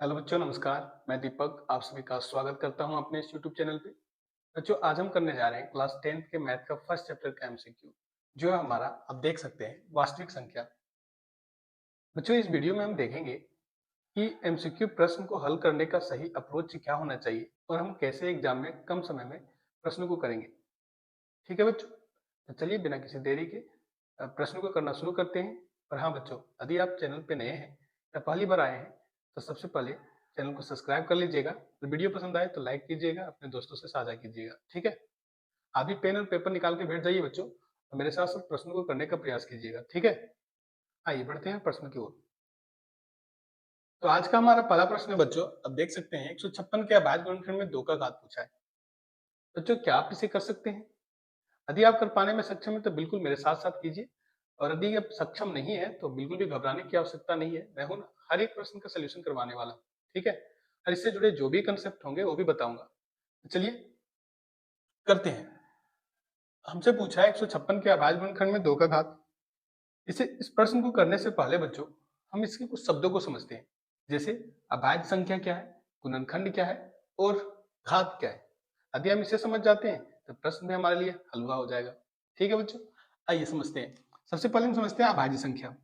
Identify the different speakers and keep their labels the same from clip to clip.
Speaker 1: Hello बच्चों, नमस्कार। मैं दीपक आप सभी का स्वागत करता हूं अपने इस यूट्यूब चैनल पे। बच्चों, आज हम करने जा रहे हैं क्लास 10th के मैथ का फर्स्ट चैप्टर का एमसीक्यू, जो है हमारा, आप देख सकते हैं, वास्तविक संख्या। बच्चों, इस वीडियो में हम देखेंगे कि एमसीक्यू प्रश्न को हल करने का सही अप्रोच क्या होना चाहिए और हम कैसे एग्जाम में कम समय में प्रश्नों को करेंगे। ठीक है बच्चों, तो चलिए बिना किसी देरी के प्रश्न को करना शुरू करते हैं। और हाँ बच्चों, यदि आप चैनल पे नए हैं या पहली बार आए हैं तो सबसे पहले चैनल को सब्सक्राइब कर लीजिएगा और वीडियो पसंद आए तो लाइक कीजिएगा, अपने दोस्तों से साझा कीजिएगा। ठीक है, आप भी पेन और पेपर निकाल के बैठ जाइए बच्चों और मेरे साथ साथ प्रश्नों को करने का प्रयास कीजिएगा। ठीक है, आइए बढ़ते हैं प्रश्न की ओर। तो आज का हमारा पहला प्रश्न है बच्चों, अब देख सकते हैं 156 के अभाज्य गुणनखंड में 2 का घात पूछा है। बच्चों, क्या आप इसे कर सकते हैं? यदि आप कर पाने में सक्षम है तो बिल्कुल मेरे साथ साथ कीजिए, और यदि आप सक्षम नहीं है तो बिल्कुल भी घबराने की आवश्यकता नहीं है। मैं हूं ना, हर एक प्रश्न का सोल्यूशन करवाने वाला हूं। ठीक है, और इससे जुड़े जो भी कंसेप्ट होंगे वो भी बताऊंगा। तो चलिए करते हैं। हमसे पूछा है 156 के अभाज्य गुणनखंड में 2 का घात। इसे इस प्रश्न को करने से पहले बच्चों हम इसके कुछ शब्दों को समझते हैं, जैसे अभाज्य संख्या क्या है, गुणनखंड क्या है और घात क्या है। यदि हम इसे समझ जाते हैं तो प्रश्न भी हमारे लिए हलवा हो जाएगा। ठीक है बच्चों, आइए समझते हैं। सबसे पहले हम समझते हैं अभाज्य संख्या।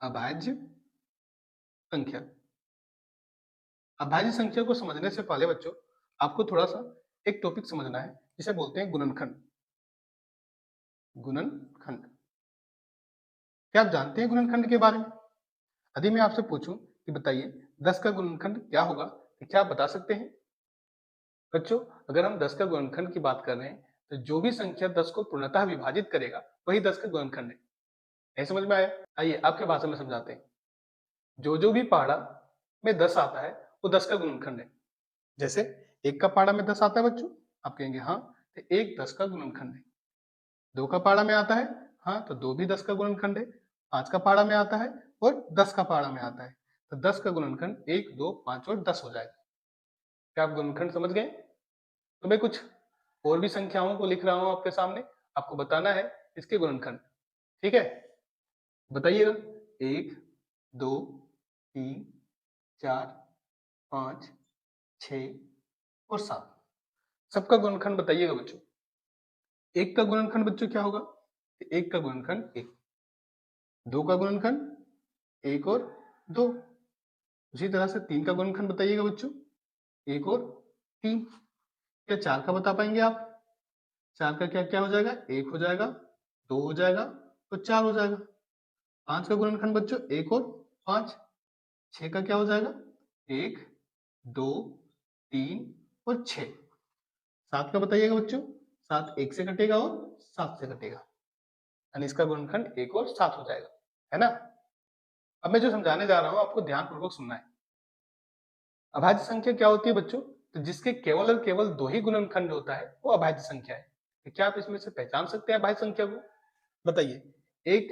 Speaker 1: अभाज्य संख्या, अभाज्य संख्या को समझने से पहले बच्चों आपको थोड़ा सा एक टॉपिक समझना है जिसे बोलते हैं गुणनखंड। गुणनखंड, क्या आप जानते हैं गुणनखंड के बारे में? यदि मैं आपसे पूछूं कि बताइए 10 का गुणनखंड क्या होगा, तो क्या आप बता सकते हैं? बच्चों, अगर हम 10 का गुणनखंड की बात कर रहे हैं तो जो भी संख्या 10 को पूर्णतः विभाजित करेगा वही 10 का गुणनखंड है। नहीं समझ में आया? आइए आपके भाषा में समझाते हैं। जो जो भी पहाड़ा में 10 आता है वो 10 का गुणनखंड है। जैसे एक का पहाड़ा में 10 आता है बच्चों, आप कहेंगे हाँ, तो एक 10 का गुणनखंड है। दो का पहाड़ा में आता है, हाँ, तो दो भी 10 का गुणनखंड है। पांच का पहाड़ा में आता है और 10 का पहाड़ा में आता है, तो 10 का गुणनखंड 1, 2, 5 और 10 हो जाएगा। क्या आप गुणनखंड समझ गए? तो मैं कुछ और भी संख्याओं को लिख रहा हूं आपके सामने, आपको बताना है इसके गुणनखंड। ठीक है, बताइएगा। एक, दो, तीन, चार, पांच, छ और 7, सबका गुणनखंड बताइएगा बच्चों। एक का गुणनखंड बच्चों क्या होगा? एक का गुणनखंड एक, दो का गुणनखंड एक और दो, उसी तरह से तीन का गुणनखंड बताइएगा बच्चों, एक और तीन। क्या चार का बता पाएंगे आप? चार का क्या क्या हो जाएगा? एक हो जाएगा, दो हो जाएगा और चार हो जाएगा। पांच का गुणनखंड बच्चों एक और पांच। छह का क्या हो जाएगा? एक, दो, तीन और छ। सात का बताइएगा बच्चों, सात एक से कटेगा और सात से कटेगा, यानी इसका गुणनखंड एक और सात हो जाएगा, है ना? अब मैं जो समझाने जा रहा हूं आपको ध्यानपूर्वक सुनना है। अभाज्य संख्या क्या होती है बच्चों? तो जिसके केवल और केवल दो ही गुणनखंड होता है वो अभाज्य संख्या है। तो क्या आप इसमें से पहचान सकते हैं अभाज्य संख्या को? बताइए, एक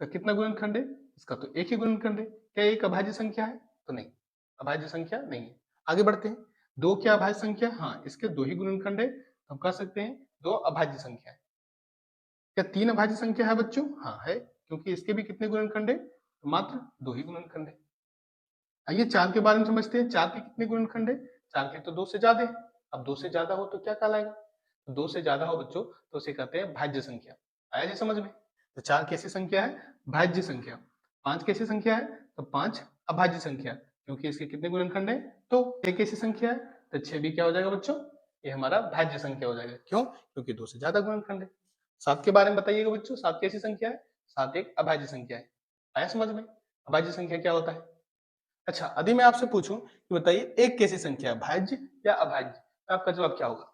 Speaker 1: का कितना गुणनखंड है? इसका तो एक ही गुणनखंड है। क्या एक अभाज्य संख्या है? तो नहीं, अभाज्य संख्या नहीं है। आगे बढ़ते हैं। दो क्या अभाज्य संख्या? हाँ, इसके दो ही गुणनखंड है, तो हम कह सकते हैं दो अभाज्य संख्या है। क्या तीन अभाज्य संख्या है बच्चों? हाँ है, क्योंकि इसके भी कितने गुणनखंड है? तो मात्र दो ही गुणनखंड है। आइए चार के बारे में समझते हैं। चार के कितने गुणनखंड है? चार के तो दो से ज्यादा है। अब दो से ज्यादा हो तो क्या कहलाएगा? तो दो से ज्यादा हो बच्चों तो उसे कहते हैं भाज्य संख्या। आया जी समझ में? तो चार कैसी संख्या है? भाज्य संख्या। पांच कैसी संख्या है? तो पांच अभाज्य संख्या, क्योंकि इसके कितने गुणनखंड है? तो छह कैसी संख्या है? तो छह भी क्या हो जाएगा बच्चों? ये हमारा भाज्य संख्या हो जाएगा। क्यों? क्योंकि दो से ज्यादा गुणनखंड है। सात के बारे में बताइएगा बच्चों, सात कैसी संख्या है? सात एक अभाज्य संख्या है। आया समझ में? अभाज्य संख्या क्या होता है? अच्छा, यदि मैं आपसे पूछूं कि बताइए एक कैसी संख्या है, भाज्य या अभाज्य, तो आपका जवाब क्या होगा?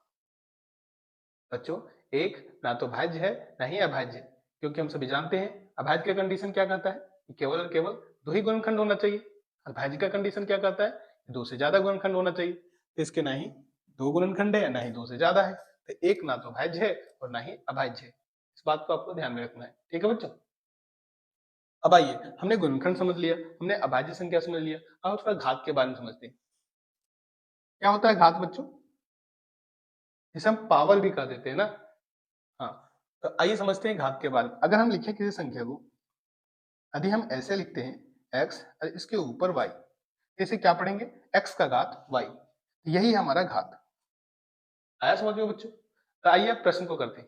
Speaker 1: बच्चों, एक ना तो भाज्य है ना ही अभाज्य, क्योंकि हम सभी जानते हैं अभाज्य का कंडीशन क्या कहता है कि केवल और केवल दो ही गुणनखंड होना चाहिए। अभाज्य का कंडीशन क्या कहता है कि दो से ज्यादा गुणनखंड होना चाहिए। तो इसके ना ही दो गुणनखंड है ना ही दो से ज्यादा है, तो एक ना तो भाज्य है और ना ही अभाज्य है। इस बात को आपको ध्यान में रखना है। ठीक है बच्चों, अब आइए, हमने गुणनखंड समझ लिया, हमने अभाज्य संख्या समझ लिया, अब थोड़ा घात के बारे में समझते हैं। क्या होता है घात बच्चों? जिसे हम पावर भी कह देते हैं ना। हाँ, तो आइए समझते हैं घात के बारे में। अगर हम लिखें किसी संख्या को, यदि हम ऐसे लिखते हैं x और इसके ऊपर y, इसे क्या पढ़ेंगे, x का घात y, यही हमारा घात आया समझ में बच्चों। तो आइए अब प्रश्न को करते हैं।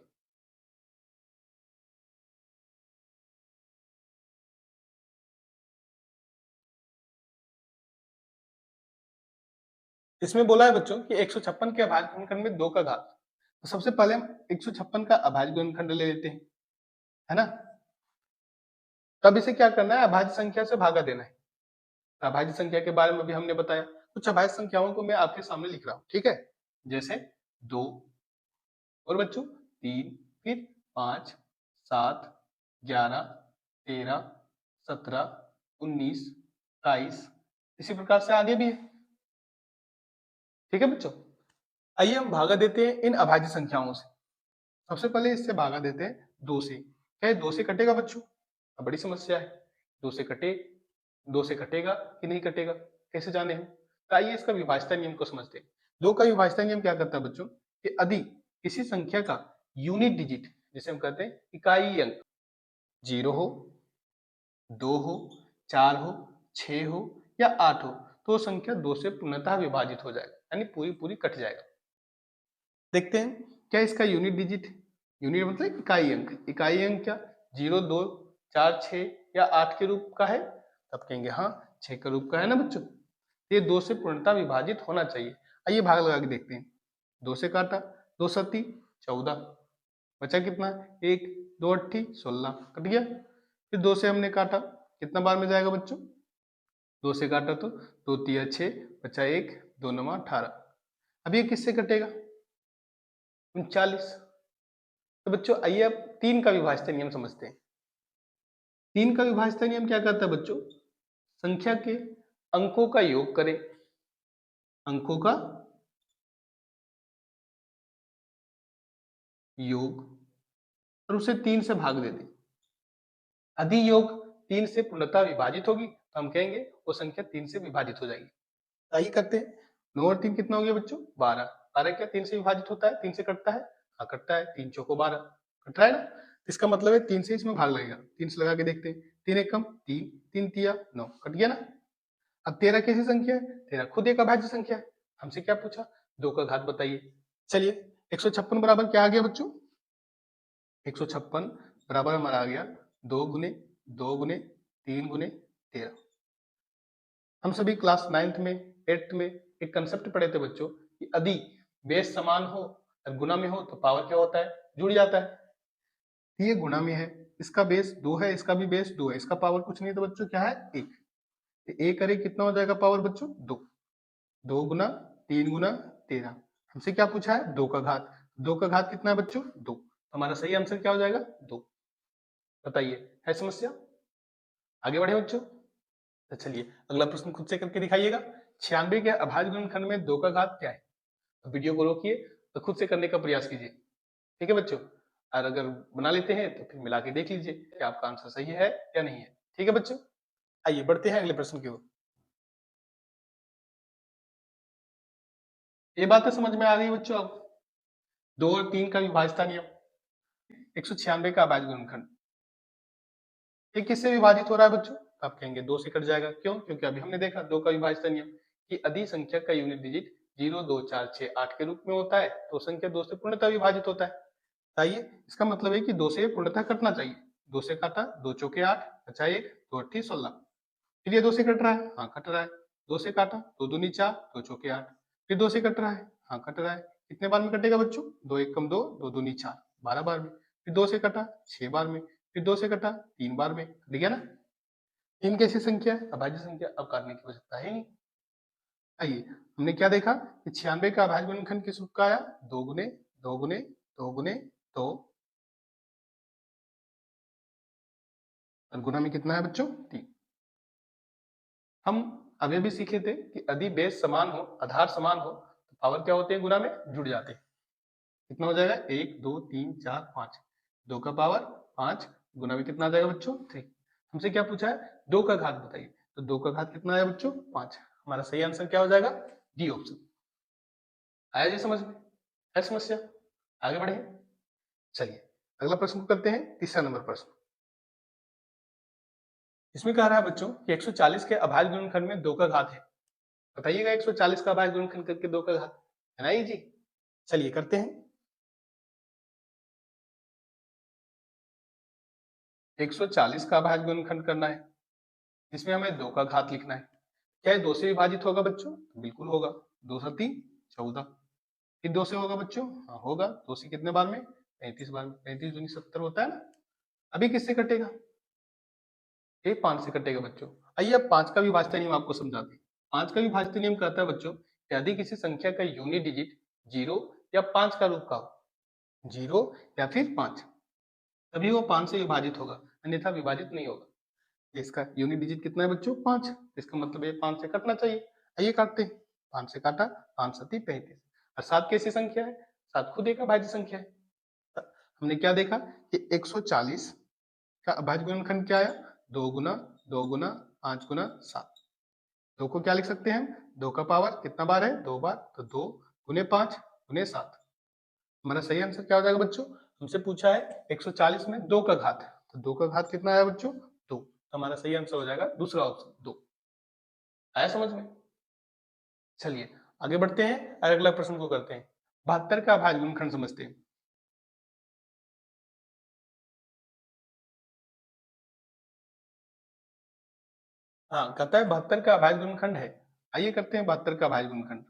Speaker 1: इसमें बोला है बच्चों कि 156 के अभाज्य गुणनखंड में 2 का घात। तो सबसे पहले हम 156 का अभाज्य गुणनखंड ले लेते हैं, है ना। तब इसे क्या करना है, अभाज्य संख्या से भागा देना है। अभाज्य संख्या के बारे में भी हमने बताया। कुछ अभाज्य संख्याओं को मैं आपके सामने लिख रहा हूं, ठीक है। जैसे 2 और बच्चों 3, फिर 5, 7, 11, 13, 17, 19, 22, इसी प्रकार से आगे भी है, ठीक है बच्चों। आइए हम भागा देते हैं इन अभाज्य संख्याओं से। सबसे पहले इससे भागा देते हैं 2 से। क्या 2 से कटेगा बच्चों? अब बड़ी समस्या है, 2 से कटेगा कि नहीं कटेगा, कैसे जाने हम? तो आइए इसका विभाज्यता नियम को समझते हैं। 2 का विभाज्यता नियम क्या करता है बच्चों, कि यदि किसी संख्या का यूनिट डिजिट, जिसे हम कहते हैं इकाई अंक, 0 हो, 2 हो, 4 हो, 6 हो या 8 हो, तो संख्या 2 से पूर्णतः विभाजित हो जाएगा, यानी पूरी पूरी कट जाएगा। देखते हैं क्या इसका यूनिट डिजिट, यूनिट मतलब इकाई अंक क्या 0, 2, 4, 6 या 8 के रूप का है? तब कहेंगे हाँ 6 के रूप का है ना बच्चों, ये 2 से पूर्णतः विभाजित होना चाहिए। आइए भाग लगा के देखते हैं। 2 से काटा, 2 सत्ती 14, बचा कितना, 1, 2 अट्ठी 16, कट गया। फिर 2 से हमने काटा, कितना बार में जाएगा बच्चों, 2 से काटा तो 2 तिया 6, बचा 1, 2 9 18। अब ये किससे कटेगा, 39। तो बच्चों आइए अब 3 का विभाज्यता नियम समझते हैं। 3 का विभाज्यता नियम क्या कहता है बच्चों, संख्या के अंकों का योग करें, अंकों का योग और उसे 3 से भाग दे दें। यदि योग 3 से पूर्णतः विभाजित होगी तो हम कहेंगे वो संख्या 3 से विभाजित हो जाएगी। आइए करते हैं। 9 और 3 कितना हो गया बच्चों, 12। 12 क्या 3 से विभाजित होता है, 3 से कटता है? हाँ कटता है, 3 चौको 12, कट रहा है ना। इसका मतलब है 3 से इसमें भाग लगेगा। 3 से लगा के देखते हैं, 3 एक कम 3, 3 तिया 9, कट गया ना। अब 13 कैसी संख्या है, 13 खुद एक अभाज्य संख्या है। हमसे क्या पूछा, 2 का घात बताइए। चलिए 156 बराबर क्या आ गया बच्चों, 156 बराबर हमारा आ गया 2 गुने 2 गुने 3 गुने 13। हम सभी क्लास 9th में 8th में एक कंसेप्ट पढ़े थे बच्चों कि यदि बेस समान हो और गुना में हो तो पावर क्या होता है, जुड़ जाता है। ये गुना में है, इसका बेस 2 है, इसका भी बेस 2 है, इसका पावर कुछ नहीं तो बच्चों क्या है 1। 1 करे कितना हो जाएगा पावर बच्चों 2, 2 गुना 3 गुना 13। हमसे क्या पूछा है 2 का घात, 2 का घात कितना है बच्चों 2, हमारा सही आंसर क्या हो जाएगा 2। बताइए है समस्या, आगे बढ़े बच्चों। तो चलिए अगला प्रश्न खुद से करके दिखाइएगा। 96 के अभाज्य गुणनखंड में 2 का घात क्या है? तो वीडियो को रोकिए तो खुद से करने का प्रयास कीजिए, ठीक है बच्चों। और अगर बना लेते हैं तो फिर मिला के देख लीजिए कि आपका आंसर सही है या नहीं है, ठीक है बच्चों। आइए बढ़ते हैं अगले प्रश्न की ओर। ये बातें समझ में आ गई बच्चों अब, 2 और 3 का विभाज्यता नियम। 196 का अभाज्य गुणनखंड ये किससे विभाजित हो रहा है बच्चों, तो आप कहेंगे 2 से कट जाएगा। क्यों, क्योंकि अभी हमने देखा 2 का विभाज्यता नियम कि यदि संख्या का यूनिट डिजिट 0, 2, 4, 6, 8 के रूप में होता है तो संख्या 2 से पूर्णतः विभाजित होता है। आइए इसका मतलब है कि 2 से पूर्णतः कटना चाहिए। 2 से काटा, 2 चौके 8, बचा 1, 2 अट्ठी 16। फिर ये 2 से कट रहा है, हाँ कट रहा है। 2 से काटा, 2 दूनी 4, 2 चौके 8। फिर 2 से कट रहा है, हाँ कट रहा है। कितने बार में कटेगा बच्चों, 2 एक कम 2, 2 दूनी 4, 12 बार में। फिर 2 से कटा 6 बार में, फिर 2 से कटा 3 बार में, कट गया ना। 3 कैसी संख्या है, अभाज्य संख्या, अब काटने की आवश्यकता है नहीं। आइए हमने क्या देखा कि 96 का अभाज्य गुणनखंड किस रूप का आया, 2 गुने 2 गुने 2 गुने 2, और गुना में कितना है बच्चों 3। हम अभी भी सीखे थे कि यदि बेस समान हो, आधार समान हो तो पावर क्या होते हैं, गुना में जुड़ जाते हैं। कितना हो जाएगा 1 2 3 4 5, 2 का पावर 5, गुना में कितना आ जाएगा बच्चों 3। हमसे क्या पूछा है 2 का घात बताइए, तो 2 का घात कितना आया बच्चों 5। हमारा सही आंसर क्या हो जाएगा, डी ऑप्शन। आया जी समझ में, है समस्या, आगे बढ़े। चलिए अगला प्रश्न करते हैं, तीसरा नंबर प्रश्न। इसमें कह रहा है बच्चों कि 140 के अभाज्य गुणनखंड में 2 का घात है। बताइएगा 140 का भाज्य गुणनखंड करके 2 का घात, है ना जी। चलिए करते हैं। 140 का भाज्य गुणनखंड करना है, इसमें हमें 2 का घात लिखना है। क्या ये 2 से विभाजित होगा बच्चों? बिल्कुल होगा। 2 7 14। फिर 2 से होगा बच्चों? हाँ होगा। 2 से कितने बार में? 35 बार में। 35 दूनी 70 होता है ना। अभी किससे कटेगा? ये 5 से कटेगा बच्चों। आइए अब 5 का विभाज्यता नियम आपको समझाते हैं। 5 का विभाज्यता नियम कहता है बच्चों कि यदि किसी संख्या का यूनिट डिजिट 0 या 5 का रूप का हो, 0 या फिर 5, तभी वो 5 से विभाजित होगा, अन्यथा विभाजित नहीं होगा। इसका यूनिट डिजिट कितना है बच्चों? 5। इसका मतलब ये 5 से कटना चाहिए। आइए काटते हैं। 5 से काटा, 5 सती 35। और 7 कैसी संख्या है? 7 खुद एक अभाज्य संख्या है। हमने क्या देखा कि 140 का अभाज्य गुणनखंड क्या आया? 2 गुना 2 गुना 5 गुना 7। 2 को क्या लिख सकते हैं हम? 2 का पावर कितना बार है? 2 बार। तो 2 गुने 5 गुने 7। हमारा सही आंसर क्या हो जाएगा बच्चों? हमसे पूछा है 140 में 2 का घात, तो 2 का घात कितना आया बच्चों? 2। तो हमारा सही आंसर हो जाएगा दूसरा ऑप्शन 2। आया समझ में? चलिए आगे बढ़ते हैं और अगला प्रश्न को करते हैं। 72 का अभाज्य गुणनखंड समझते हैं। हाँ कहता है 72 का अभाज्य गुणनखंड है। आइए करते हैं 72 का अभाज्य गुणनखंड।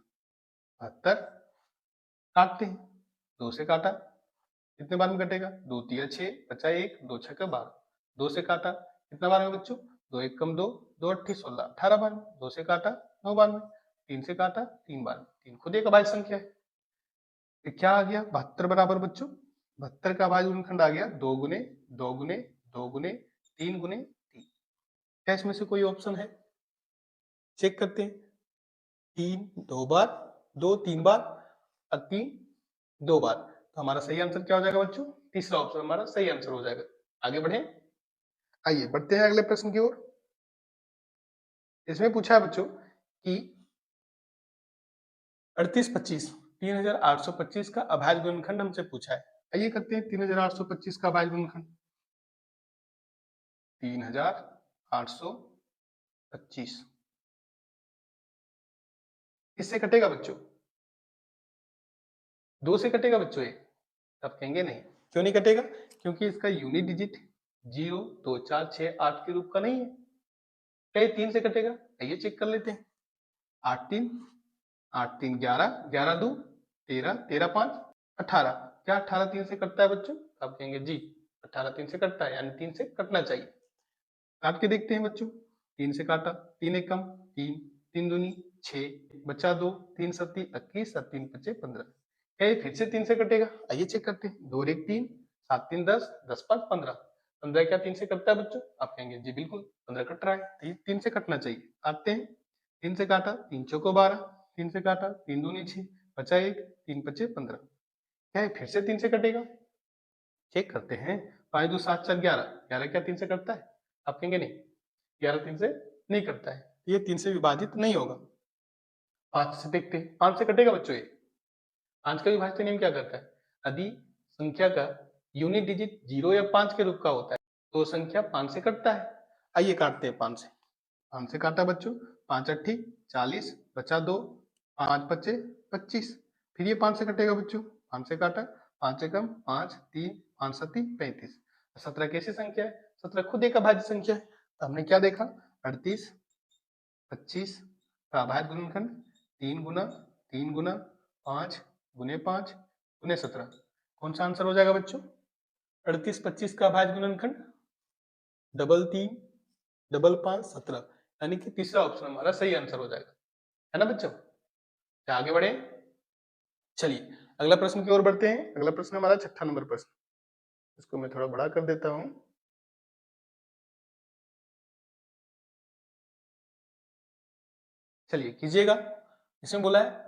Speaker 1: 72 काटते हैं। 2 से काटा, कितने बार में कटेगा? 2 तिया 6, बचा 1, 2 छक्का 12। 2 से काटा, कितना बार में बच्चों? 2 1 कम 2, 2 8 16, 18 बार में। 2 से काटा 9 बार में। 3 से काटा 3 बार में। 3 खुद एक अभाज्य संख्या है। फिर क्या आ गया? 72 बराबर बच्चों 72 का अभाज्य गुणनखंड आ गया 2 गुने 2 गुने 2 गुने 3 गुने 3। क्या इसमें से कोई ऑप्शन है? चेक करते हैं। 3 2 बार, 2 3 बार और 3 2 बार। तो हमारा सही आंसर क्या हो जाएगा बच्चों? तीसरा ऑप्शन हमारा सही आंसर हो जाएगा। आगे बढ़े। आइए बढ़ते हैं अगले प्रश्न की ओर। इसमें पूछा है बच्चों कि 3825 3825 का अभाज्य गुणनखंड हमसे पूछा है। आइए करते हैं 3825 का अभाज्य गुणनखंड। 3825 किससे कटेगा बच्चों? 2 से कटेगा बच्चों ये? तब कहेंगे नहीं। क्यों नहीं कटेगा? क्योंकि इसका यूनिट डिजिट 0 2 4 6 8 के रूप का नहीं है। क्या ये 3 से कटेगा? आइए चेक कर लेते हैं। 8 3 8 3 11 11 2 13 13 5 18। क्या 18 3 से कटता है बच्चों? आप कहेंगे जी 18 3 से कटता है, यानी 3 से कटना चाहिए। काट के देखते हैं बच्चों। 3 से काटा, 3 एक कम 3, 3 दूनी 6, बचा 2, 3 सत्ती 21 और 3 पचे 15। क्या ये फिर से 3 से कटेगा? आइए चेक करते हैं। 2 एक 3, 7 3 10, 10 5 15। 15 क्या 3 से कटता है बच्चों? आप कहेंगे जी बिल्कुल 15 कट रहा है, 3 से कटना चाहिए। काटते हैं। 3 से काटा, 3 चौको 12, 3 से काटा, 3 दूनी 6, बचा 1, 3 पचे 15। क्या ये फिर से 3 से कटेगा? चेक करते हैं। 5 2 7 4 11, 11 क्या 3 से कटता है? आप कहेंगे नहीं, 11 3 से नहीं कटता है, ये 3 से विभाजित नहीं होगा। 5 से देखते हैं, 5 से कटेगा बच्चों ये? 5 का विभाज्य नियम क्या करता है? यदि संख्या का यूनिट डिजिट 0 या 5 के रूप का होता है तो संख्या 5 से कटता है। आइए काटते हैं 5 से। 5 से काटा बच्चों, 5 अट्ठी 40, बचा 2, 5 पचे 25। फिर ये 5 से कटेगा बच्चों। 5 से काटा, 5 से कम 5 3 5 सत्ती 35। 17 कैसी संख्या है? 17 खुद एक अभाज्य संख्या है। तो हमने क्या देखा? 38 25 का अभाज्य गुणनखंड 3 गुना 5 गुने 5 गुने 17। कौन सा आंसर हो जाएगा बच्चों? 38 25 का अभाज्य गुणनखंड डबल 3 डबल 5 17, यानी कि तीसरा ऑप्शन हमारा सही आंसर हो जाएगा, है ना बच्चों? तो आगे बढ़े। चलिए अगला प्रश्न की ओर बढ़ते हैं। अगला प्रश्न हमारा 6ठा नंबर प्रश्न। इसको मैं थोड़ा बड़ा कर देता हूं। चलिए कीजिएगा। इसमें बोला है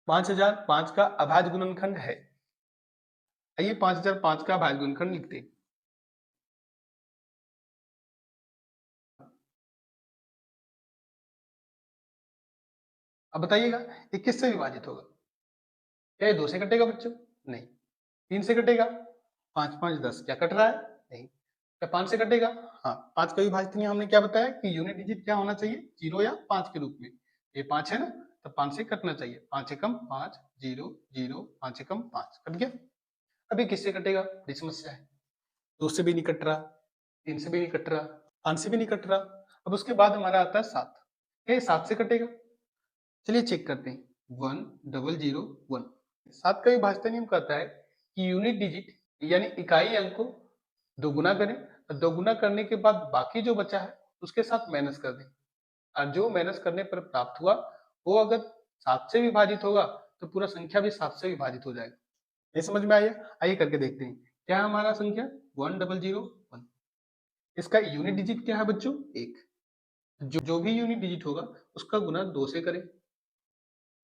Speaker 1: 5005 का अभाज्य गुणनखंड है। आइए 5005 का अभाज्य गुणनखंड लिखते हैं। अब बताइएगा ये किससे विभाजित होगा? क्या ये 2 से कटेगा बच्चों? नहीं। 3 से कटेगा? 5 5 10, क्या कट रहा है? नहीं। क्या 5 से कटेगा? हाँ। 5 का विभाजित नियम हमने क्या बताया कि यूनिट डिजिट क्या होना चाहिए? 0 या 5 के रूप में। ये 5 है ना, तो 5 से कटना चाहिए। 5 एकम 5, 0 0, 5 एकम 5 कट गया। अभी किससे कटेगा, बड़ी समस्या है। 2 से भी नहीं कट रहा, 3 से भी नहीं कट रहा, 5 से भी नहीं कट रहा। अब उसके बाद हमारा आता है 7, ये 7 से कटेगा। चलिए चेक करते हैं, 1 0 0 1। 7 का विभाज्यता नियम कहता है कि यूनिट डिजिट यानी इकाई अंक को दोगुना करें, और दोगुना करने के बाद बाकी जो बचा है उसके साथ माइनस कर दें, और जो माइनस करने पर प्राप्त हुआ वो अगर 7 से विभाजित होगा तो पूरा संख्या भी 7 से विभाजित हो जाएगा। ये समझ में आया? आइए करके देखते हैं। क्या है हमारा संख्या 1 0 0 1। इसका यूनिट डिजिट क्या है बच्चों, 1। जो भी यूनिट डिजिट होगा उसका गुना 2 से करें,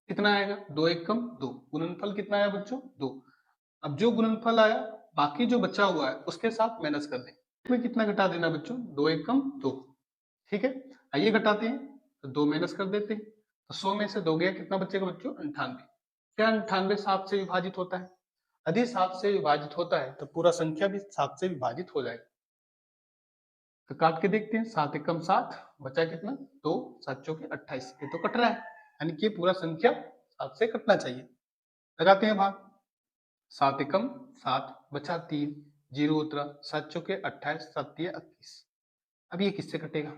Speaker 1: कितना आएगा, 2 एकम 2। गुणनफल कितना आया बच्चों, 2। अब जो गुणनफल आया बाकी जो बचा हुआ है उसके साथ माइनस कर दें। इसमें कितना घटा देना बच्चों, 2 एकम 2। ठीक है, आइए घटाते हैं, तो 2 माइनस कर देते हैं, तो 100 में से 2 गया, कितना बचेगा बच्चों, 98। क्या 98 7 से विभाजित होता है? यदि 7 से विभाजित होता है तो पूरा संख्या भी 7 से विभाजित हो जाएगा। तो काट के देखते हैं, 7 एकम 7, बचा कितना, 2, 7 चौके 28। ये तो कट रहा है, यानी कि पूरा संख्या 7 से कटना चाहिए। लगाते हैं भाग, 7 एकम 7, बचा 3, 0 उतरा, 7 चौके 28, 7 तिया 21। अब ये किससे कटेगा,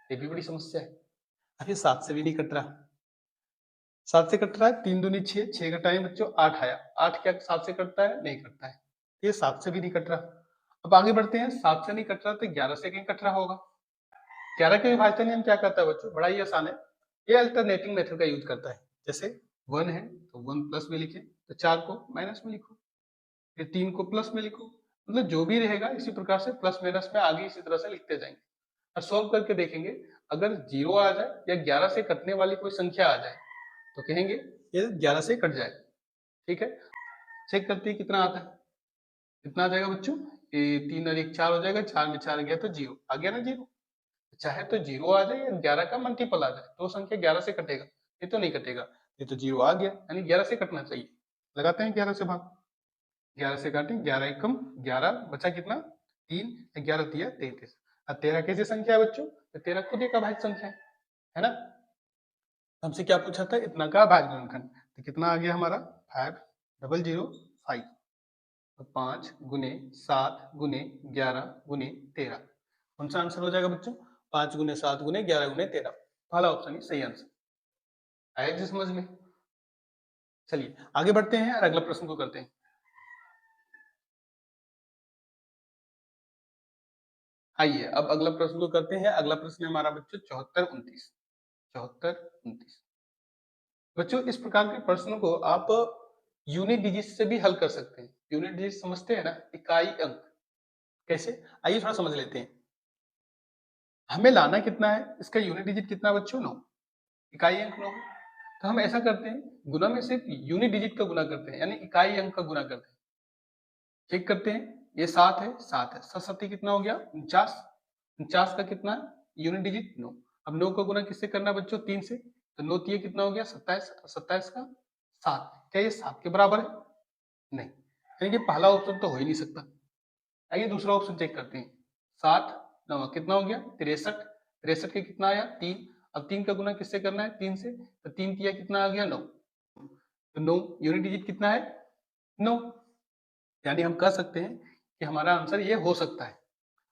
Speaker 1: ये भी बड़ी समस्या है। अभी 7 से भी नहीं कट रहा, 7 से कट रहा है, 3 दूनी 6, 6 घटाएं बच्चों 8 आया। 8 क्या 7 से कटता है, नहीं कटता है, ये 7 से भी नहीं कट रहा। अब आगे बढ़ते हैं, 7 से नहीं कट रहा तो 11 से कहीं कट रहा होगा। 11 के विभाजन नियम क्या करता है बच्चों, बड़ा ही आसान है, ये अल्टरनेटिंग मेथड का यूज करता है। जैसे 1 है तो 1 प्लस में लिखे, तो 4 को माइनस में लिखो, फिर 3 को प्लस में लिखो, मतलब जो भी रहेगा इसी प्रकार से प्लस माइनस में आगे इसी तरह से लिखते जाएंगे, और सोल्व करके देखेंगे। अगर 0 आ जाए या 11 से कटने वाली कोई संख्या आ जाए तो कहेंगे ये 11 से कट जाए। ठीक है, चेक करते हैं कितना आता है, कितना आ जाएगा बच्चों, ये 3 और 1 4 हो जाएगा, 4 में 4 गया तो 0 आ गया ना, 0। चाहे तो 0 आ जाए या 11 का मल्टीपल आ जाए, तो संख्या 11 से कटेगा, ये तो नहीं कटेगा, ये तो 0 आ गया, यानी 11 से कटना चाहिए। लगाते हैं 11 से भाग, 11 से काटें, 11 एकम 11, बचा कितना, 3, 11 तिया 33। अब 13 कैसी संख्या है बच्चों, तो 13 खुद एक अभाज्य संख्या है ना। हमसे क्या पूछा था, इतना का अभाज्य गुणनखंड, तो कितना आ गया हमारा 5005। तो 5 गुने 7 गुने 11 गुने 13, कौन सा आंसर हो जाएगा बच्चों, 5 गुने 7 गुने 11 गुने 13, पहला ऑप्शन ही सही आंसर आया जी समझ में। चलिए आगे बढ़ते हैं और अगला प्रश्न को करते हैं। आइए अब अगला प्रश्न को करते हैं। अगला प्रश्न है हमारा बच्चों 74 29। 74 29 बच्चों, इस प्रकार के प्रश्न को आप यूनिट डिजिट से भी हल कर सकते हैं। यूनिट डिजिट समझते हैं ना, इकाई अंक, कैसे, आइए थोड़ा समझ लेते हैं। हमें लाना कितना है, इसका यूनिट डिजिट कितना बच्चों, 9, इकाई अंक 9। तो हम ऐसा करते हैं, गुना में सिर्फ यूनिट डिजिट का गुना करते हैं, यानी इकाई अंक का गुना करते हैं। चेक करते हैं, ये 7 है, 7 है, 7 7 कितना हो गया, 49। 49 का कितना यूनिट डिजिट, 9। अब 9 का गुना किससे करना है बच्चों, 3 से, तो 9 3 कितना हो गया, 27। 27 का 7, क्या ये 7 के बराबर है, नहीं, यानी कि पहला ऑप्शन तो हो ही नहीं सकता। आइए दूसरा ऑप्शन चेक करते हैं, 7 9 कितना हो गया, 63। 63 के कितना आया, 3। अब 3 का गुना किससे करना है, 3 से, तो 3 तिया कितना आ गया, 9। तो 9 यूनिट डिजिट कितना है, 9, यानी हम कह सकते हैं कि हमारा आंसर ये हो सकता है।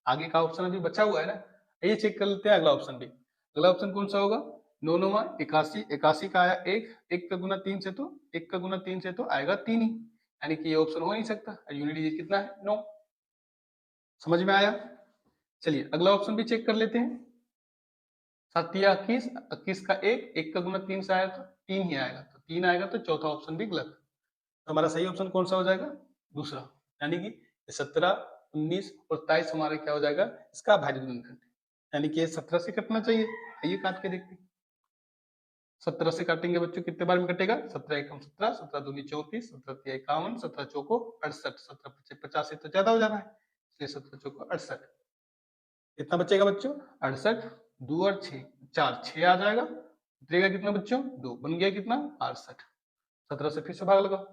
Speaker 1: आगे का ऑप्शन अभी बचा हुआ है ना, ये चेक कर लेते हैं अगला ऑप्शन भी। अगला ऑप्शन कौन सा होगा, 9 9 81। 81 का आया 1, 1 का गुना 3 से, तो 1 का गुना 3 से तो आएगा 3 ही, यानी कि ये ऑप्शन हो नहीं सकता। यूनिट डिजिट कितना है, 9। समझ में आया? चलिए अगला ऑप्शन भी चेक कर लेते हैं। 7 या 21, 21 का 1, 1 का गुना 3 से आया तो 3 ही आएगा, तो 3 आएगा, तो चौथा ऑप्शन भी गलत। तो हमारा सही ऑप्शन कौन सा हो जाएगा, दूसरा, यानी कि 17 19 और 23 हमारा क्या हो जाएगा, इसका अभाज्य गुणनखंड, यानी कि ये 17 से कटना चाहिए। आइए काट के देखते हैं, 17 से काटेंगे बच्चों, कितने बार में कटेगा, 17 एकम 17, 17 दूनी 34, 17 तिया 51, 17 चौको 68, 17 पचे 50 से तो ज्यादा हो जा रहा है, इसलिए 17 चौको 68। कितना बचेगा बच्चों, 68, 2 और 6, 4, 6 आ जाएगा, बचेगा कितना बच्चों, 2, बन गया कितना, 68। 17 से फिर से भाग लगा,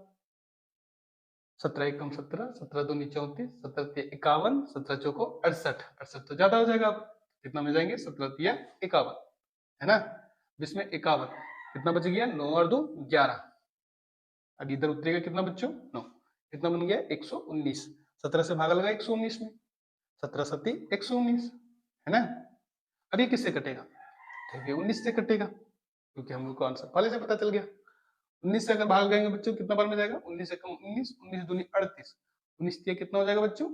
Speaker 1: 17 एकम 17, 17 दूनी 34, 17 तिया 51, 17 चौको 68, 68 तो ज्यादा हो जाएगा, अब कितना में जाएंगे, 17 तिया 51, है ना। जिसमें 51, कितना बच गया 9 और 2 11। अब इधर उतरेगा कितना बच्चों 9, कितना बन गया 119। 17 से भागा लगा 119 में, 17 सती 119 है ना। अब ये किससे कटेगा, तो ये 19 से कटेगा, क्योंकि हम लोग को आंसर पहले से पता चल गया। 19 से अगर भाग जाएंगे बच्चों कितना बार में जाएगा, 19 से कम 19, 19 दूनी 38, 19 कितना हो जाएगा बच्चों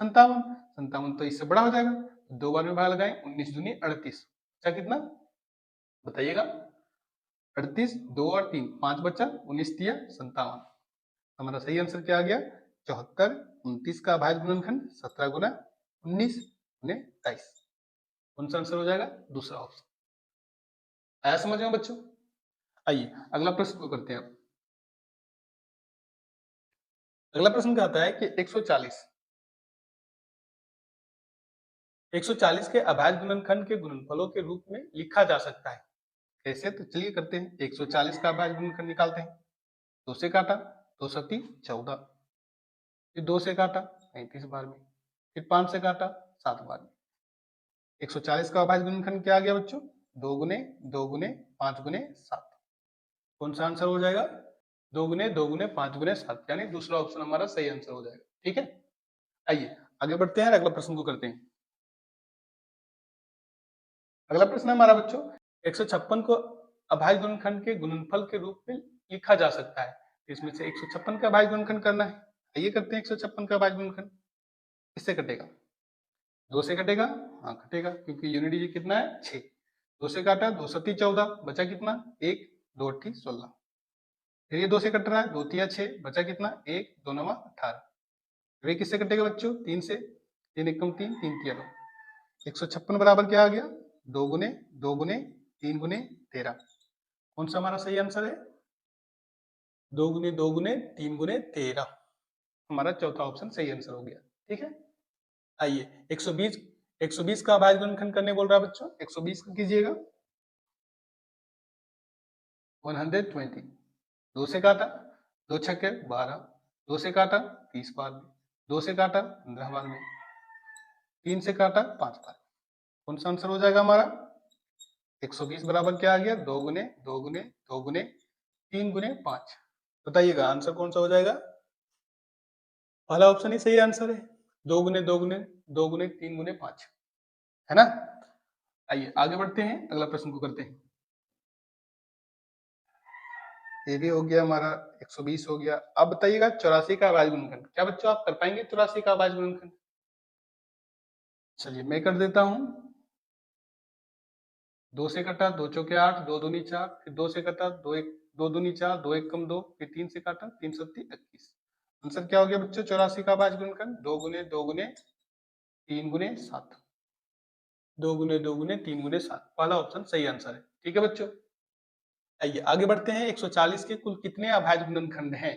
Speaker 1: 57, 57 तो इससे बड़ा हो जाएगा, दो बार में भाग लगाएं, 19 दूनी 38, बचा कितना बताइएगा 38, 2 और 3 5 बचा, 19 दिया 57। हमारा सही आंसर क्या आ गया 74। 29 का अभाज्य गुणनखंड 17 गुना 19 गुने 23। कौन सा आंसर हो जाएगा, दूसरा ऑप्शन। आया समझ में बच्चों। आइए अगला प्रश्न को करते हैं। अगला प्रश्न कहता है कि 140 के अभाज्य गुणनखंड के गुणनफलों के रूप में लिखा जा सकता है, कैसे, तो चलिए करते हैं। 140 का अभाज्य गुणनखंड निकालते हैं। 2 से काटा 2 सती 14, फिर 2 से काटा 35 बार में, फिर 5 से काटा 7 बार में। 140 का अभाज्य गुणनखंड क्या आ गया बच्चों 2 गुने 2 गुने 5 गुने 7। कौन सा आंसर हो जाएगा 2 गुने 2 गुने 5 गुने 7, यानी दूसरा ऑप्शन हमारा सही आंसर हो जाएगा। ठीक है, आइए आगे बढ़ते हैं, अगला प्रश्न को करते हैं। अगला प्रश्न हमारा बच्चों 156 को अभाज्य गुणनखंड के गुणनफल के रूप में लिखा जा सकता है, इसमें से 156 का अभाज्य गुणनखंड करना है। आइए करते हैं 156 का अभाज्य गुणनखंड। किससे कटेगा 2 से कटेगा, हाँ कटेगा, क्योंकि यूनिट डिजिट कितना है 6। 2 से काटा 2 सती 14, बचा कितना 1, 2 अट्ठी 16। फिर ये 2 से कट रहा है, 2 तिया 6, बचा कितना 1, 2 नवा 18। फिर किससे कटेगा बच्चों 3 से, 3 एकम 3, 3 तिया 2। 156 बराबर क्या आ गया 2 गुने 2 गुने 3 गुने 13। कौन सा हमारा सही आंसर है 2 गुने 2 गुने 3 गुने 13, हमारा चौथा ऑप्शन सही आंसर हो गया। ठीक है, आइए 120 का अभाज्य गुणनखंड करने बोल रहा है बच्चों। 120 का कीजिएगा 120। 2 से काटा 2 छक्के 12, 2 से काटा 30 बार में, 2 से काटा 15 बार में, 3 से काटा 5 बार। कौन सा आंसर हो जाएगा हमारा 120 बराबर क्या आ गया 2 गुने 2 गुने 2 गुने 3 गुने 5। बताइएगा आंसर कौन सा हो जाएगा, पहला ऑप्शन ही सही आंसर है, 2 गुने 2 गुने 2 गुने 3 गुने 5, है ना। आइए आगे बढ़ते हैं, अगला प्रश्न को करते हैं। ये भी हो गया हमारा 120 हो गया। अब बताइएगा 84 का अभाज्य गुणनखंड, क्या बच्चों आप कर पाएंगे 84 का अभाज्य गुणनखंड। चलिए मैं कर देता हूं। 2 से कटा 2 चौके 8, 2 दूनी 4, फिर 2 से कटा 2 दूनी 4, 2 एक कम 2, फिर 3 से काटा 3 सत्ती 21। आंसर क्या हो गया बच्चों 84 का अभाज्य गुणनखंड 2 गुने 2 गुने 3 गुने 7, 2 गुने 2 गुने 3 गुने 7, पहला ऑप्शन सही आंसर है। ठीक है बच्चों, आइए आगे बढ़ते हैं। 140 के कुल कितने अभाज्य गुणनखंड हैं,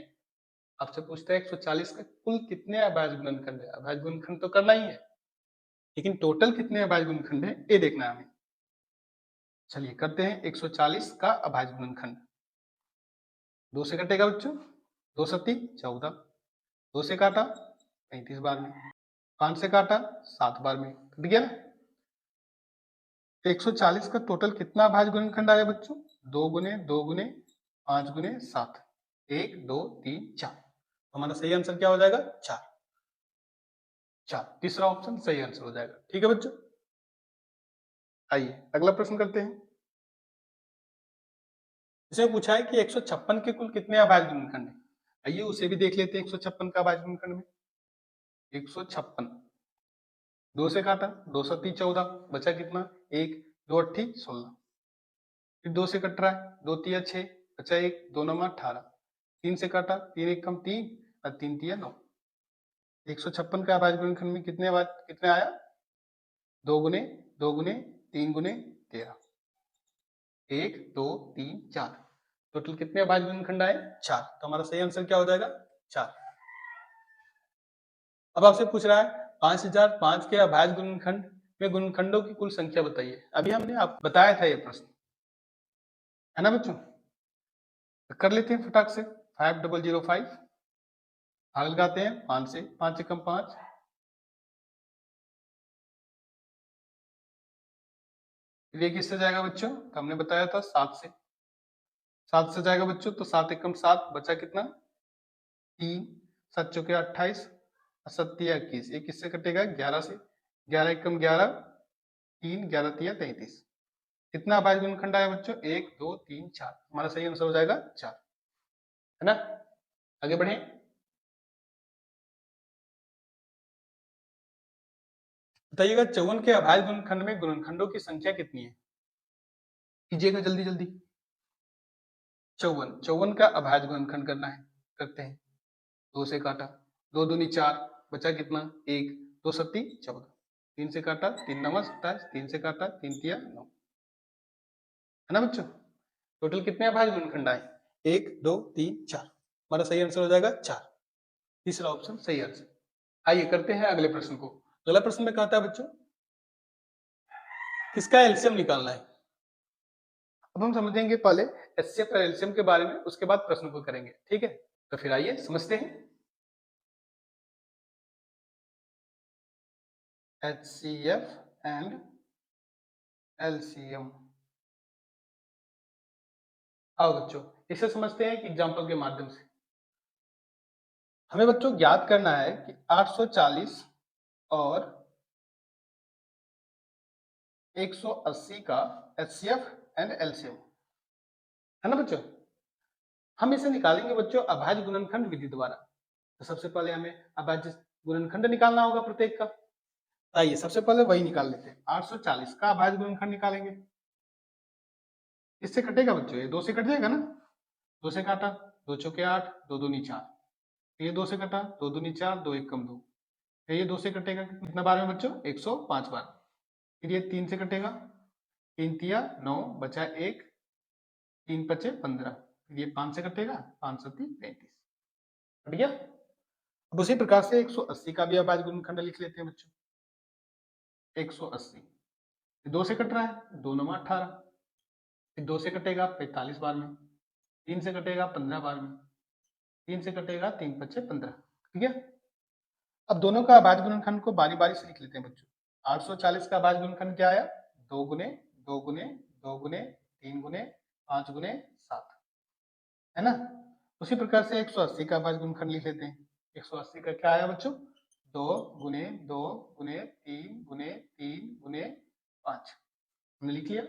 Speaker 1: आपसे पूछते हैं 140 का कुल कितने अभाज्य गुणनखंड है। अभाज्य गुणनखंड तो करना ही है, लेकिन टोटल कितने अभाज्य गुणनखंड है ये देखना है हमें। चलिए करते हैं 140 का अभाज्य गुणनखंड। 2 से कटेगा बच्चों 2 सत्ती 14, 2 से काटा 35 बार में, 5 से काटा 7 बार में, कट गया ना। 140 का टोटल कितना अभाज्य गुणनखंड आया बच्चों 2 गुने 2 गुने 5 गुने 7, 1 2 3 4, हमारा सही आंसर क्या हो जाएगा 4, 4, तीसरा ऑप्शन सही आंसर हो जाएगा। ठीक है बच्चों, आइए अगला प्रश्न करते हैं। इसमें पूछा है कि 156 के कुल कितने अभाज्य गुणनखंड है। आइए उसे भी देख लेते हैं। 156 का अभाज्य गुणनखंड में 156, 2 से काटा 2 सत्ती 14, बचा कितना 1, 2 अट्ठी 16, फिर 2 से कट रहा है 2 तिया 6, बचा 1, 2 नमा 18, 3 से काटा 3 एक कम 3 और 3 तिया 9। 156 का अभाज्य गुणनखंड में कितने आया 2 गुने 2 गुने 3 गुने 13, 1 2 3 4, टोटल कितने अभाज्य गुणनखंड आए 4, तो हमारा सही आंसर क्या हो जाएगा 4। अब आपसे पूछ रहा है 5005 के अभाज्य गुणनखंड में गुणनखंडों की कुल संख्या बताइए। अभी हमने आपको बताया था ये प्रश्न, है ना बच्चों। तो कर लेते हैं फटाक से। 5005 भाग लगाते हैं 5 से, 5 से कम 5, ये किससे जाएगा बच्चों? तो हमने बताया था 7 से। 7 से जाएगा बच्चों, तो 7 एकम 7, बचा कितना? 3, 7 चौके 28, 7 21। ये किससे कटेगा? 11 से। 11 एकम 11, 3, 11 तिया 33। कितना अभाज्य गुणनखंड आया बच्चों? 1 2 3 4। हमारा सही आंसर हो जाएगा 4, है ना? आगे बढ़े। बताइएगा 54 के अभाज्य गुणनखंड में गुणनखंडों की संख्या कितनी है? कीजिएगा जल्दी जल्दी। 54 का अभाज्य गुणनखंड करना है, करते हैं। 2 से काटा, 2 दूनी 4, बचा कितना? 1, 2 सत्ती 14, 3 से काटा, 3 नवा 27, 3 से काटा, 3 तिया 9, है ना बच्चों? टोटल कितने अभाज्य गुणनखंड आए? 1 2 3 4। हमारा सही आंसर हो जाएगा 4। तीसरा ऑप्शन सही आंसर। आइए करते हैं अगले प्रश्न को। अगला प्रश्न में कहता है बच्चों, किसका एलसीएम निकालना है? अब हम समझेंगे पहले एचसीएफ और एलसीएम के बारे में, उसके बाद प्रश्न को करेंगे, ठीक है? तो फिर आइए समझते हैं। HCF and LCM. आओ बच्चों इसे समझते हैं एक एग्जांपल के माध्यम से। हमें बच्चों ज्ञात करना है कि 840 और 180 का एचसीएफ एंड एलसीएम, है ना बच्चों? हम इसे निकालेंगे बच्चों अभाज्य गुणनखंड विधि द्वारा। तो सबसे पहले हमें अभाज्य गुणनखंड निकालना होगा प्रत्येक का। आइए सबसे पहले वही निकाल लेते हैं। 840 का अभाज्य गुणनखंड निकालेंगे। इससे कटेगा बच्चों, ये 2 से कट जाएगा ना। 2 से काटा, 2 चौके 8, 2 दूनी 4। ये 2 से कटा, 2 दूनी 4, 2 एक कम 2। फिर ये 2 से कटेगा कितना बार में बच्चों? 105 बार। फिर ये 3 से कटेगा, 3 तिया 9, बचा 1, 3 पचे 15। फिर ये 5 से कटेगा, 5 सत्ती 35। कट गया। अब उसी प्रकार से 180 का भी अभाज्य गुणनखंड लिख लेते हैं बच्चों। 180 2 से कट रहा है, 2 9 18। फिर 2 से कटेगा 45 बार में, 3 से कटेगा 15 बार में, 3 से कटेगा 3 पचे 15। ठीक है। अब दोनों का अभाज्य गुणनखंड को बारी बारी से लिख लेते हैं बच्चों। 840 का अभाज्य गुणनखंड क्या आया? 2 गुने 2 गुने 2 गुने 3 गुने 5 गुने 7, है ना? उसी प्रकार से 180 का अभाज्य गुणनखंड लिख लेते हैं। 180 का क्या आया बच्चों? 2 गुने 2 गुने 3 गुने 3 गुने 5। हमने लिख लिया।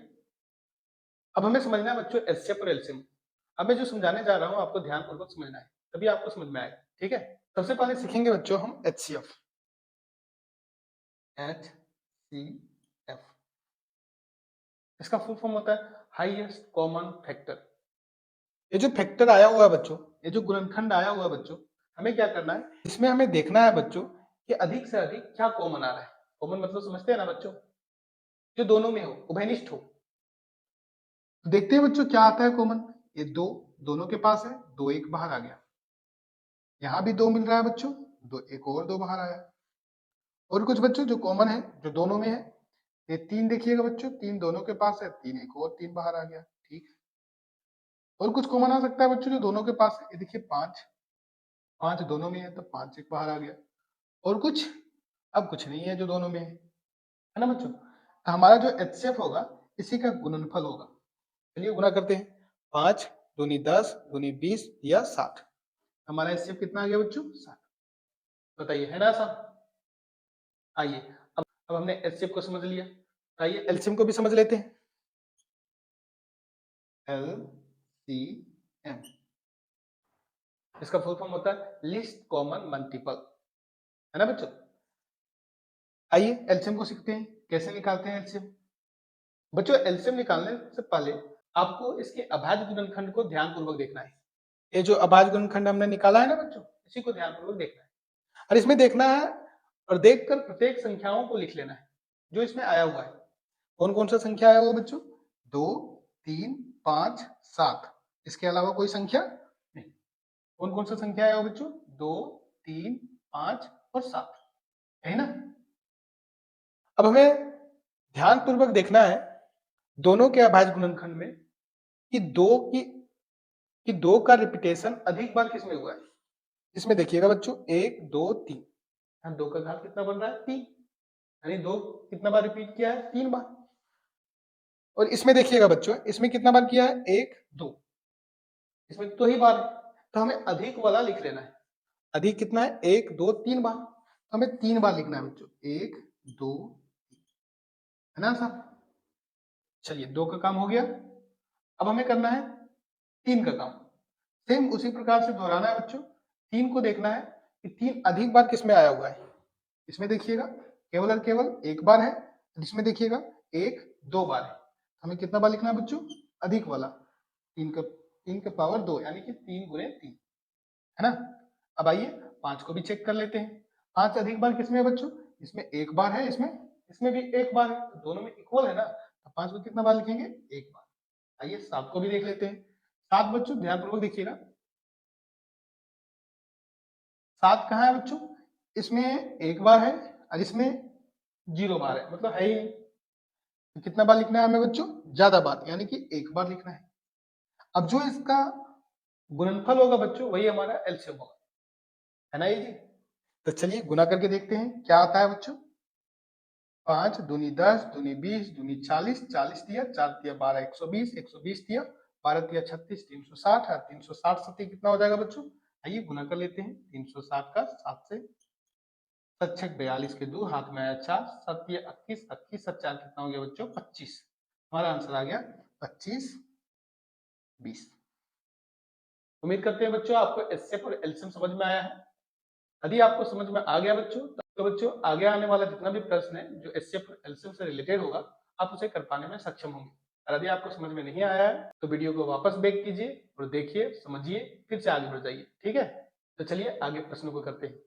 Speaker 1: अब हमें समझना है बच्चों एचसीएफ और एलसीएम। अब मैं जो समझाने जा रहा हूँ आपको ध्यानपूर्वक समझना है, तभी आपको समझ में आएगा, ठीक है? सबसे पहले सीखेंगे बच्चों हम एचसीएफ। एचसीएफ इसका फुल फॉर्म होता है हाईएस्ट कॉमन फैक्टर। ये जो फैक्टर आया हुआ है बच्चों, ये जो गुणनखंड आया हुआ है बच्चों, हमें क्या करना है, इसमें हमें देखना है बच्चों कि अधिक से अधिक क्या कॉमन आ रहा है। कॉमन मतलब समझते हैं ना बच्चों, जो दोनों में हो, उभयनिष्ठ हो। तो देखते हैं बच्चों क्या आता है कॉमन। ये 2 दोनों के पास है, 2 एक बाहर आ गया। यहाँ भी 2 मिल रहा है बच्चों, 2 एक और 2 बाहर आया। और कुछ बच्चों जो कॉमन है, जो दोनों में है, ये 3 देखिएगा बच्चों, 3 दोनों के पास है, 3 एक और 3 बाहर आ गया। ठीक है। और कुछ कॉमन आ सकता है बच्चों जो दोनों के पास है, ये देखिए 5, 5 दोनों में है तो 5 एक बाहर आ गया। और कुछ, अब कुछ नहीं है जो दोनों में है ना बच्चों? तो हमारा जो एचसीएफ होगा इसी का गुणनफल होगा। चलिए गुणा करते हैं। 5 दूनी 10 दूनी 20 या 60। हमारा एचसीएफ कितना आ गया बच्चों? 60। बताइए, है ना साहब? आइए अब हमने एचसीएफ को समझ लिया, आइए एलसीएम को भी समझ लेते हैं। एलसीएम इसका फुल फॉर्म होता है लीस्ट कॉमन मल्टीपल, है ना बच्चों? आइए एलसीएम को सीखते हैं, कैसे निकालते हैं एलसीएम। बच्चों एलसीएम निकालने से पहले आपको इसके अभाज्य गुणनखंड को ध्यानपूर्वक देखना है। ये जो अभाज्य गुणनखंड हमने निकाला है ना बच्चों, इसी को ध्यानपूर्वक देखना है। और इसमें देखना है और देखकर प्रत्येक संख्याओं को लिख लेना है जो इसमें आया हुआ है। कौन कौन सा संख्या आया हुआ बच्चों? 2 3 5 7। इसके अलावा कोई संख्या नहीं। कौन कौन सा संख्या आया हुआ बच्चों? 2 3 5 और 7, है ना? अब हमें ध्यानपूर्वक देखना है दोनों के अभाज्य गुणनखंड में कि 2 का रिपीटेशन अधिक बार किसमें हुआ है। इसमें देखिएगा बच्चों 1 2 3, 2 का घात कितना बन रहा है? 3, यानी 2 कितना बार रिपीट किया है? 3 बार। और इसमें देखिएगा बच्चों, इसमें कितना बार किया है, 1 2, इसमें 2 ही बार है, तो हमें अधिक वाला लिख लेना है। अधिक कितना है, 1 2 3 बार, तो हमें 3 बार लिखना है बच्चों, 1 2 है ना साहब। चलिए 2 का काम हो गया, अब हमें करना है 3 का काम। सेम उसी प्रकार से दोहराना है बच्चों। 3 को देखना है कि 3 अधिक बार किसमें आया हुआ है। इसमें देखिएगा केवल और केवल 1 बार है, इसमें देखिएगा 1 2 बार है। हमें कितना बार लिखना है बच्चों, अधिक वाला, 3 का पावर 2 यानी कि 3 गुणे 3, है ना। अब आइए 5 को भी चेक कर लेते हैं। 5 अधिक बार किसमें है बच्चों, इसमें 1 बार है, इसमें इसमें भी 1 बार है, तो दोनों में इक्वल है ना, तो 5 को कितना बार लिखेंगे, 1 बार। आइए 7 को भी देख लेते हैं। 7 बच्चों ध्यानपूर्वक देखिएगा, 7 कहाँ है बच्चों, इसमें 1 बार है और इसमें 0 बार है, मतलब है ही नहीं। तो कितना बार लिखना है हमें बच्चों, ज्यादा बार, यानी कि 1 बार लिखना है। अब जो इसका गुणनफल होगा बच्चों, वही हमारा एलसीएम होगा, है ना ये जी। तो चलिए गुना करके देखते हैं क्या आता है बच्चों। 5 दूनी 10 दूनी 20 दूनी 40, 40 दिया, 4 दिया 12, 120, 120 दिया, 12 दिया 36, 360, और 360 सत्ती कितना हो जाएगा बच्चों। आइए गुना कर लेते हैं। 360 का 7 से, 7 छक 42 के 2, हाथ में आया 4, 7 दिया 21, 21 और 4 कितना हो गया बच्चों, 25। हमारा आंसर आ गया 25 20। उम्मीद करते हैं बच्चों आपको एचसीएफ और एलसीएम समझ में आया है। यदि आपको समझ में आ गया बच्चों, तो बच्चों आगे आने वाला जितना भी प्रश्न है जो एचसीएफ और एलसीएम से रिलेटेड होगा, आप उसे कर पाने में सक्षम होंगे। और यदि आपको समझ में नहीं आया है तो वीडियो को वापस बैक कीजिए और देखिए, समझिए, फिर से आगे बढ़ जाइए, ठीक है। तो चलिए आगे प्रश्नों को करते हैं।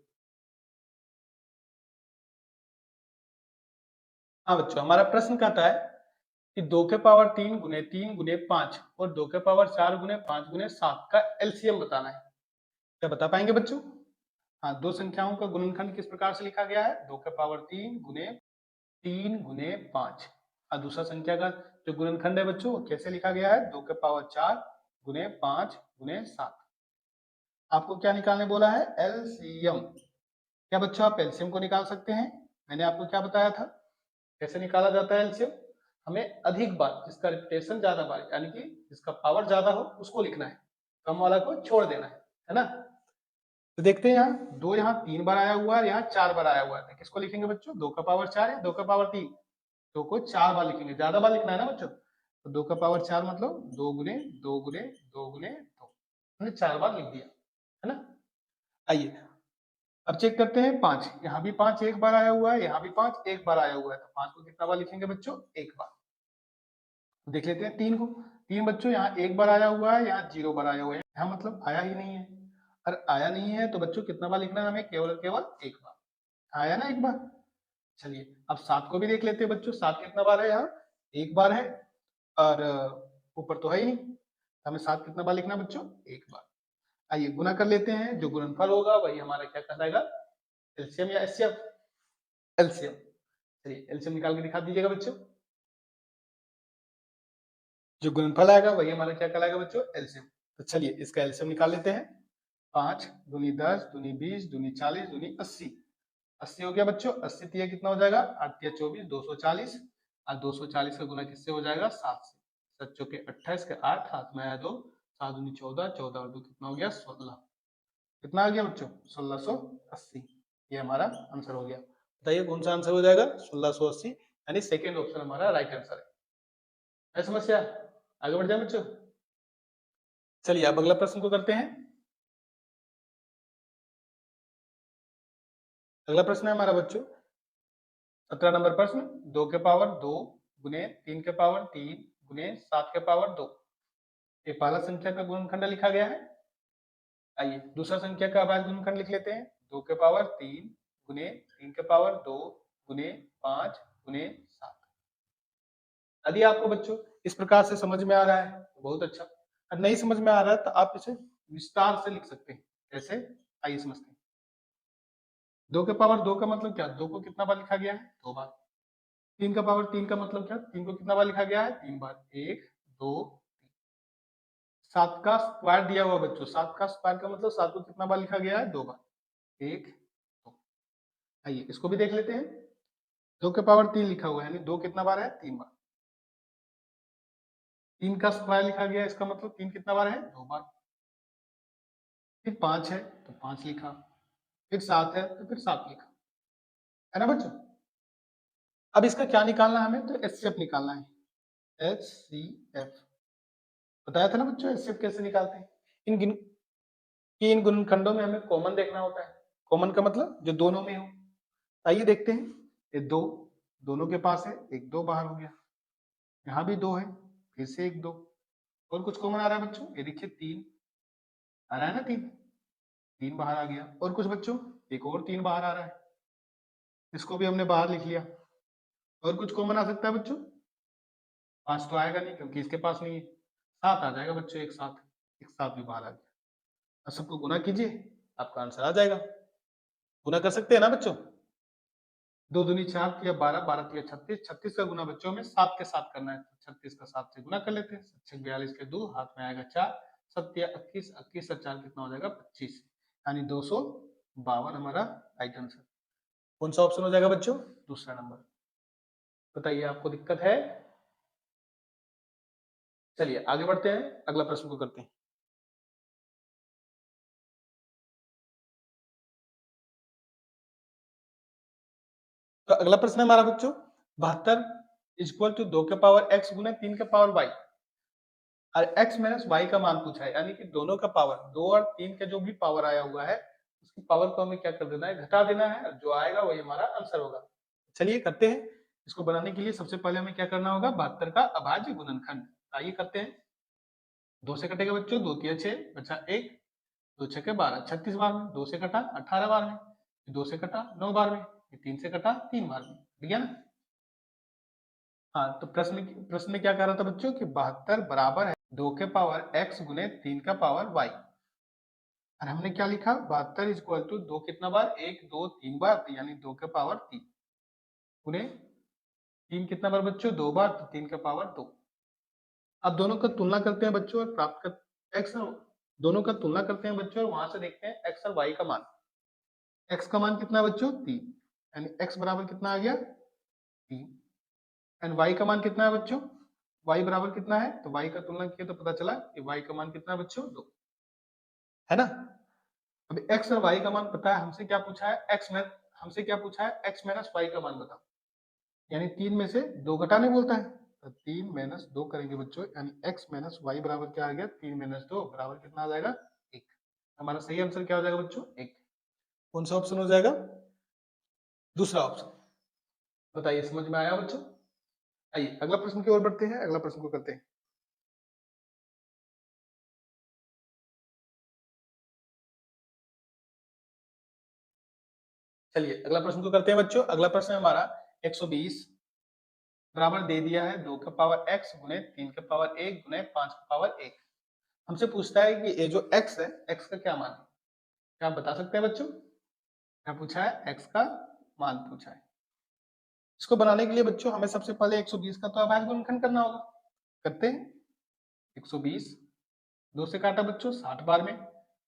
Speaker 1: हाँ बच्चों, हमारा प्रश्न कहता है कि 2 के पावर 3 गुने 3 गुने 5 और 2 के पावर 4 गुने 5 गुने 7 का एलसीएम बताना है। क्या बता पाएंगे बच्चों। हाँ, दो संख्याओं का गुणनखंड किस प्रकार से लिखा गया है, 2 के पावर 3 गुने 3 गुने 5। और दूसरा संख्या का जो गुणनखंड है बच्चों, वो कैसे लिखा गया है, 2 के पावर 4 गुने 5 गुने 7। आपको क्या निकालने बोला है, एलसीएम। क्या बच्चों आप एलसीएम को निकाल सकते हैं। मैंने आपको क्या बताया था, कैसे निकाला जाता है एलसीएम। हमें अधिक बार, जिसका रिपीटेशन ज्यादा बार यानी कि जिसका पावर ज्यादा हो, उसको लिखना है, कम वाला को छोड़ देना है ना। तो देखते हैं यहाँ 2 यहाँ 3 बार आया हुआ है, यहाँ 4 बार आया हुआ है, तो किसको लिखेंगे बच्चों, 2 का पावर 4 है, 2 का पावर 3, 2 को 4 बार लिखेंगे, ज्यादा बार लिखना है ना बच्चों। तो 2 का पावर 4 मतलब 2 गुने 2 गुने 2 गुने 2, हमने 4 बार लिख दिया, है ना। आइए अब चेक करते हैं 5, यहाँ भी 5 एक बार आया हुआ है, यहाँ भी 5 एक बार आया हुआ है, तो 5 को कितना बार लिखेंगे बच्चों, एक बार। देख लेते हैं 3 को। 3 बच्चों यहाँ एक बार आया हुआ है, यहाँ 0 बार आया हुआ है, यहाँ मतलब आया ही नहीं है। और आया नहीं है तो बच्चों कितना बार लिखना है हमें, केवल केवल एक बार। आया ना एक बार। चलिए अब 7 को भी देख लेते हैं बच्चों, 7 कितना बार है, यहाँ एक बार है, और ऊपर तो है ही नहीं, तो हमें 7 कितना बार लिखना है बच्चों, एक बार। आइए गुना कर लेते हैं, जो गुणनफल होगा वही हमारा क्या कहलाएगा, एलसीएम या एचसीएफ, एलसीएम। चलिए एलसीएम निकाल के दिखा दीजिएगा बच्चों। जो गुणनफल आएगा वही हमारा क्या कहलाएगा बच्चों, एलसीएम। तो चलिए इसका एलसीएम निकाल लेते हैं। 5 दूनी 10 दूनी 20 दूनी 40 दूनी 80, 80 हो गया बच्चों। 80 तिया कितना हो जाएगा, 8 तिया 24, 240, और 240 का गुना किससे हो जाएगा, 7 से। 7 चौके 28 के 8, हाथ में आया 2, 7 दूनी 14, 14 और 2 कितना हो गया, 16। कितना आ गया बच्चों, 1680। ये हमारा आंसर हो गया। बताइए कौन सा आंसर हो जाएगा, 1680, यानी सेकेंड ऑप्शन हमारा राइट आंसर है समस्या। आगे बढ़ जाए बच्चों। चलिए अब अगला प्रश्न को करते हैं। अगला प्रश्न है हमारा बच्चों 17 नंबर प्रश्न, 2 के पावर 2 गुने 3 के पावर 3 गुने 7 के पावर 2। ये पहला संख्या का गुणनखंड लिखा गया है। आइए दूसरा संख्या का अवयव गुणनखंड लिख लेते हैं। 2 के पावर 3 गुने 3 के पावर 2 गुने 5 गुने 7। यदि आपको बच्चों इस प्रकार से समझ में आ रहा है तो बहुत अच्छा, और नहीं समझ में आ रहा है तो आप इसे विस्तार से लिख सकते हैं। कैसे, आइए समझते हैं। 2 के पावर 2 का मतलब क्या, 2 को कितना बार लिखा गया है, 2 बार। 3 का पावर 3 का मतलब क्या, 3 को कितना बार लिखा गया है, 3 बार, 1 2 3। 7 का स्क्वायर दिया हुआ बच्चों, 7 का स्क्वायर का मतलब 7 को कितना बार लिखा गया है, 2 बार, 1 2। आइए इसको भी देख लेते हैं। 2 के पावर 3 लिखा हुआ है, यानी 2 कितना बार है, 3 बार। 3 का स्क्वायर लिखा गया, इसका मतलब 3 कितना बार है? 2 बार। फिर 5 है तो 5 लिखा, फिर 7 है तो फिर 7 लिखा, है ना बच्चों? अब इसका क्या निकालना है हमें? तो एचसीएफ निकालना है। एचसीएफ बताया था ना बच्चों, एचसीएफ कैसे निकालते हैं? इन गुणनखंडों में हमें कॉमन देखना होता है। कॉमन का मतलब जो दोनों में हो। आइए देखते हैं। ये 2 दोनों के पास है, एक 2 बाहर हो गया, यहाँ भी 2 है, फिर से एक 2, और कुछ कॉमन आ रहा है बच्चों? ये देखिए 3 आ रहा है ना, 3 बाहर आ गया, और कुछ बच्चों एक और 3 बाहर आ रहा है, इसको भी हमने बाहर लिख लिया। और कुछ कॉमन आ सकता है बच्चों? 5 तो आएगा नहीं क्योंकि इसके पास नहीं है। 7 आ जाएगा बच्चों, एक 7 भी बाहर आ गया। अब सबको गुना कीजिए, आपका आंसर आ जाएगा। गुना कर सकते हैं ना बच्चों? 2 दूनी 4 तिया 12, 12 तिया 36, 36 का गुना बच्चों में 7 के साथ करना है। 36 का 7 से गुना कर लेते हैं। 7 42 के 2, हाथ में आएगा 4, 7 तिया 21, 21 और 4 कितना हो जाएगा? 25, यानी 252 हमारा राइट आंसर। कौन सा ऑप्शन हो जाएगा बच्चों? दूसरा नंबर। बताइए, आपको दिक्कत है? चलिए आगे बढ़ते हैं, अगला प्रश्न को करते हैं। तो अगला प्रश्न है हमारा बच्चों, 72 इज इक्वल टू 2 के पावर x गुना 3 के पावर y, और x माइनस y का मान पूछा है, यानी कि दोनों का पावर, 2 और 3 का जो भी पावर आया हुआ है उसकी पावर को हमें क्या कर देना है? घटा देना है, जो आएगा वही हमारा आंसर होगा। चलिए करते हैं। इसको बनाने के लिए सबसे पहले हमें क्या करना होगा? 72 का अभाज्य गुणनखंड। आइए करते हैं। 2 से कटेगा बच्चों, 2 तिया 6 बचा 1, 2 छके 12, 36 बार में। 2 से कटा 18 बार में, 2 से कटा 9 बार में, 3 से कटा 3 बार में। ठीक है ना? हाँ, तो प्रश्न में क्या कह रहा था बच्चों कि 72 बराबर है 2 के पावर x गुने 3 का पावर y, और हमने क्या लिखा? 72 इज इक्वल टू 2 कितना बार? 1 2 3 बार, यानी 2 के पावर 3 गुने 3 कितना बार बच्चों? 2 बार, तो 3 का पावर 2। अब दोनों का तुलना करते हैं बच्चों और प्राप्त कर x, दोनों का तुलना करते हैं बच्चों और वहां से देखते हैं x और y का मान। x का मान कितना है बच्चों? 3, यानी x बराबर कितना आ गया? 3। एंड y का मान कितना है बच्चों? y बराबर कितना है? तो y का तुलना किया तो पता चला कि y का मान कितना है बच्चों? 2, है ना? अब x और y का मान पता है, हमसे क्या पूछा है? हमसे क्या पूछा है? x माइनस y का मान बताओ, यानी 3 में से 2 घटाने बोलता है, तो 3 माइनस 2 करेंगे बच्चों, यानी x माइनस y बराबर क्या आ गया? 3 माइनस 2 बराबर कितना आ जाएगा? 1। हमारा सही आंसर क्या हो जाएगा बच्चों? 1। कौन सा ऑप्शन हो जाएगा? दूसरा ऑप्शन। बताइए, समझ में आया बच्चों? आइए अगला प्रश्न की ओर बढ़ते हैं, अगला प्रश्न को करते हैं। चलिए अगला प्रश्न को करते हैं बच्चों। अगला प्रश्न है हमारा 120 बराबर दे दिया है 2 का पावर x गुने 3 का पावर 1 गुने 5 का पावर 1। हमसे पूछता है कि ये जो x है, x का क्या मान है? क्या आप बता सकते हैं बच्चों? क्या पूछा है? x का मान पूछा है। इसको बनाने के लिए बच्चों हमें सबसे पहले 120 का तो अभाज्य गुणनखंड करना होगा। करते हैं। 120 2 से काटा बच्चों 60 बार में,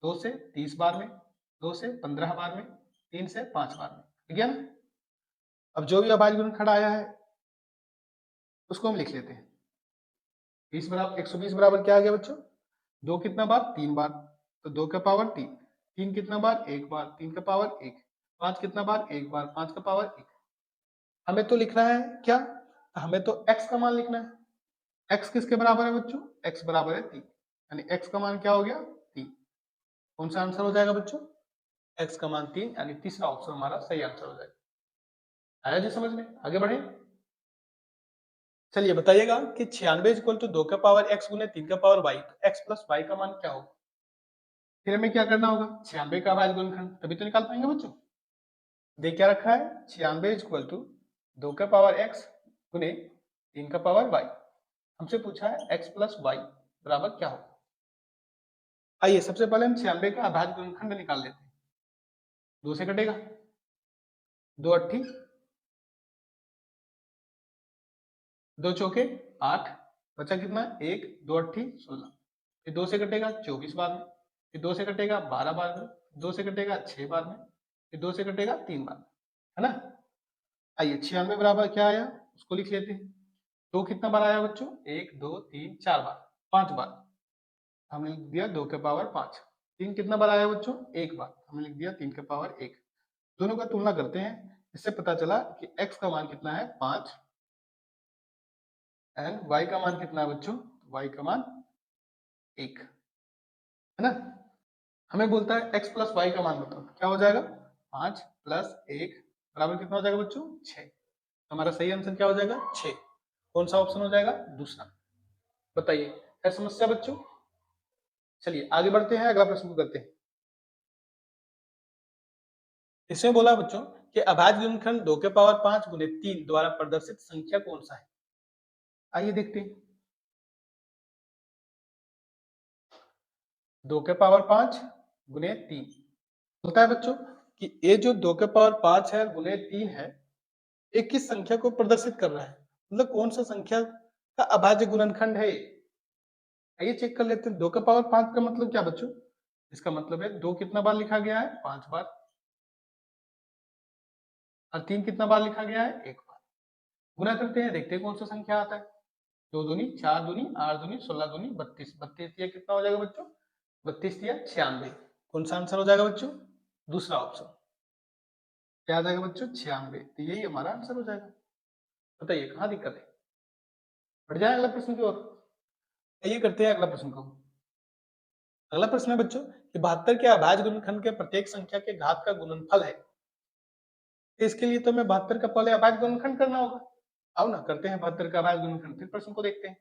Speaker 1: 2 से 30 बार में, 2 से 15 बार में, 3 से 5 बार में। ठीक है ना? अब जो भी अभाज्य गुणनखंड आया है उसको हम लिख लेते हैं। 20 बराबर 120 बराबर क्या आ गया बच्चों? 2 कितना बार? 3 बार, तो 2 का पावर 3, 3 कितना बार? 1 बार, 3 का पावर 1, 5 कितना बार? 1 बार, 5 का पावर 1। हमें तो लिखना है क्या? हमें तो x का मान लिखना है। x किसके बराबर है बच्चों? x बराबर है 3, यानी x का मान क्या हो गया? 3। कौन सा आंसर हो जाएगा बच्चों? x का मान 3, यानी तीसरा ऑप्शन हमारा सही आंसर हो जाएगा। आया जी समझ में? आगे बढ़े। चलिए बताइएगा कि 96 इक्वल टू 2 का पावर x गुने 3 का पावर y, तो x प्लस y का मान क्या होगा? फिर हमें क्या करना होगा? 96 का अभाज्य गुणनखंड, तभी तो निकाल पाएंगे बच्चों। दे क्या रखा है? 96 इक्वल टू 2 का पावर x गुने 3 का पावर y। हमसे पूछा है x प्लस y बराबर क्या होगा? आइए सबसे पहले हम 96 का अभाज्य गुणनखंड निकाल लेते हैं। 2 से कटेगा, 2 अट्ठी, 2 चौके 8, बचा कितना? 1, 2 अट्ठी 16, फिर 2 से कटेगा 24 बार में, फिर 2 से कटेगा 12 बार में, 2 से कटेगा 6 बार में, फिर 2 से कटेगा 3 बार में, है ना? आइए 96 बराबर क्या आया उसको लिख लेते हैं। 2 कितना बार आया बच्चों? 1 2 3 4 बार, 5 बार हमने लिख दिया 2 के पावर 5। 3 कितना बार आया बच्चों? 1 बार हमने लिख दिया 3 के पावर 1। दोनों का तुलना करते हैं, इससे पता चला कि x का मान कितना है 5 एंड y का मान कितना है बच्चों? y का मान 1 है ना। हमें बोलता है x प्लस वाई का मान बताओ, क्या हो जाएगा? 5 प्लस 1 बराबर कितना हो जाएगा बच्चों? 6। हमारा सही आंसर क्या हो जाएगा? 6। कौन सा ऑप्शन हो जाएगा? दूसरा। बताइए, है समस्या बच्चों? चलिए आगे बढ़ते हैं, अगला प्रश्न को करते हैं। इसमें बोला बच्चों कि अभाज्य गुणनखंड 2 के पावर 5 गुने 3 द्वारा प्रदर्शित संख्या कौन सा है? आइए देखते हैं। 2 के पावर 5 गुने 3 होता है बच्चों कि ये जो 2 के पावर 5 है गुने 3 है, एक किस संख्या को प्रदर्शित कर रहा है, मतलब कौन सा संख्या का अभाज्य गुणनखंड है। आइए चेक कर लेते हैं। 2 का पावर 5 का मतलब क्या बच्चों? इसका मतलब है 2 कितना बार लिखा गया है? 5 बार। और 3 कितना बार लिखा गया है? 1 बार। गुना करते हैं, देखते हैं कौन सा संख्या आता है। 2 दूनी 4 दूनी 8 दूनी 16 दूनी 32। 32 दिया कितना हो जाएगा बच्चों? 32 दिया 96। कौन सा आंसर हो जाएगा बच्चों? दूसरा ऑप्शन। क्या आ जाएगा बच्चों? 96। तो यही हमारा आंसर हो जाएगा। बताइए कहाँ दिक्कत है? बढ़ जाए अगला प्रश्न की ओर। ये करते हैं अगला प्रश्न को। अगला प्रश्न है बच्चों कि 72 के अभाज्य गुणनखंड के प्रत्येक संख्या के घात का गुणनफल है। इसके लिए तो हमें 72 का पहले अभाज्य गुणनखंड करना होगा। आओ ना करते हैं 72 का अभाज्य गुणनखंड। फिर प्रश्न को देखते हैं।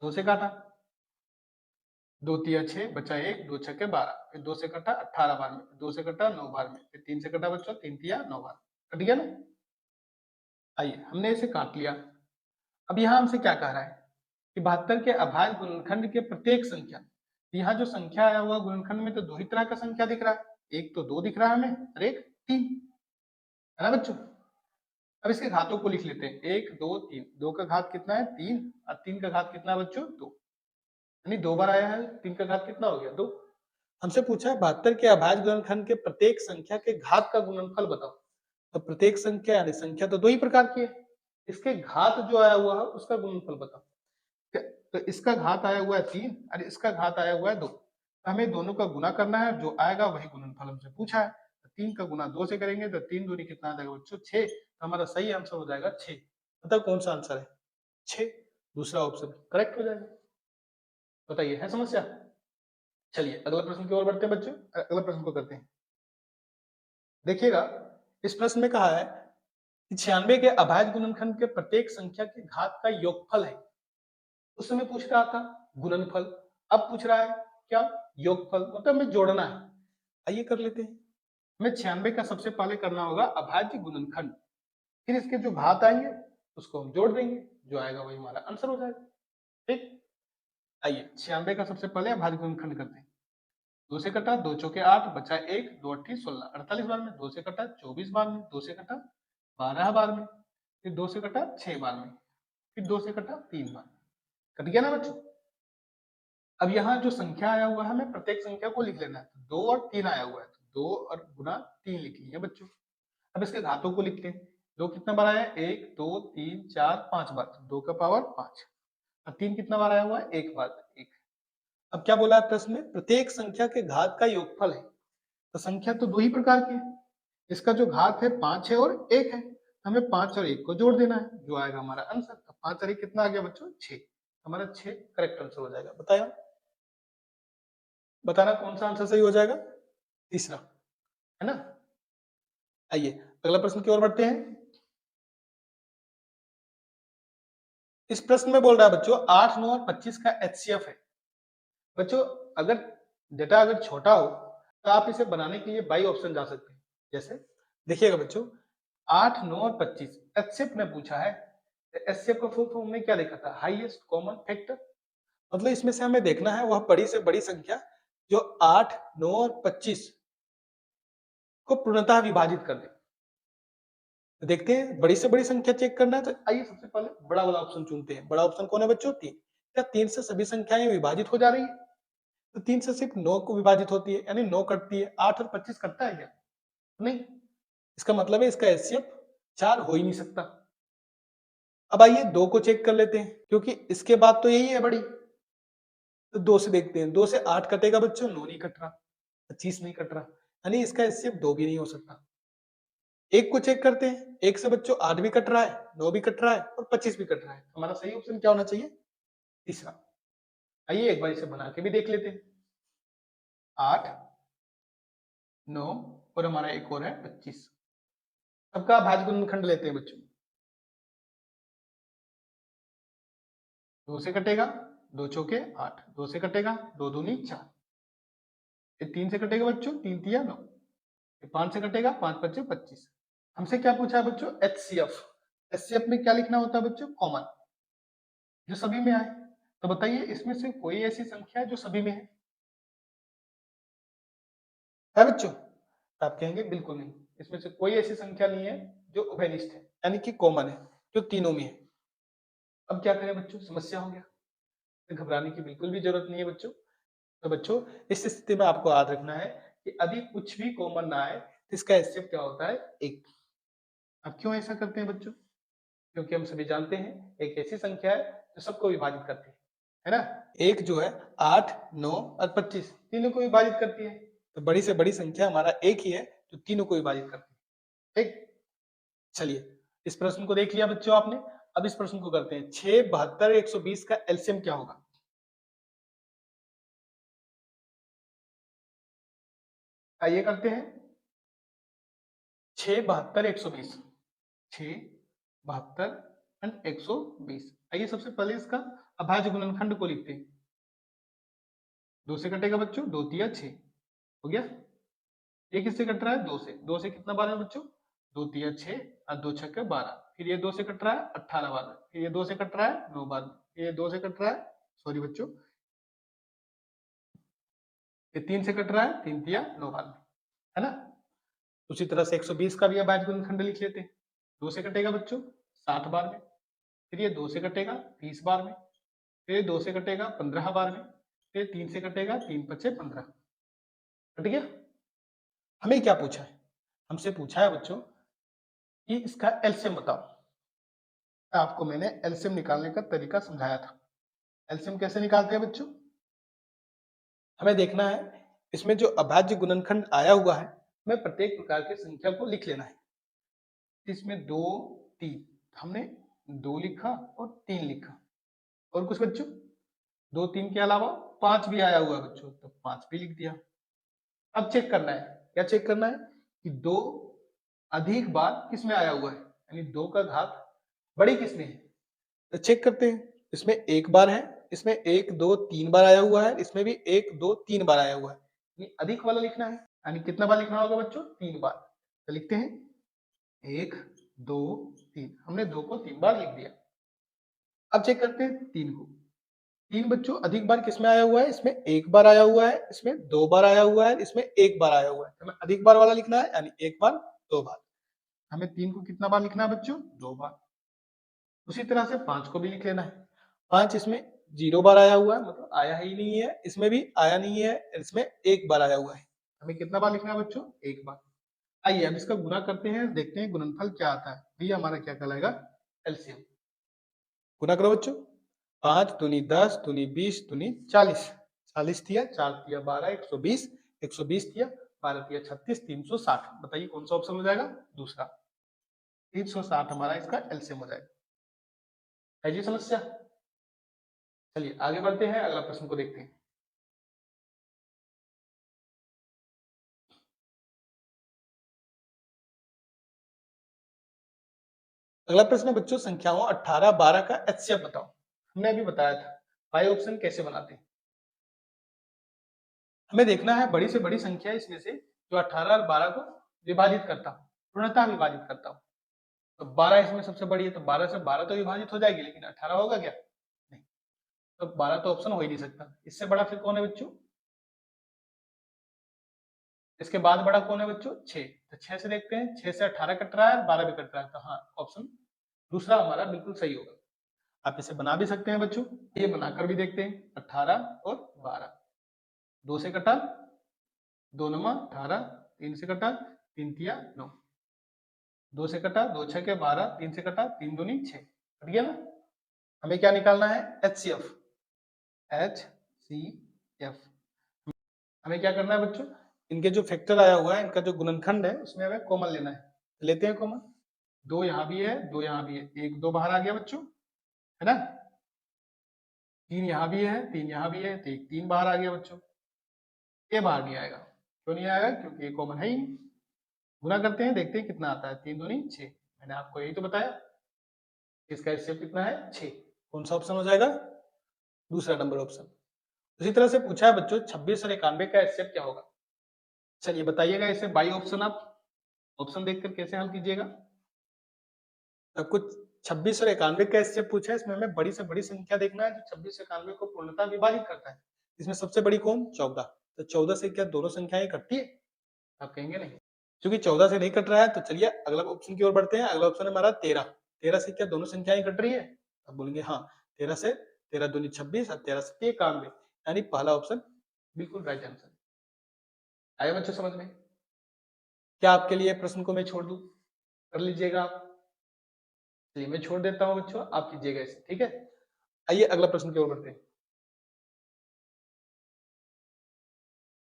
Speaker 1: 2 से काटा, 2 तिया 6 बचा 1, 2 छक्के 12, फिर 2 से कटा 18 बार में, 2 से कटा 9 बार में, फिर 3 से कटा बच्चों 3 तिया 9 बार। कट गया ना। आइए हमने इसे काट लिया। अब यहाँ हमसे क्या कह रहा है कि 72 के अभाज्य गुणनखंड के प्रत्येक संख्या। यहाँ जो संख्या आया हुआ गुणनखंड में तो दो ही तरह का संख्या दिख रहा है, एक तो 2 दिख रहा है हमें और एक 3, है ना बच्चों। अब इसके घातों को लिख लेते हैं। 1 2 3, 2 का घात कितना है? 3, और 3 का घात कितना है बच्चों? 2, यानी 2 बार आया है। 3 का घात कितना हो गया? 2। हमसे पूछा है 72 के अभाज्य गुणनखंड के प्रत्येक संख्या के घात का गुणनफल बताओ। तो प्रत्येक संख्या यानी संख्या तो दो ही प्रकार की है, इसके घात जो आया हुआ है उसका गुणनफल बताओ। तो इसका घात आया हुआ है 3 और इसका घात आया हुआ है 2। तो हमें दोनों का गुना करना है, जो आएगा वही गुणनफल हमसे पूछा है। 3 का गुना 2 से करेंगे तो 3 दूनी कितना आ जाएगा बच्चों? 6। तो हमारा सही आंसर हो जाएगा 6। बताओ कौन सा आंसर है? 6। दूसरा ऑप्शन करेक्ट हो जाएगा। बताइए, है समस्या? चलिए अगला प्रश्न की ओर बढ़ते हैं बच्चों। अगला प्रश्न को करते हैं। देखिएगा, इस प्रश्न में कहा है कि 96 के अभाज्य गुणनखंड के प्रत्येक संख्या के घात का योगफल है। उस समय पूछ रहा था गुणनफल, अब पूछ रहा है क्या? योगफल, मतलब हमें जोड़ना है। आइए कर लेते हैं। हमें 96 का सबसे पहले करना होगा अभाज्य गुणनखंड, फिर इसके जो घात आएंगे उसको हम जोड़ देंगे, जो आएगा वही हमारा आंसर हो जाएगा। ठीक, आइए 96 का सबसे पहले अभाज्य गुणनखंड करते हैं। 2 से कटा 2 चौके 8 बचा 1, 2 अट्ठी 16, 48 बार में। 2 से कटा 24 बार में, 2 से कटा 12 बार में, फिर 2 से कटा 6 बार में, फिर 2 से कटा 3 बार। कट गया ना बच्चों। अब यहाँ जो संख्या आया हुआ है हमें प्रत्येक संख्या को लिख लेना है। 2 और 3 आया हुआ है, तो 2 और गुना 3 लिख लिए बच्चों। अब इसके घातों को लिखते हैं। 2 कितना बार आया है? 1 2 3 4 5 बार, 2 का पावर 5। और 3 कितना बार आया हुआ है? 1 बार, 1। अब क्या बोला है प्रश्न में? प्रत्येक संख्या के घात का योगफल है। तो संख्या तो दो ही प्रकार की है, इसका जो घात है 5 है और 1 है। हमें 5 और 1 को जोड़ देना है, जो आएगा हमारा आंसर। तो 5 और 1 कितना आ गया बच्चों? 6। हमारा 6 करेक्ट आंसर हो जाएगा। बताया, बताना कौन सा आंसर सही हो जाएगा? तीसरा, है ना। आइए अगला प्रश्न की ओर बढ़ते हैं। इस प्रश्न में बोल रहा है बच्चों 8 9 और 25 का एचसीएफ है। बच्चों अगर डेटा अगर छोटा हो तो आप इसे बनाने के लिए बाई ऑप्शन जा सकते हैं। जैसे देखिएगा बच्चों, 8 9 और 25 एचसीएफ ने पूछा है। एचसीएफ का फुल फॉर्म में क्या लिखा था? Highest common factor. मतलब इसमें से हमें देखना है वह बड़ी से बड़ी संख्या जो 8 9 और 25 को पूर्णतः विभाजित कर दे। तो देखते हैं, बड़ी से बड़ी संख्या चेक करना है तो आइए सबसे पहले बड़ा वाला ऑप्शन चुनते हैं। बड़ा ऑप्शन कौन है बच्चों? 3। क्या 3 से सभी संख्याएं विभाजित हो जा रही है? तो 3 से सिर्फ 9 को विभाजित होती है, यानी 9 कटती है। 8 और 25 कटता है क्या? नहीं। इसका मतलब है इसका एचसीएफ 4 हो ही नहीं सकता। अब आइए 2 को चेक कर लेते हैं, क्योंकि इसके बाद तो यही है बड़ी। तो 2 से देखते हैं, 2 से 8 कटेगा बच्चों, 9 नहीं कट रहा, 25 नहीं कट रहा, यानी इसका एचसीएफ 2 भी नहीं हो सकता। 1 को चेक करते हैं, 1 से बच्चों 8 भी कट रहा है, 9 भी कट रहा है और 25 भी कट रहा है। हमारा सही ऑप्शन क्या होना चाहिए? तीसरा। आइए एक बार इसे बना के भी देख लेते हैं। 8, 9 और हमारा एक और है 25। सबका भाज्य गुणनखंड लेते हैं बच्चों। 2 से कटेगा, 2 चौके 8, 2 से कटेगा, 2 दूनी 4, ये 3 से कटेगा बच्चों, 3 तिया 9, ये 5 से कटेगा, 5 पच्चे 25। हमसे क्या पूछा है बच्चों? एचसीएफ। एचसीएफ में क्या लिखना होता है बच्चों? कॉमन, जो सभी में आए। तो बताइए इसमें से कोई ऐसी संख्या है जो सभी में है बच्चों? तो आप कहेंगे बिल्कुल नहीं, इसमें से कोई ऐसी संख्या नहीं है जो उभयनिष्ठ है, यानी कि कॉमन है, जो तीनों में है। अब क्या करें बच्चों? समस्या हो गया। तो घबराने की बिल्कुल भी जरूरत नहीं है बच्चों। तो बच्चों इस स्थिति में आपको याद रखना है कि अभी कुछ भी कॉमन ना आए तो इसका एचसीएफ क्या होता है? 1। अब क्यों ऐसा करते हैं बच्चों? क्योंकि हम सभी जानते हैं एक ऐसी संख्या है जो सबको विभाजित करती है ना? एक जो है 8, 9 और 25 तीनों को विभाजित करती है। तो बड़ी से बड़ी संख्या हमारा एक ही है जो तीनों को विभाजित करती है। ठीक, चलिए इस प्रश्न को देख लिया बच्चों आपने। अब इस प्रश्न को करते हैं। 6, 72, 120 का एलसीएम क्या होगा? आइए करते हैं। 6, 72, 120, 6, 72 एंड 120। आइए सबसे पहले इसका अभाज्य गुणनखंड को लिखते हैं। 2 से कटेगा बच्चों, 2 तिया 6 हो गया। ये किससे कट रहा है? 2 से। 2 से कितना बार है बच्चों? 2 तिया 6 और 2 छक्के 12। फिर ये 2 से कट रहा है 18 बार में। फिर ये 2 से कट रहा है 9 बार में। फिर ये 2 से कट रहा है, सॉरी बच्चों, ये 3 से कट रहा है 3 तिया 9 बार में, है ना? उसी तरह से 120 का भी अभाज्य गुणनखंड लिख लेते हैं। 2 से कटेगा बच्चों 60 बार में। फिर ये 2 से कटेगा 30 बार में। फिर ये 2 से कटेगा 15 बार में। फिर 3 से कटेगा 3 पचे 15। कट गया। हमें क्या पूछा है? हमसे पूछा है बच्चों कि इसका एलसीएम बताओ। आपको मैंने एलसीएम निकालने का तरीका समझाया था। एलसीएम कैसे निकालते हैं बच्चों? हमें देखना है इसमें जो अभाज्य गुणनखंड आया हुआ है, हमें प्रत्येक प्रकार की संख्या को लिख लेना है। इसमें 2, 3, हमने 2 लिखा और 3 लिखा। और कुछ बच्चों? 2, 3 के अलावा 5 भी आया हुआ है बच्चों, तो 5 भी लिख दिया। अब चेक करना है, क्या चेक करना है? कि 2 अधिक बार किसमें आया हुआ है, यानी 2 का घात बड़ी किसमें है। तो चेक करते हैं। इसमें 1 बार है, इसमें 1, 2, 3 बार आया हुआ है, इसमें भी 1, 2, 3 बार आया हुआ है। यानी अधिक वाला लिखना है, यानी कितना बार लिखना होगा बच्चों? 3 बार। तो लिखते हैं 1, 2, 3। हमने 2 को 3 बार लिख दिया। अब चेक करते हैं 3 को। 3 बच्चों अधिक बार किसमें आया हुआ है? इसमें 1 बार आया हुआ है, इसमें 2 बार आया हुआ है, इसमें 1 बार आया हुआ है। हमें अधिक बार वाला लिखना है, यानी 1 बार 2 बार। हमें 3 को कितना बार लिखना है बच्चों? 2 बार। उसी तरह से 5 को भी लिख लेना है। 5 इसमें 0 बार आया हुआ है, मतलब आया ही नहीं है, इसमें भी आया नहीं है, इसमें 1 बार आया हुआ है। हमें कितना बार लिखना है बच्चों? 1 बार। आइए अब इसका गुणा करते हैं, देखते हैं गुणनफल क्या आता है। ये हमारा क्या कहलाएगा? एलसीएम। गुना करो बच्चों। 5 दूनी 10 दूनी 20 दूनी 40। 40 थिया 4 तिया 12, 120, 120 थिया 12 तिया 36, 360। बताइए कौन सा ऑप्शन हो जाएगा? दूसरा। 360 हमारा इसका एलसीएम हो जाएगा। है जी समस्या? चलिए आगे बढ़ते हैं, अगला प्रश्न को देखते हैं। अगला प्रश्न है बच्चों संख्याओं 18, 12 का एचसीएफ बताओ। हमने अभी बताया था पाई ऑप्शन कैसे बनाते हैं। हमें देखना है बड़ी से बड़ी संख्या इसमें से जो 18 और 12 को विभाजित करता हो, पूर्णतः विभाजित करता हो। तो 12 इसमें सबसे बड़ी है, तो 12 से 12 तो विभाजित हो जाएगी, लेकिन 18 होगा क्या? नहीं। तो 12 तो ऑप्शन हो ही नहीं सकता। इससे बड़ा फिर कौन है बच्चों? इसके बाद बड़ा कौन है बच्चों? 6। तो 6 से देखते हैं, 6 से 18 कट रहा है, 12 भी कट रहा है, तो हाँ ऑप्शन दूसरा हमारा बिल्कुल सही होगा। आप इसे बना भी सकते हैं बच्चों, ये बनाकर भी देखते हैं। 18 और 12, 2 से कटा 2 नमा 18, 3 से कटा 3 तिया 9, 2 से कटा 2 छके 12, 3 से कटा 3 दूनी 6। कट गया ना। हमें क्या निकालना है, HCF। HCF हमें क्या करना है बच्चों, इनके जो फैक्टर आया हुआ है, इनका जो गुणनखंड है उसमें हमें कॉमन लेना है। लेते हैं कॉमन, 2 यहाँ भी है, 2 यहाँ भी है, 1 2 बाहर आ गया बच्चों, है ना। 3 यहाँ भी है, 3 यहाँ भी है, तो 1 3 बाहर आ गया बच्चों। ये बाहर नहीं आएगा, क्यों नहीं आएगा, क्योंकि ये कॉमन है ही नहीं। गुना करते हैं, देखते हैं कितना आता है, 3 दूनी 6। मैंने आपको यही तो बताया, इसका एचसीएफ कितना है, 6। कौन सा ऑप्शन हो जाएगा, दूसरा नंबर ऑप्शन। उसी तरह से पूछा है बच्चों 26 और 91 का एचसीएफ क्या होगा। चलिए बताइएगा इसे बाई ऑप्शन, आप ऑप्शन देखकर कैसे हल कीजिएगा। अब कुछ 26 और 91 का एचसीएफ पूछा है, इसमें हमें बड़ी से बड़ी संख्या देखना है जो 26 से 91 को पूर्णतः विभाजित करता है। इसमें सबसे बड़ी कौन, 14। तो 14 से क्या दोनों संख्याएं कटती है, आप कहेंगे नहीं, क्योंकि 14 से नहीं कट रहा है। तो चलिए अगला ऑप्शन की ओर बढ़ते हैं। अगला ऑप्शन है हमारा 13। 13 से क्या दोनों संख्याएं कट रही है, अब बोलेंगे हाँ 13 से, 13 दूनी 26 और 13 से 91, यानी पहला ऑप्शन बिल्कुल राइट आंसर। आया बच्चों समझ में। क्या आपके लिए प्रश्न को मैं छोड़ दूं, कर लीजिएगा आप। चलिए मैं छोड़ देता हूं बच्चों, आप कीजिएगा इसे, ठीक है। आइए अगला प्रश्न की ओर बढ़ते हैं।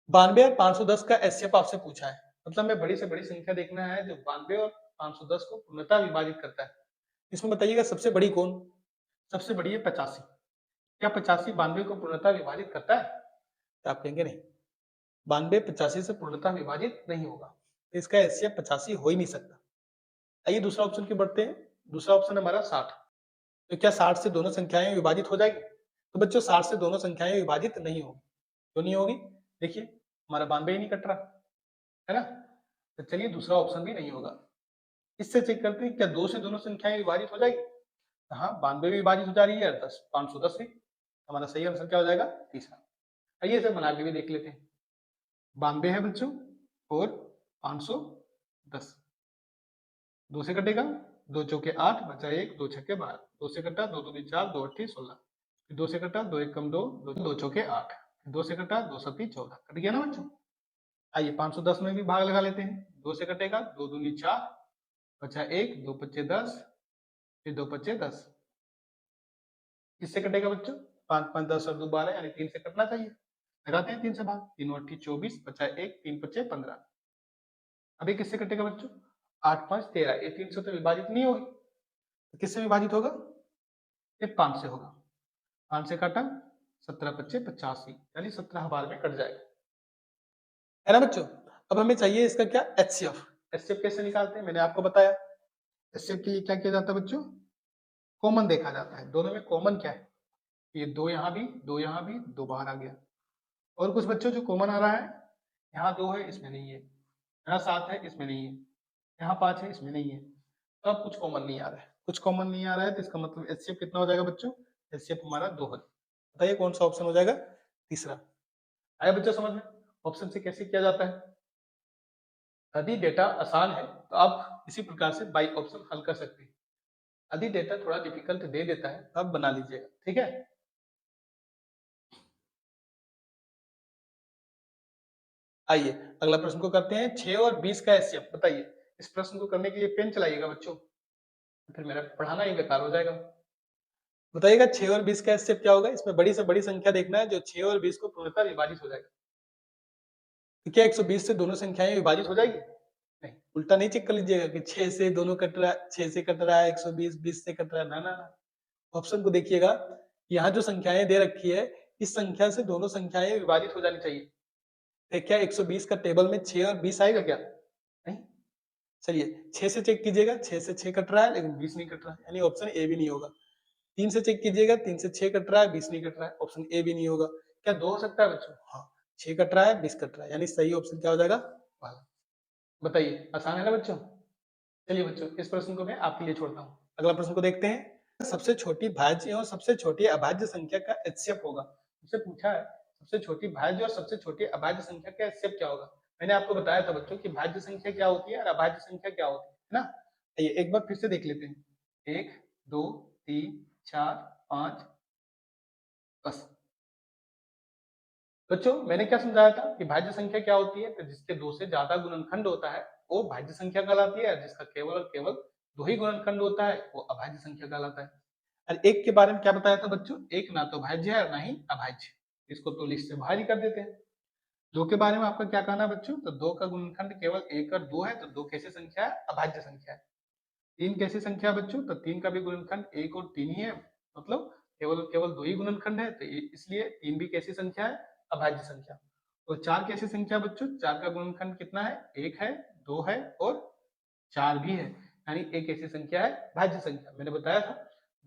Speaker 1: 92 और 510 का एचसीएफ आपसे पूछा है, मतलब मैं बड़ी से बड़ी संख्या देखना है जो 92 और 510 को पूर्णतः विभाजित करता है। इसमें बताइएगा सबसे बड़ी कौन, सबसे बड़ी है 85। क्या 85 92 को पूर्णतः विभाजित करता है, तो आप कहेंगे नहीं, 92 85 से पूर्णतः विभाजित नहीं होगा, तो इसका एचसीएफ 85 हो ही नहीं सकता। आइए दूसरा ऑप्शन की बढ़ते हैं। दूसरा ऑप्शन हमारा 60। तो क्या 60 से दोनों संख्याएं विभाजित हो जाएगी, तो बच्चों 60 से दोनों संख्याएं विभाजित नहीं होगी। क्यों नहीं होगी, देखिए हमारा 92 ही नहीं कट रहा है ना, तो चलिए दूसरा ऑप्शन भी नहीं होगा। इससे चेक करते हैं क्या 2 से दोनों संख्याएं विभाजित हो जाएगी। हाँ 92 भी विभाजित हो जा रही है, 10 510 भी। हमारा सही आंसर क्या हो जाएगा, तीसरा। आइए इसे बना के भी देख लेते हैं। 92 है बच्चों और 510, 2 से कटेगा, 2 चौके 8 बचा 1, 2 छक्के 12, 2 से कटा, 2 दूनी 4, 2 अट्ठी 16, 2 से कटा, 2 1 कम 2, 2 चौके 8, 2 से कटा, 2 सत्ती 14, कट गया ना बच्चों। आइए 510 में भी भाग लगा लेते हैं। 2 से कटेगा, 2 दूनी 4 बचा 1, 2 पच्चे 10, फिर 2 पच्चे 10, किससे कटेगा बच्चों, 5 5 10 और 2 12, यानी 3 से कटना चाहिए। लगाते हैं 3 से भाग, 3 अट्ठी 24 बचा 1, 3 पच्चे 15। अभी किससे कटेगा बच्चों, 8 5 13, ये 3 से तो विभाजित नहीं होगी, तो किससे विभाजित होगा, ये 5 से होगा। 5 से काटा, 17 पच्चे 85, यानी 17 बार में कट जाएगा, है ना बच्चों। अब हमें चाहिए इसका क्या, एचसीएफ। एचसीएफ कैसे निकालते हैं, मैंने आपको बताया। एचसीएफ के लिए क्या किया जाता है बच्चों, कॉमन देखा जाता है। दोनों में कॉमन क्या है, ये 2 यहाँ भी, 2 यहाँ भी, 2 बाहर आ गया। और कुछ बच्चों जो कॉमन आ रहा है, यहाँ 2 है इसमें नहीं है, यहाँ 7 है इसमें नहीं है, यहाँ 5 है इसमें नहीं है, तो अब कुछ कॉमन नहीं आ रहा है। कुछ कॉमन नहीं आ रहा है, तो इसका मतलब एचसीएफ कितना हो जाएगा बच्चों, एचसीएफ हमारा 2 है। बताइए कौन सा ऑप्शन हो जाएगा, तीसरा। आया बच्चों समझ में, ऑप्शन से कैसे किया जाता है। यदि डेटा आसान है तो आप इसी प्रकार से बाई ऑप्शन हल कर सकते हैं। यदि डेटा थोड़ा डिफिकल्ट दे देता है तो आप बना लीजिएगा, ठीक है। आइए अगला प्रश्न को करते हैं। 6 और 20 का एचसीएफ बताइए। इस प्रश्न को करने के लिए पेन चलाइएगा बच्चों, फिर मेरा पढ़ाना ही बेकार हो जाएगा। बताइएगा 6 और 20 का एचसीएफ क्या होगा। इसमें बड़ी से बड़ी संख्या देखना है जो 6 और 20 को पूर्णतः विभाजित हो जाएगा। तो क्या 120 से दोनों संख्याएं विभाजित हो जाएगी, नहीं, उल्टा नहीं चेक कर लीजिएगा कि 6 से दोनों कट रहा है, 6 से कट रहा है, 120 20 से कट रहा है, ना ना ना। ऑप्शन को देखिएगा, यहाँ जो संख्याएं दे रखी है, इस संख्या से दोनों संख्याएं विभाजित हो जानी चाहिए। तो क्या 120 का टेबल में 6 और 20 आएगा क्या, नहीं। चलिए 6 से चेक कीजिएगा, 6 से 6 कट रहा है लेकिन 20 नहीं कट रहा है, यानी ऑप्शन ए भी नहीं होगा। 3 से चेक कीजिएगा, 3 से 6 कट रहा है, 20 नहीं कट रहा है, ऑप्शन ए भी नहीं होगा। क्या 2 हो सकता है बच्चों, हाँ 6 कट रहा है 20 कट रहा है, यानी सही ऑप्शन क्या हो जाएगा, वाला। बताइए आसान है ना बच्चों। चलिए बच्चों इस प्रश्न को मैं आपके लिए छोड़ता हूँ। अगला प्रश्न को देखते हैं। सबसे छोटी भाज्य और सबसे छोटी अभाज्य संख्या का एचसीएफ होगा। मुझसे पूछा है सबसे छोटी भाज्य और सबसे छोटी अभाज्य संख्या का एचसीएफ क्या होगा। मैंने आपको बताया था बच्चों कि भाज्य संख्या क्या होती है और अभाज्य संख्या क्या होती है ना। आइए एक बार फिर से देख लेते हैं। 1 2 3 4 5 बस। बच्चों मैंने क्या समझाया था कि भाज्य संख्या क्या होती है, तो जिसके 2 से ज्यादा गुणनखंड होता है वो भाज्य संख्या कहलाती है, जिसका केवल और केवल 2 ही गुणनखंड होता है वो अभाज्य संख्या कहलाता है। और एक के बारे में क्या बताया था बच्चों, एक ना तो भाज्य है और ना ही अभाज्य, इसको तो लिस्ट से बाहर ही कर देते हैं। दो के बारे में आपका क्या कहना है बच्चों, तो दो का गुणनखंड केवल एक और दो है, तो दो कैसी संख्या है, अभाज्य संख्या है। तीन कैसी संख्या है बच्चों, तो तीन का भी गुणनखंड एक और तीन ही है, मतलब केवल केवल दो ही गुणनखंड है, तो इसलिए तीन भी कैसी संख्या है, अभाज्य संख्या। और चार कैसी संख्या बच्चों, चार का गुणनखंड कितना है, एक है, दो है और चार भी है, यानी एक ऐसी संख्या है भाज्य संख्या। मैंने बताया था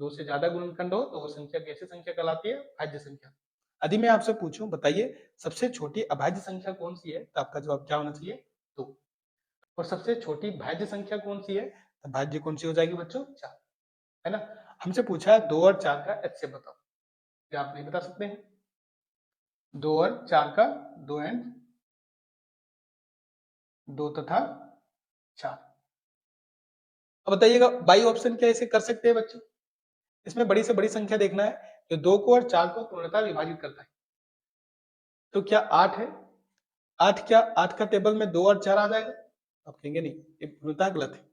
Speaker 1: दो से ज्यादा गुणनखंड हो तो वो संख्या कैसी संख्या कहलाती है, भाज्य संख्या। यदि मैं आपसे पूछूं बताइए सबसे छोटी अभाज्य संख्या कौन सी है, तो आपका जवाब क्या होना चाहिए, दो। और सबसे छोटी भाज्य संख्या कौन सी है, तो भाज्य कौन सी हो जाएगी बच्चों, चार, है ना। हमसे पूछा है दो और चार का एचसीएफ बताओ, क्या आप नहीं बता सकते हैं, दो और चार का, दो एंड दो तथा चार। अब बताइएगा बाई ऑप्शन क्या ऐसे कर सकते हैं बच्चों, इसमें बड़ी से बड़ी संख्या देखना है जो दो को और चार को पूर्णतः विभाजित करता है। तो क्या आठ है, आठ क्या, आठ का टेबल में दो और चार आ जाएगा, आप कहेंगे नहीं, ये पूर्णतः गलत है।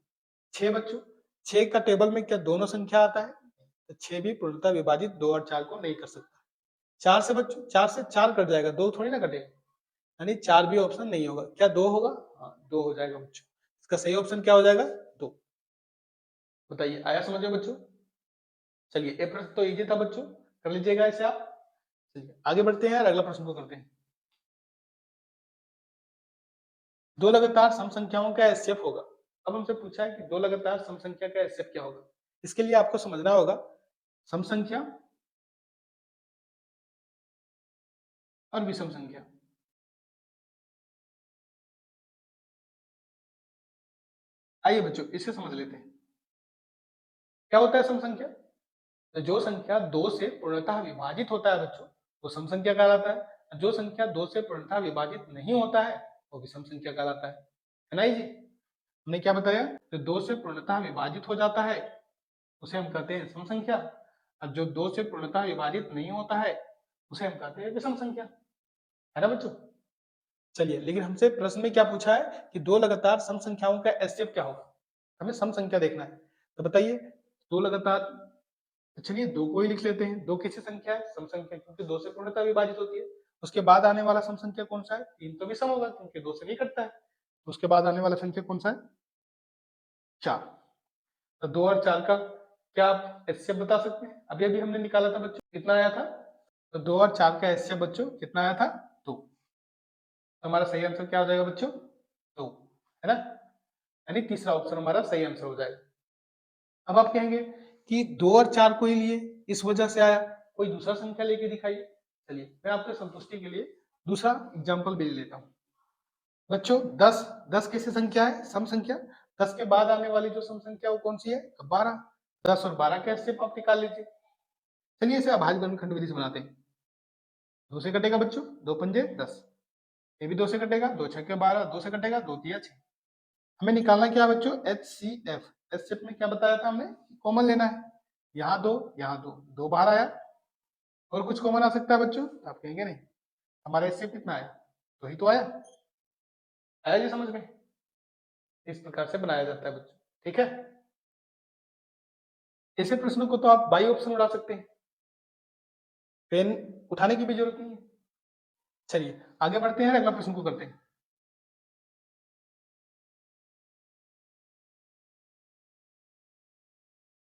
Speaker 1: छह बच्चों, छह का टेबल में क्या दोनों संख्या आता है, तो छह भी पूर्णतः विभाजित दो और चार को नहीं कर सकता। चार से बच्चों, चार से चार कट जाएगा, दो थोड़ी ना कटेगा, यानी चार भी ऑप्शन नहीं होगा। क्या दो होगा, हाँ दो हो जाएगा बच्चों, इसका सही ऑप्शन क्या हो जाएगा, दो। बताइए आया समझ में बच्चों। चलिए ये प्रश्न तो इजी था बच्चों, कर लीजिएगा इसे आप। चलिए आगे बढ़ते हैं और अगला प्रश्न को करते हैं। दो लगातार सम संख्याओं का एचसीएफ होगा। अब हमसे पूछा है कि दो लगातार सम संख्या का एचसीएफ क्या होगा। इसके लिए आपको समझना होगा सम संख्या और विषम संख्या। आइए बच्चों इसे समझ लेते हैं, क्या होता है सम संख्या। तो जो संख्या दो से पूर्णतः विभाजित होता है बच्चों वो सम संख्या कहलाता है, जो संख्या दो से पूर्णतः विभाजित नहीं होता है वो विषम संख्या कहलाता है ना जी। हमने क्या बताया, जो दो से पूर्णतः विभाजित हो जाता है उसे हम कहते हैं सम संख्या, और जो दो से पूर्णतः विभाजित नहीं होता है उसे हम कहते हैं विषम संख्या, है ना बच्चों। चलिए लेकिन हमसे प्रश्न में क्या पूछा है कि दो लगातार सम संख्याओं का एचसीएफ क्या होगा, हमें सम संख्या देखना है। तो बताइए दो लगातार, तो चलिए दो को ही लिख लेते हैं, दो कैसी संख्या है, सम संख्या, क्योंकि दो से पूर्णतः विभाजित होती है। उसके बाद आने वाला सम संख्या कौन सा है, तीन तो विषम होगा क्योंकि दो से नहीं कटता है। उसके बाद आने वाला संख्या कौन सा है, चार। तो दो और चार का क्या आप एचसीएफ बता सकते हैं, अभी अभी हमने निकाला था बच्चों, कितना आया था, तो दो और चार का एचसीएफ बच्चों कितना आया था, दो। तो हमारा सही आंसर क्या हो जाएगा बच्चों, दो, है ना, यानी तीसरा ऑप्शन हमारा सही आंसर हो जाएगा। अब आप कहेंगे कि दो और चार को ही लिए इस वजह से आया, कोई दूसरा संख्या लेके दिखाइए। चलिए मैं आपके संतुष्टि के लिए दूसरा एग्जाम्पल भी ले लेता हूँ। बच्चों दस, दस कैसी संख्या है, सम संख्या। दस के बाद आने वाली जो सम संख्या वो कौन सी है, तो बारह। दस और बारह कैसे आप निकाल लीजिए। चलिए इसे अभाज्य गुणनखंड विधि से बनाते हैं। दो से कटेगा बच्चों, दो पंजे दस, ये भी दो से कटेगा, दो छक्के बारह, दो से कटेगा, दो तिया छह। हमें निकालना क्या है बच्चों, एच सी एफ। एच में क्या बताया था हमने, कॉमन लेना है, यहाँ दो, यहाँ दो, दो बाहर आया। और कुछ कॉमन आ सकता है बच्चों, आप कहेंगे नहीं, हमारा एच कितना आया, तो ही तो आया। आया जी समझ में, इस प्रकार से बनाया जाता है बच्चों, ठीक है। ऐसे प्रश्नों को तो आप बाई ऑप्शन उड़ा सकते हैं, पेन उठाने की भी जरूरत नहीं है। चलिए आगे बढ़ते हैं, अगला प्रश्न को करते हैं।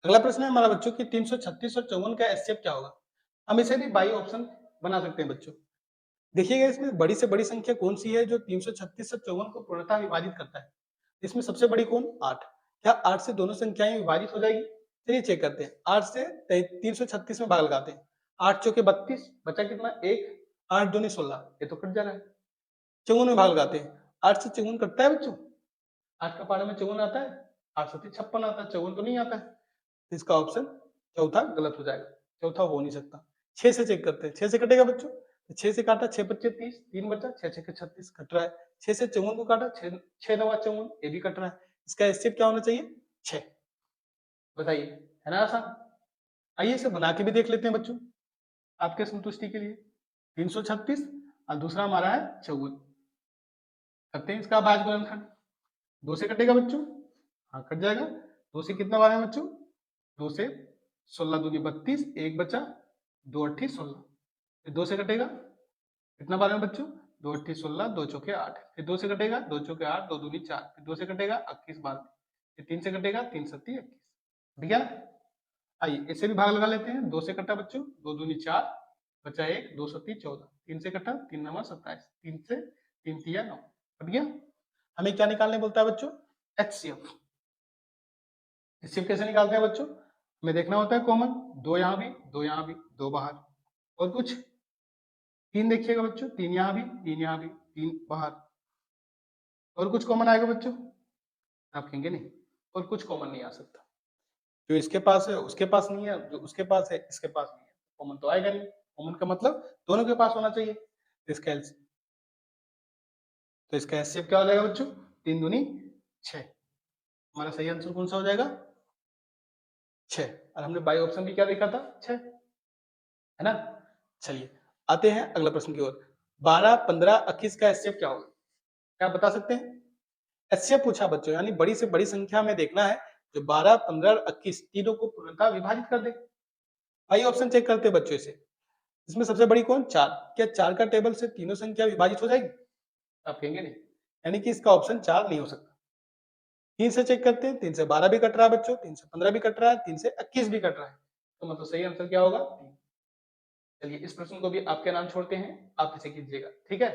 Speaker 1: अगला प्रश्न है हमारा बच्चों की 336 और 54 का एचसीएफ क्या होगा। हम इसे भी बाई ऑप्शन बना सकते हैं बच्चों। देखिएगा इसमें बड़ी से बड़ी संख्या कौन सी है जो 336 से 54 को पूर्णतः विभाजित करता है। इसमें सबसे बड़ी कौन, आठ। क्या आठ से दोनों संख्याएं विभाजित हो जाएगी, चलिए चेक करते हैं। आठ से 336 में भाग लगाते हैं, आठ चौके 32, बचा कितना एक, आठ दूनी 16, ये तो कट जा रहा है। 54 में भाग लगाते हैं, आठ से 54 कटता है बच्चों, आठ का पारा में 54 आता है, आठ सत्ती 56 आता है, 54 तो नहीं आता है। इसका ऑप्शन चौथा गलत हो जाएगा, चौथा हो नहीं सकता। छह से चेक करते हैं, छह से कटेगा बच्चों, तो छह से काटा, छह पच्चे 30, तीन बचा, छह छह 36 कट रहा है। छह से 54 को काटा, छह नवा 54, ये भी कट रहा है। इसका एचसीएफ क्या होना चाहिए, छह। बताइए, है ना आसान। आइए इसे बना के भी देख लेते हैं बच्चों आपके संतुष्टि के लिए। 336 और दूसरा हमारा है 54, करते हैं इसका भाज्य गुणनखंड। दो से कटेगा बच्चों, हाँ कट जाएगा। दो से कितना बार है बच्चों, दो से 16 दूनी 32, एक बचा, 2 अट्ठी 16, फिर 2 से कटेगा, कितना बार में बच्चों, 2 अट्ठी 16, 2 चौके 8, फिर 2 से कटेगा, 2 चौके 8, 2 दूनी 4, फिर 2 से कटेगा 21 बार में, फिर 3 से कटेगा, 3 सत्ती 21, ठीक है। आइए इसे भी भाग लगा लेते हैं, 2 से कटा बच्चों, 2 दूनी 4, बचा 1, 2 सत्ती 14, 3 से कटा, 3 नवा 27, 3 से 3 तिया 9, कट गया। हमें क्या निकालने बोलता है बच्चों, एचसीएफ। एचसीएफ कैसे निकालते हैं बच्चों, हमें देखना होता है कॉमन, 2 यहाँ भी, 2 यहाँ भी, 2 बाहर, और कुछ 3 देखिएगा बच्चों, 3 यहाँ भी, 3 यहाँ भी, 3 बाहर, और कुछ कॉमन आएगा बच्चों, आप कहेंगे नहीं, और कुछ कॉमन नहीं आ सकता, जो इसके पास है उसके पास नहीं है, जो उसके पास है इसके पास नहीं है, कॉमन तो आएगा नहीं। कॉमन का मतलब दोनों के पास होना चाहिए, तो इसका एचसीएफ क्या हो जाएगा बच्चों, 3 दूनी 6, हमारा सही आंसर कौन सा हो जाएगा, 6, और हमने बाई ऑप्शन भी क्या देखा था, 6, है ना। चलिए आते हैं अगला प्रश्न की ओर, 12, 15, 21 का एचसीएफ क्या होगा, क्या बता सकते हैं। एचसीएफ पूछा बच्चों, यानी बड़ी से बड़ी संख्या में देखना है, जो 12, 15 और 21 तीनों को पूर्णतः विभाजित कर दे। आइए ऑप्शन चेक करते हैं बच्चों इसे, इसमें सबसे बड़ी कौन, 4, क्या 4 का टेबल से तीनों संख्या विभाजित हो जाएगी, आप कहेंगे नहीं, यानी कि इसका ऑप्शन 4 नहीं हो सकता। 3 से चेक करते हैं, 3 से 12 भी कट रहा है बच्चों, 3 से 15 भी कट रहा है, 3 से 21 भी कट रहा है, तो मतलब सही आंसर क्या होगा, 3। चलिए इस प्रश्न को भी आपके नाम छोड़ते हैं, आप इसे कीजिएगा, ठीक है।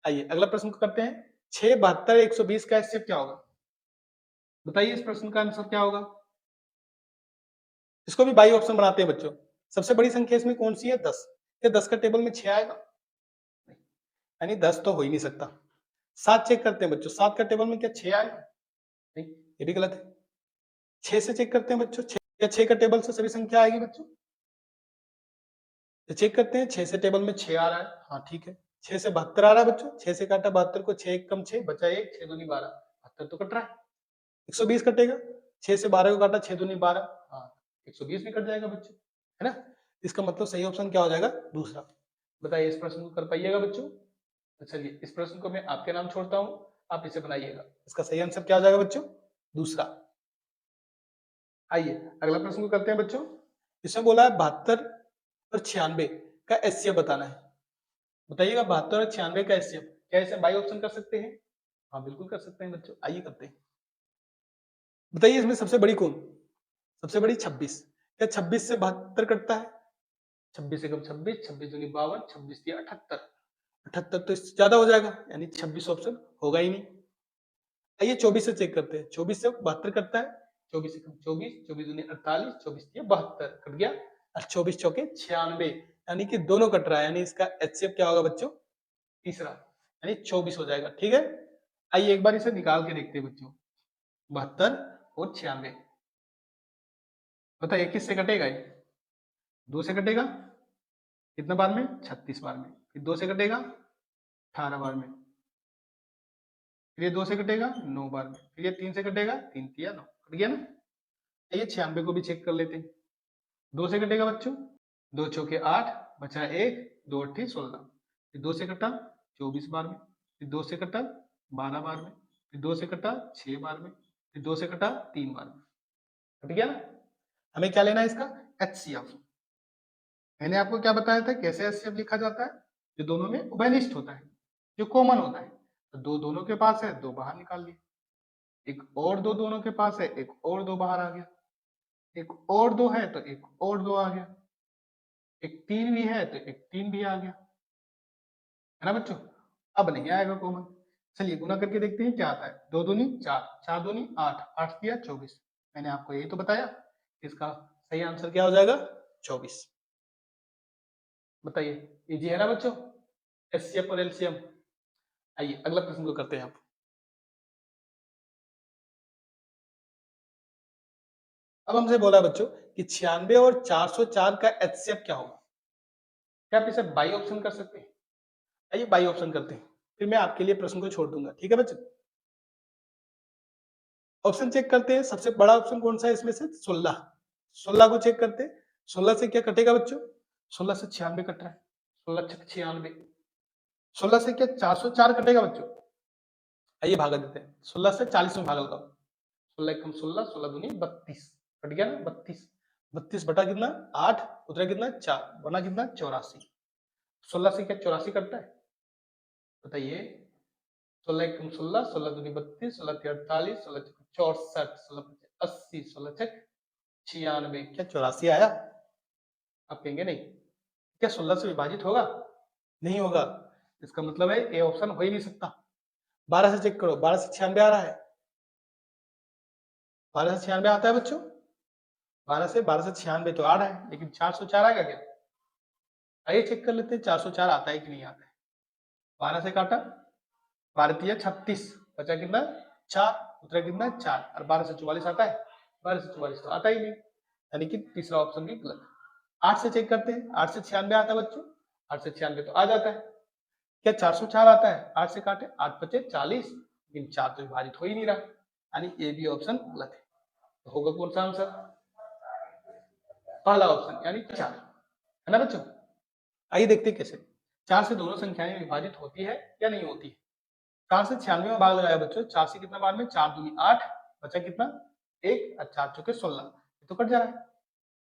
Speaker 1: आइए अगला प्रश्न को करते हैं, 6, 72, 120 का एचसीएफ क्या होगा, बताइए इस प्रश्न का आंसर क्या होगा। इसको भी बाई ऑप्शन बनाते हैं बच्चों, सबसे बड़ी संख्या इसमें कौन सी है, 10, क्या 10 का टेबल में 6 आएगा, यानी 10 तो हो ही नहीं सकता। 7 चेक करते हैं बच्चों, 7 का टेबल में क्या 6 आएगा, नहीं, ये भी गलत है। 6 से चेक करते हैं बच्चों, 6, क्या 6 का टेबल से सभी संख्या आएगी बच्चों, तो चेक करते हैं, 6 से टेबल में 6 आ रहा है, हाँ ठीक है। 6 से 72 आ रहा है बच्चों, 6 से काटा 72 को, 6 एक कम 6 बचा 1, 6 दूनी 12, 72 तो कट रहा है। 120 कटेगा, 6 से 12 को काटा, 6 दूनी 12, हाँ 120 भी कट जाएगा बच्चों, है ना। इसका मतलब सही ऑप्शन क्या हो जाएगा, दूसरा। बताइए इस प्रश्न को कर पाइएगा बच्चों, तो चलिए इस प्रश्न को मैं आपके नाम छोड़ता हूं, आप इसे बनाइएगा, इसका सही आंसर क्या हो जाएगा बच्चों, दूसरा। आइए अगला प्रश्न को करते हैं बच्चों, इसमें बोला है 72 और 96 का एचसीएफ बताना है, बताइएगा 72 और 96 का एचसीएफ, क्या इसे बाई ऑप्शन कर सकते हैं, हाँ बिल्कुल कर सकते हैं बच्चों, आइए करते हैं। बताइए इसमें सबसे बड़ी कौन, सबसे बड़ी 26, क्या 26 से 72 कटता है, 26 से कम 26, 26 दूनी 52, 26 दिया 78, 78 तो इससे ज्यादा हो जाएगा, यानी 26 ऑप्शन होगा ही नहीं। आइए 24 से चेक करते हैं, 24 से 72 कटता है, 24 से कम 24, 24 दूनी 48, 24 दिया 72, कट गया, और 24 चौके 96, यानी कि दोनों कट रहा है, यानी इसका एचसीएफ क्या होगा बच्चों, तीसरा, यानी 24 हो जाएगा, ठीक है। आइए एक बार इसे निकाल के देखते हैं बच्चों, 72 और 96, बताइए किससे कटेगा ये, 2 से कटेगा, कितना बार में, 36 बार में, फिर 2 से कटेगा 18 बार में, फिर ये 2 से कटेगा 9 बार में, फिर ये 3 से कटेगा, 3 तिया 9, कट गया ना। ये 96 को भी चेक कर लेते हैं, 2 से कटेगा बच्चों, 2 चौके 8, बचा 1, 2 अट्ठी 16, फिर 2 से कटा 24 बार में, फिर 2 से कटा 12 बार में, फिर 2 से कटा 6 बार में, फिर 2 से कटा 3 बार में, कट गया ना। हमें क्या लेना है इसका एचसीएफ, मैंने आपको क्या बताया था कैसे एचसीएफ लिखा जाता है, जो दोनों में उभयनिष्ठ होता है, जो कॉमन होता है, तो दो दोनों के पास है, 2 बाहर निकाल लिए, एक और 2 दोनों के पास है, एक और 2 बाहर आ गया, एक और 2 है तो एक और 2 आ गया, एक 3 भी है तो एक 3 भी आ गया, है ना बच्चों। अब नहीं आएगा कॉमन, चलिए गुना करके देखते हैं क्या आता है, 2 दूनी 4, 4 दूनी 8, 8 दिया 24, मैंने आपको यही तो बताया, इसका सही आंसर क्या हो जाएगा, 24। बताइए इजी है ना बच्चों, एचसीएफ और एलसीएम। आइए अगला प्रश्न को करते हैं आप। अब हमसे बोला बच्चों कि 96 और 404 का एचसीएफ क्या होगा, क्या आप इसे बाई ऑप्शन कर सकते हैं, आइए बाई ऑप्शन करते हैं, फिर मैं आपके लिए प्रश्न को छोड़ दूंगा, ठीक है बच्चों। ऑप्शन चेक करते हैं, सबसे बड़ा ऑप्शन कौन सा है इसमें से, 16, 16 को चेक करते हैं, 16 से क्या कटेगा बच्चों, 16 से 96 कट रहा है, 16 छक 96, 16 से क्या 404 कटेगा बच्चों, आइए भागा देते हैं, 16 से 40 में भागा लगाओ, 16 कम 16, 16 दूनी 32, कट गया ना 32, 32 बटा कितना 8, उतरा कितना 4, बना कितना 84। 16 से क्या 84 कटता है? बताइए। 16 एकम 16, 16 दूनी 32, 16 तिया 48, 16 चौका 64, 16 पचे 80, 16 छक 96। क्या 84 आया? आप कहेंगे नहीं। क्या 16 से विभाजित होगा? नहीं होगा। इसका मतलब है ए ऑप्शन हो ही नहीं सकता। 12 से चेक करो, 12 से 96 आ रहा है। 12 से 96 आता है बच्चों। 12 से 96 तो आ रहा है, लेकिन 404 आएगा क्या? आइए चेक कर लेते हैं 404 आता है कि नहीं आता है। 12 से काटा, 12 तिया 36, बचा कितना 4, उतरा कितना 4, और 12 से 44 आता है? 12 से 44 तो आता ही नहीं, यानी कि तीसरा ऑप्शन भी गलत। 8 से चेक करते हैं, 8 से 96 आता है बच्चों। 8 से 96 तो आ जाता है। क्या 404 आता है? 8 से काटे, 8 पचे 40, लेकिन 4 तो विभाजित हो ही नहीं रहा, यानी ए बी ऑप्शन गलत है। तो होगा कौन सा आंसर? पहला ऑप्शन यानी 4, है ना बच्चों। आइए देखते हैं कैसे। 4 से दोनों संख्याएं विभाजित होती है या नहीं होती है। 4 से 96 में भाग लगाया बच्चों। 4 से कितना भाग में? 4 दूनी 8, बचा कितना 1, और 4 चौके 16, ये तो कट जा रहा है।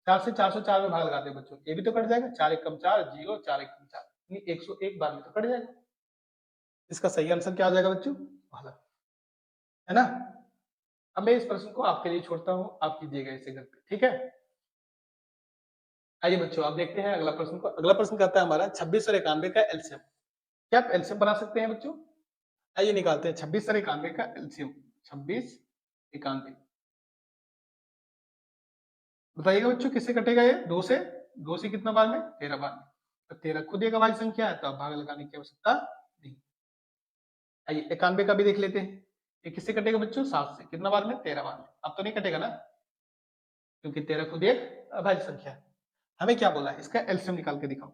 Speaker 1: 4 से 404 में भाग लगाते हैं बच्चों, ये भी तो कट जाएगा। 4 एकम 4, 0, 4 एकम 4, यानी 101 बार में तो कट जाएगा। इसका सही आंसर क्या आ जाएगा बच्चों? पहला, है ना। अब मैं इस प्रश्न को आपके लिए छोड़ता हूं, आप कीजिएगा इसे घर पे, ठीक है। आइए बच्चों आप देखते हैं अगला प्रश्न को। अगला प्रश्न कहता है हमारा 26 और 91 का एलसीएम। क्या आप एलसीएम बना सकते हैं बच्चों? आइए निकालते हैं 26 और 91 का एलसीएम। 26 91, बताइएगा बच्चों किससे कटेगा ये? 2 से। 2 से कितना बार में? 13 बार में। तो 13 खुद एक अभाज्य संख्या है, तो अब भाग लगाने की आवश्यकता नहीं। आइए 91 का भी देख लेते हैं। ये किससे कटेगा बच्चों? 7 से। कितना बार में? 13 बार में। अब तो नहीं कटेगा ना, क्योंकि 13 खुद एक अभाज्य संख्या है। हमें क्या बोला है? इसका एलसीएम निकाल के दिखाओ।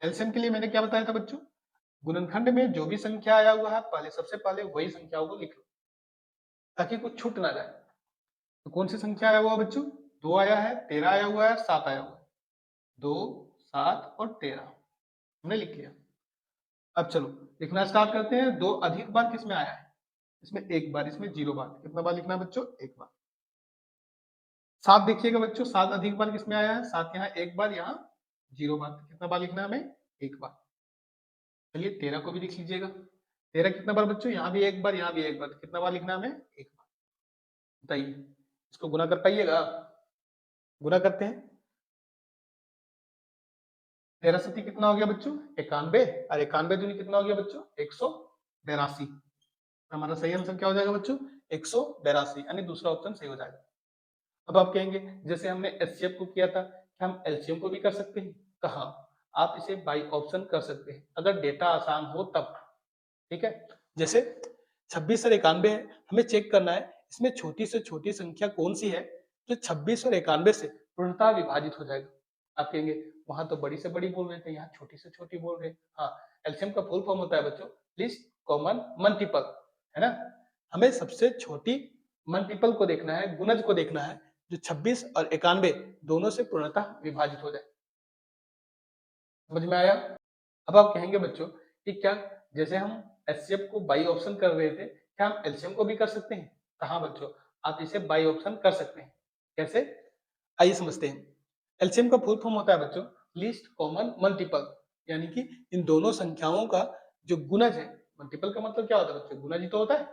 Speaker 1: एलसीएम के लिए मैंने क्या बताया था बच्चों? गुणनखंड में जो भी संख्या आया हुआ है, पहले सबसे पहले वही संख्याओं को लिख लो, ताकि कुछ छूट ना जाए। तो कौन सी संख्या आया हुआ है बच्चों? 2 आया है, 13 आया हुआ है, 7 आया हुआ है। 2, 7 और 13 हमने लिख लिया। अब चलो लिखना स्टार्ट करते हैं। 2 अधिक बार किसमें आया है? इसमें एक बार, इसमें 0 बार। कितना बार लिखना है बच्चों? एक बार। 7 देखिएगा बच्चों, 7 अधिक बार किसमें आया है? 7 यहाँ एक बार, यहाँ 0 बार। कितना बार लिखना है हमें? एक बार। चलिए 13 को भी लिख लीजिएगा। 13 कितना बार बच्चों? यहाँ भी एक बार, यहाँ भी एक बार। कितना बार लिखना है हमें? एक बार। बताइए, इसको गुना कर पाइएगा? गुना करते हैं। 13 सती कितना हो गया बच्चों? 91, और 91 दूनी कितना हो गया बच्चों? 182। हमारा सही आंसर क्या हो जाएगा बच्चों? 182, यानी दूसरा ऑप्शन सही हो जाएगा। अब आप कहेंगे जैसे हमने एचसीएफ को किया था, क्या हम एलसीएम को भी कर सकते हैं? तो हाँ, आप इसे बाई ऑप्शन कर सकते हैं, अगर डेटा आसान हो तब। ठीक है, जैसे 26 और 91 है, हमें चेक करना है इसमें छोटी से छोटी संख्या कौन सी है जो 26 और 91 से पूर्णतः विभाजित हो जाएगा। आप कहेंगे वहां तो बड़ी से बड़ी बोल रहे थे, यहाँ छोटी से छोटी बोल रहे। हाँ, एलसीएम का फुल फॉर्म होता है बच्चों लीस्ट कॉमन मल्टीपल, है ना। हमें सबसे छोटी मल्टीपल को देखना है, गुणज को देखना है, जो 26 और 91 दोनों से पूर्णतः विभाजित हो जाए। समझ में आया? अब आप कहेंगे बच्चों कि क्या जैसे हम एचसीएफ को बाई ऑप्शन कर रहे थे, क्या हम एलसीएम को भी कर सकते हैं? तो हाँ बच्चों, आप इसे बाई ऑप्शन कर सकते हैं। कैसे? आइए समझते हैं। एलसीएम का फुल फॉर्म होता है बच्चों लीस्ट कॉमन मल्टीपल, यानी कि इन दोनों संख्याओं का जो गुणज है, मल्टीपल का मतलब क्या होता है बच्चों? गुणज ही तो होता है।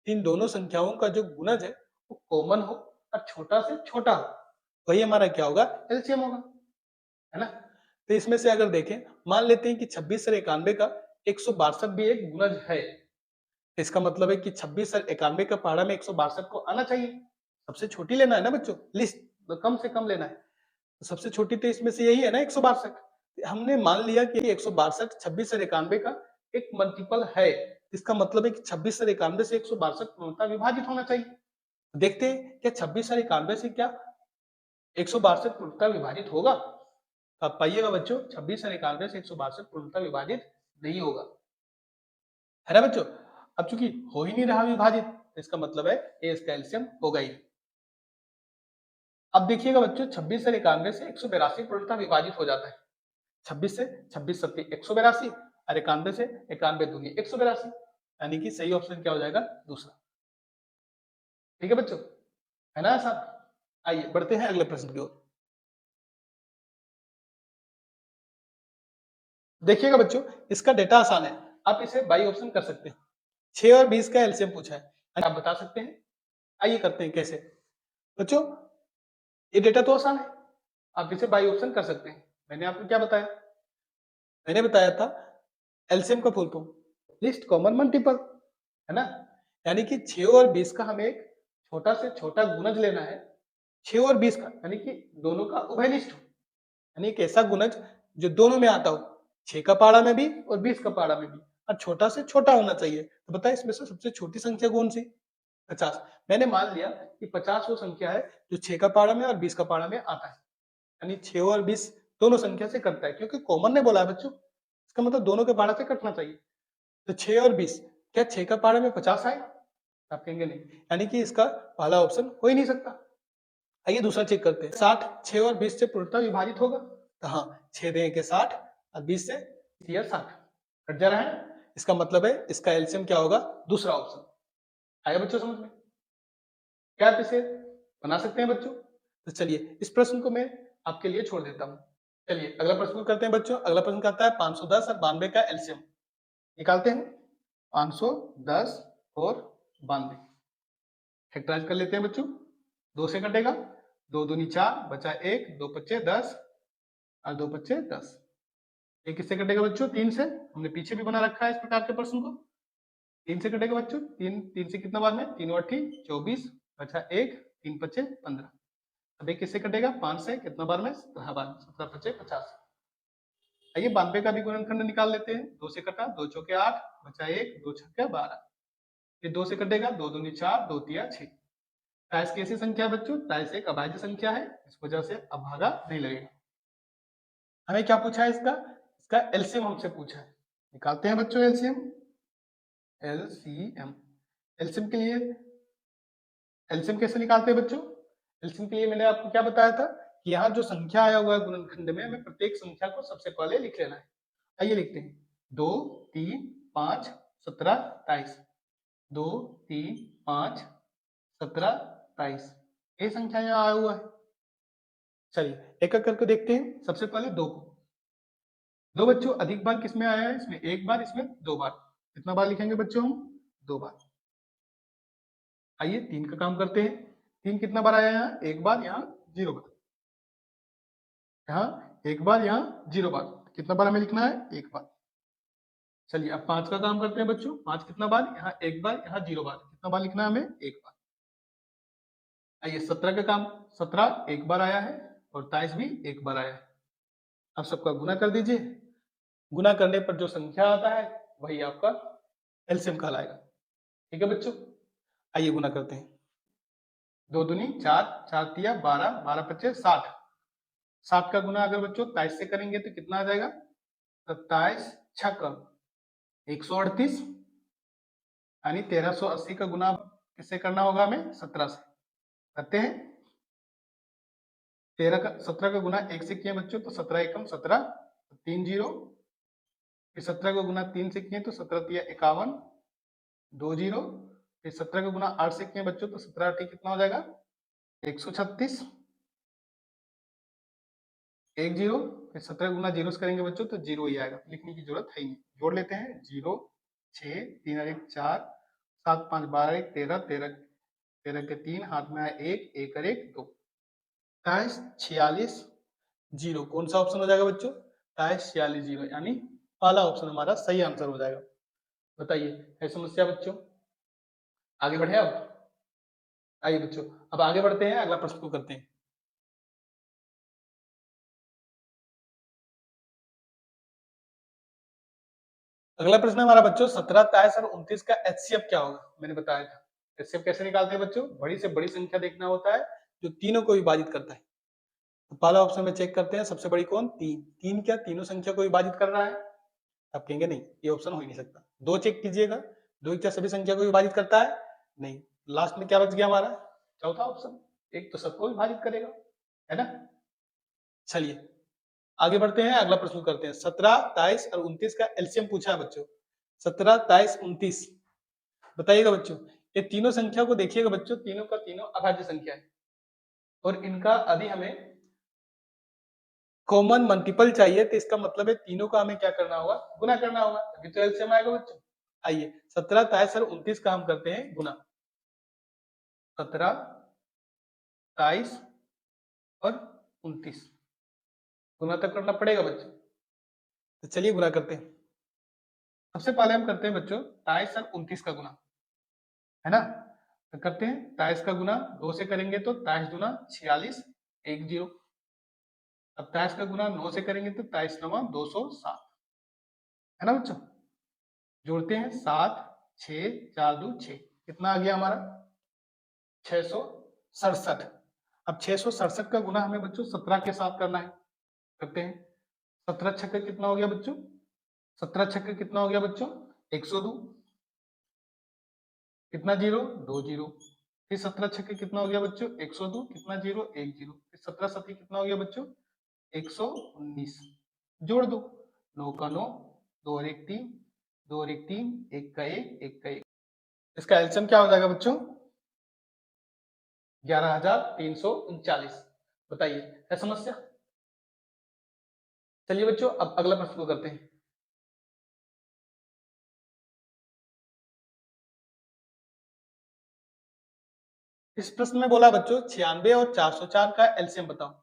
Speaker 1: इन दोनों संख्याओं का जो गुणज है वो कॉमन हो और छोटा से छोटा हो, वही हमारा क्या होगा? एलसीएम होगा, है ना। तो इसमें से अगर देखें, मान लेते हैं कि 26 और 91 का 162 भी एक गुणज है। इसका मतलब है कि 26 और 91 का पहाड़ा में 162 को आना चाहिए। सबसे छोटी लेना है ना बच्चों, लिस्ट तो कम से कम लेना है। तो सबसे छोटी तो इसमें से यही है ना 162। हमने मान लिया कि 162 26 और 91 का एक मल्टीपल है। इसका मतलब है कि 26 और 91 से 162 पूर्णतः विभाजित होना चाहिए। देखते हैं क्या 26 और 91 से क्या 162 पूर्णतः विभाजित होगा? तो आप पाइएगा बच्चों 26 और 91 से 162 पूर्णतः विभाजित नहीं होगा, है ना बच्चों। अब चूंकि हो ही नहीं रहा विभाजित, तो इसका मतलब है ए इसका एलसीएम होगा ही। अब देखिएगा बच्चों 26 और 91 से 182 पूर्णतः विभाजित हो जाता है। 26 से 26 सत्ती 182, और 91 से 91 दूनी 182, यानी कि सही ऑप्शन क्या हो जाएगा? दूसरा। ठीक है बच्चों, है ना आसान। आइए बढ़ते हैं अगले प्रश्न की ओर। देखिएगा बच्चों, इसका डेटा आसान है, आप इसे बाई ऑप्शन कर सकते हैं। 6 और 20 का एलसीएम पूछा है, आप बता सकते हैं। आइए करते हैं कैसे। बच्चों ये डेटा तो आसान है, आप इसे बाई ऑप्शन कर सकते हैं। मैंने आपको क्या बताया, मैंने बताया था एलसीएम का full form list common multiple, है ना। यानी कि 6 और 20 का हमें एक छोटा से छोटा गुणज लेना है, 6 और 20 का, यानी कि दोनों का उभयनिष्ठ हो, यानी एक ऐसा गुणज जो दोनों में आता हो, 6 का पाड़ा में भी और 20 का पाड़ा में भी, और छोटा से छोटा होना चाहिए। तो बताए इसमें से सबसे छोटी संख्या कौन सी? 50। मैंने मान लिया कि 50 वो संख्या है जो 6 का पाड़ा में और 20 का पाड़ा में आता है, यानी 6 और 20 दोनों संख्या से कटता है, क्योंकि कॉमन ने बोला है बच्चों, इसका मतलब दोनों के पाड़ा से कटना चाहिए। तो 6 और 20, क्या 6 का पाड़ा में 50 आएगा? आप कहेंगे नहीं, यानी कि इसका पहला ऑप्शन हो ही नहीं सकता। आइए दूसरा चेक करते हैं, 60 6 और 20 से पूर्णतः विभाजित होगा? तो हाँ, 6 दें के 60 और 20 से 60 कट जा रहा है, इसका मतलब है इसका एलसीएम क्या होगा? दूसरा ऑप्शन। आया बच्चों समझ में? क्या आप इसे बना सकते हैं बच्चों? तो चलिए इस प्रश्न को मैं आपके लिए छोड़ देता हूँ। चलिए अगला प्रश्न करते हैं बच्चों। अगला प्रश्न कहता है 510 और 92 का एलसीएम निकालते हैं। 510 और 92 फैक्टराइज कर लेते हैं बच्चों। 2 से कटेगा, 2 दूनी 4 बचा 1, 2 पच्चे 10 और 2 पच्चे 10। ये किससे कटेगा बच्चों? 3 से। हमने पीछे भी बना रखा है इस प्रकार के प्रश्न को। 3 से कटेगा बच्चों, 3 से कितना बार में? 3 और 24 बचा 1, 3 पच्चे 15। अब ये किससे कटेगा? 5 से। कितना बार में? 17 बार में। 17 पच्चे 50। आइए 92 का भी गुणनखंड निकाल लेते हैं। 2 से कटा, 2 चौके 8 बचा 1, 2 छक्के 12। ये 2 से कटेगा, 2 दूनी 4, 2 तिया 6। ताइस कैसी संख्या है बच्चों? ताइस एक अभाज्य संख्या है, इस वजह से अभागा नहीं लगेगा। हमें क्या पूछा है इसका एलसीएम हमसे पूछा है। निकालते हैं बच्चों एलसीएम। एलसीएम, एलसीएम के लिए एलसीएम कैसे निकालते हैं बच्चों? एलसीएम के लिए मैंने आपको क्या बताया था कि यहाँ जो संख्या आया हुआ है गुणनखंड में, हमें प्रत्येक संख्या को सबसे पहले लिख लेना है। आइए लिखते हैं। 2 3 5 17 23। 2 3 5 17 23, ये संख्या यहाँ आया हुआ है। चलिए एक एक करके देखते हैं। सबसे पहले 2 को, 2 बच्चों अधिक बार किसमें आया है? इसमें 1 बार, इसमें 2 बार। कितना बार लिखेंगे बच्चों हम? 2 बार। आइए 3 का काम करते हैं। 3 कितना बार आया है? यहाँ 1 बार, यहाँ 0 बार, यहाँ 1 बार, यहाँ 0 बार। कितना बार हमें लिखना है? 1 बार। चलिए अब 5 का काम करते हैं बच्चों। 5 कितना बार? यहाँ 1 बार, यहाँ 0 बार। कितना बार लिखना है हमें? 1 बार। आइए 17 का काम। 17 1 बार आया है और 23 भी 1 बार आया है। अब सबका गुना कर दीजिए। गुना करने पर जो संख्या आता है वही आपका एलसीएम कहलाएगा। ठीक है बच्चों, आइए गुना करते हैं। 2 दूनी 4, 4 तिया 12, 12 पच्चे 60। 60 का गुना अगर बच्चों 23 से करेंगे तो कितना आ जाएगा? 27 छक्का 138, यानी 1380 का गुना किससे करना होगा हमें? 17 से। करते हैं। 17 का गुना 1 से किए बच्चों तो 17 एकम 17, 3 जीरो। फिर 17 का गुना 3 से किए तो 17 तिया 51, 2 जीरो। फिर 17 का गुना 8 से किए बच्चों तो 17 आठ कितना हो जाएगा? 136, 1 जीरो। फिर 17 गुना जीरो से करेंगे बच्चों तो जीरो ही आएगा, लिखने की जरूरत है ही नहीं। जोड़ लेते हैं। 0 6 3 और 1 4 7 5 12 1 13 13 13 के 3 हाथ में आया 1 1 और 1 2, 27 46 जीरो। कौन सा ऑप्शन हो जाएगा बच्चों? 27 46 जीरो, यानी पहला ऑप्शन हमारा सही आंसर हो जाएगा। बताइए है समस्या बच्चों? आगे बढ़े अब। आइए बच्चों अब आगे बढ़ते हैं, अगला प्रश्न को करते हैं। अगला प्रश्न है हमारा बच्चों 17 23 और 29 का एचसीएफ क्या होगा? मैंने बताया था एचसीएफ कैसे निकालते हैं बच्चों। बड़ी से बड़ी संख्या देखना होता है जो तीनों को विभाजित करता है। तो पहला ऑप्शन में चेक करते हैं, सबसे बड़ी कौन? 3। 3 क्या तीनों संख्या को विभाजित कर रहा है? आप कहेंगे नहीं, ये ऑप्शन हो ही नहीं सकता। 2 चेक कीजिएगा, 2 क्या सभी संख्या को विभाजित करता है? नहीं। लास्ट में क्या बच गया हमारा? चौथा ऑप्शन, एक तो सबको विभाजित करेगा, है ना। चलिए आगे बढ़ते हैं, अगला प्रश्न करते हैं। 17 23 और 29 का एलसीएम पूछा है बच्चों। 17 23 29, बताइएगा बच्चों। ये तीनों संख्या को देखिएगा बच्चों, तीनों का तीनों अभाज्य संख्या है। और इनका अभी हमें कॉमन मल्टीपल चाहिए, तो इसका मतलब है तीनों का हमें क्या करना होगा, गुना करना होगा, तभी तो एलसीएम आएगा बच्चों। आइए 17 23 और 29 का हम करते हैं गुना। 17 23 और 29 गुना तक करना पड़ेगा बच्चों, तो चलिए गुना करते हैं। सबसे पहले हम करते हैं बच्चों 23 और 29 का गुना, है ना। तो करते हैं 23 का गुना 2 से करेंगे तो 23 दूना 46 10। अब 23 का गुना 9 से करेंगे तो 23 9 207, है ना बच्चों। जोड़ते हैं 7 6 4 2 6, कितना आ गया हमारा 667। अब 667 का गुना हमें बच्चों 17 के साथ करना है, करते हैं। 17 छक्के कितना हो गया बच्चों, 17 छक्के कितना हो गया बच्चों 102, कितना जीरो 2 जीरो। फिर 17 छक्के कितना हो गया बच्चों 102, कितना जीरो 1 जीरो। फिर 17 सती कितना हो गया बच्चों 119। जोड़ दो, 9 का 9, 2 और 1 3, 2 और 1 3, 1 का 1, 1 का 1। इसका एलसीएम क्या हो जाएगा बच्चों 11339। बताइए है समस्या। चलिए बच्चों अब अगला प्रश्न को करते हैं। इस प्रश्न में बोला बच्चों 96 और 404 का एलसीएम बताओ।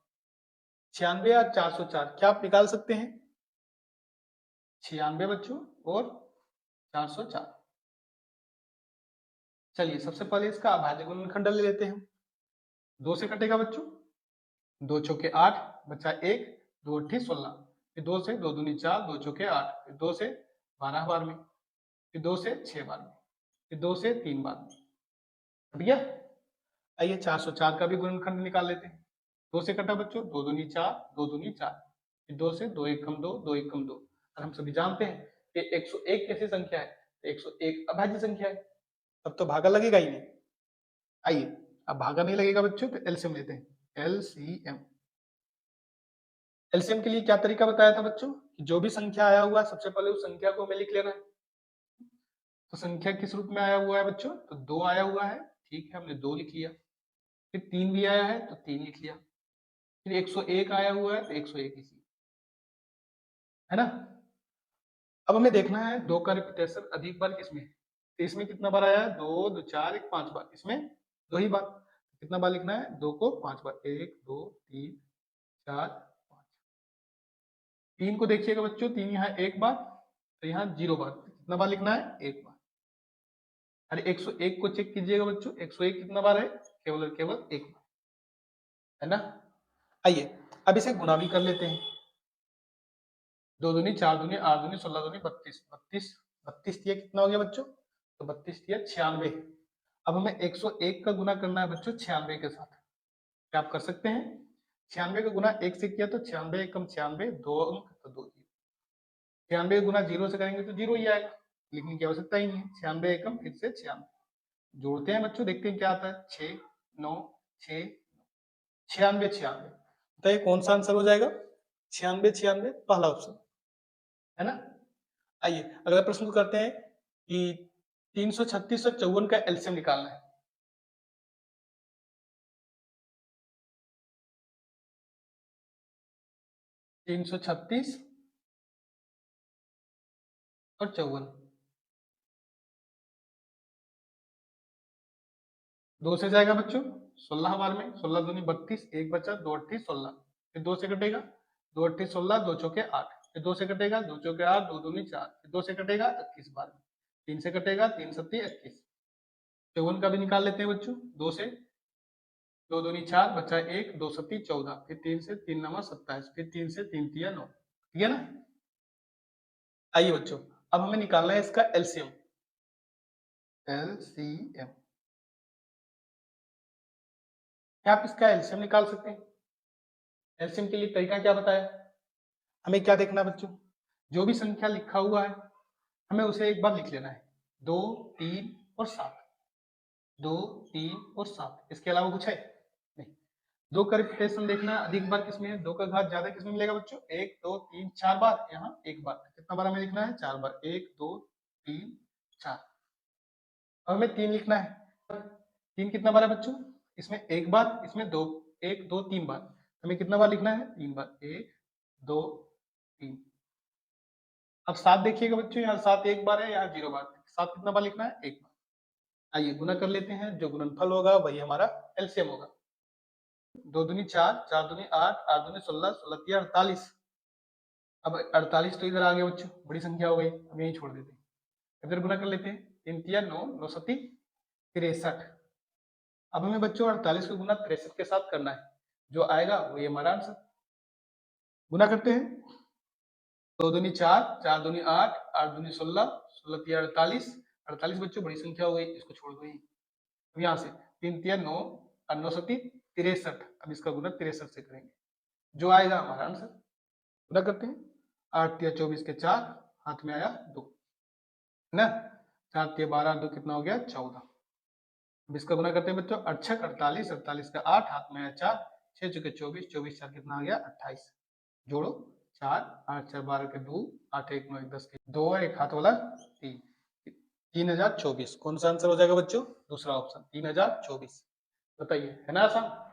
Speaker 1: 96 और 404 क्या आप निकाल सकते हैं, 96 बच्चों और 404। चलिए सबसे पहले इसका अभाज्य गुणनखंड ले लेते हैं। 2 से कटेगा बच्चों, 2 चौके 8 बचा 1, 2 अट्ठी 16। फिर 2 से 2 दूनी 4, 2 चौके 8, फिर 2 से 12 बार में, फिर 2 से 6 बार में, फिर 2 से 3 बार में। कट गया। आइए 404 का भी गुणनखंड निकाल लेते हैं। 2 से कटा बच्चों, 2 दूनी 4, 2 दूनी 4, फिर 2 से 2 1 कम 2, 2 1 कम 2। और हम सभी जानते हैं कि 101 कैसी संख्या है, तो 101 अभाज्य संख्या है, तब तो भागा लगेगा ही नहीं। आइए अब भागा नहीं लगेगा बच्चों, तो एलसीएम लेते हैं। एलसीएम, एलसीएम के लिए क्या तरीका बताया था बच्चों कि जो भी संख्या आया हुआ है सबसे पहले उस संख्या को हमें लिख लेना है। तो संख्या किस रूप में आया हुआ है बच्चों, तो 2 आया हुआ है, ठीक है हमने 2 लिख लिया। फिर 3 भी आया है तो 3 लिख लिया। फिर 101 आया हुआ है तो 101 लिख लिया, है ना। अब हमें देखना है 2 का रिपीटेशन अधिक बार किसमें है। तो इसमें कितना बार आया है 2 2 4 1 5 बार, इसमें 2 ही बार। कितना बार लिखना है 2 को 5 बार, 1 2 3 4 5। 3 को देखिएगा बच्चों, 3 यहाँ 1 बार, तो यहाँ 0 बार। कितना बार लिखना है 1 बार। अरे 101 को चेक कीजिएगा बच्चों, 101 कितना बार है, केवल और केवल 1 बार, है ना। आइए अब इसे गुणा भी कर लेते हैं। 2 दूनी 4 दूनी 8 दूनी 16 दूनी 32, 32 32 दिया कितना हो गया बच्चों, तो 32 दिया 96। अब हमें 101 का गुना करना है बच्चों 96 के साथ। क्या आप कर सकते हैं, 96 का गुना 1 से किया तो 96 एकम 96, 2 अंक तो 2 जीरो। 96 गुना 0 से करेंगे तो 0 ही आएगा, लिखने की आवश्यकता ही नहीं है। 96 एकम फिर से 96, जोड़ते हैं बच्चों, देखते हैं क्या आता है। 6 9 6 96 96, बताइए कौन सा आंसर हो जाएगा, 96 96 पहला ऑप्शन, है ना। आइए अगला प्रश्न को करते हैं कि 336 और 54 का एलसीएम निकालना है। 336 और 54, 2 से जाएगा बच्चों 16 बार में, 16 दूनी 32, 1 बचा, 2 अट्ठी 16। फिर 2 से कटेगा, 2 अट्ठी 16, 2 चौके 8। फिर 2 से कटेगा, 2 चौके 8, 2 दूनी 4। फिर 2 से कटेगा 21 बार में, 3 से कटेगा, 3 सत्ती 21। 54 का भी निकाल लेते हैं बच्चों, 2 से 2 दूनी 4 बचा 1, 2 सत्ती 14। फिर 3 से 3 नवा 27, फिर 3 से 3 तिया 9, ठीक है ना। आइए बच्चों अब हमें निकालना है इसका एलसीएम। एलसीएम, क्या आप इसका एलसीएम निकाल सकते हैं। एलसीएम के लिए तरीका क्या बताया, हमें क्या देखना है बच्चों, जो भी संख्या लिखा हुआ है हमें उसे एक बार लिख लेना है। 2 3 और 7, 2 3 और 7, इसके अलावा कुछ है नहीं। 2 का रिपीटेशन देखना है अधिक बार किसमें है, 2 का घात ज्यादा किसमें मिलेगा बच्चों, 1 2 3 4 बार, यहाँ 1 बार। कितना बार हमें लिखना है 4 बार, 1 2 3 4। अब हमें 3 लिखना है, 3 कितना बार है बच्चों, इसमें 1 बार, इसमें 2 1 2 3 बार, हमें कितना बार लिखना है? 3 बार, 1 2 3। अब 7 देखिएगा बच्चों, यहाँ 7 एक बार है, यहाँ 0 बार, 7 कितना बार लिखना है? 1 बार। आइए गुना कर लेते हैं, जो गुणनफल होगा वही हमारा एलसीएम होगा। 2 दूनी 4, 4 दूनी 8, 8 दूनी 16, 16 तिया 48। अब 48 तो इधर आ गया बच्चों, बड़ी संख्या हो गई, अब यहीं छोड़ देते हैं। इधर गुना कर लेते हैं, 3 तिया 9, 9 सती 63। अब हमें बच्चों 48 को गुना 63 के साथ करना है, जो आएगा वही हमारा आंसर। गुना करते हैं, 2 दूनी 4, 4 दूनी 8, 8 दूनी 16, 16 तिया 48। 48 बच्चों बड़ी संख्या हो गई, इसको छोड़ दो यहीं। अब यहाँ से 3 तिया 9 और 9 सती 63। अब इसका गुना 63 से करेंगे, जो आएगा हमारा आंसर। गुना करते हैं, 8 तिया 24 के 4, हाथ में आया 2, है ना। 4 तिया 12, 2 कितना हो गया? 14। अब इसका गुना करते हैं बच्चों, 8 छक 48, 48 का 8, हाथ में आया 4, 6 चुके 24, 24 4 कितना आ गया? 28। जोड़ो, 4 8 4 12 के 2, 8 1 9 1 10 के 2, एक हाथ वाला 3, 3024। कौन सा आंसर हो जाएगा बच्चों? दूसरा ऑप्शन 3024। बताइए, है ना आसान?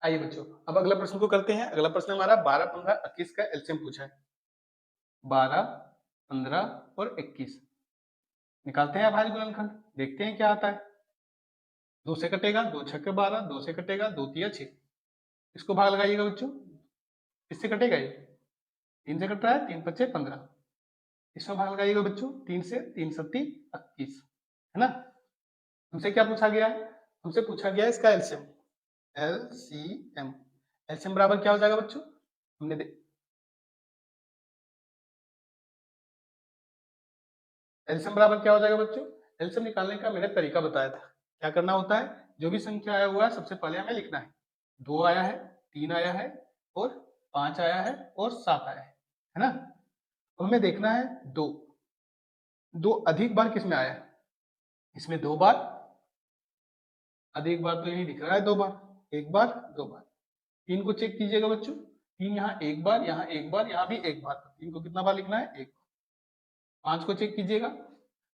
Speaker 1: आइए बच्चों, अब अगला प्रश्न को करते हैं। अगला प्रश्न हमारा 12 15 21 का एलसीएम पूछा है। 12 15 और 21 निकालते हैं अभाज्य गुणनखंड, देखते हैं क्या आता है। 2 से कटेगा, 2 छक्के 12, 2 से कटेगा, 2 तिया 6। इसको भाग लगाइएगा बच्चों, इससे कटेगा ये, 3 से कट रहा है, 3 पच्चे 15। इसमें भाग लगाइएगा बच्चों, 3 से, 3 सत्ती 21, है ना। हमसे क्या पूछा गया है? हमसे पूछा गया है इसका एलसीएम। एलसीएम, एलसीएम बराबर क्या हो जाएगा बच्चों? हमने एलसीएम बराबर क्या हो जाएगा बच्चों? एलसीएम निकालने का मैंने तरीका बताया था। क्या करना होता है? जो भी संख्या आया हुआ है सबसे पहले हमें लिखना है। 2 आया है, 3 आया है और 5 आया है और 7 आया है ना। तो हमें देखना है दो अधिक बार किसमें आया है? इसमें 2 बार, अधिक बार तो यही दिख रहा है 2 बार, 1 बार 2 बार। 3 को चेक कीजिएगा बच्चों, 3 यहाँ 1 बार, यहाँ 1 बार, यहाँ भी 1 बार, 3 को कितना बार लिखना है? 1 बार। 5 को चेक कीजिएगा,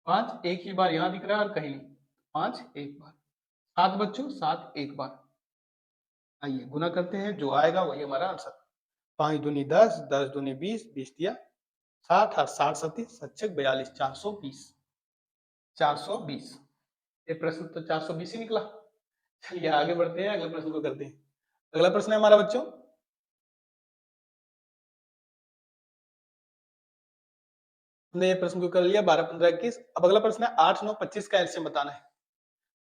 Speaker 1: 5 एक ही बार यहाँ दिख रहा है और कहीं नहीं, 5 एक बार। 7 बच्चों, 7 एक बार। आइए गुना करते हैं, जो आएगा वही हमारा आंसर। 5 दूनी 10, 10 दूनी 20, 20 दिया 60, 60 सती 7 42, 420, 420। ये प्रश्न तो 420 ही निकला। चलिए आगे बढ़ते हैं, अगले प्रश्न को करते हैं। अगला प्रश्न है हमारा बच्चों, हमने ये प्रश्न को कर लिया 12 15 21। अब अगला प्रश्न है 8 9 25 का एलसीएम बताना है।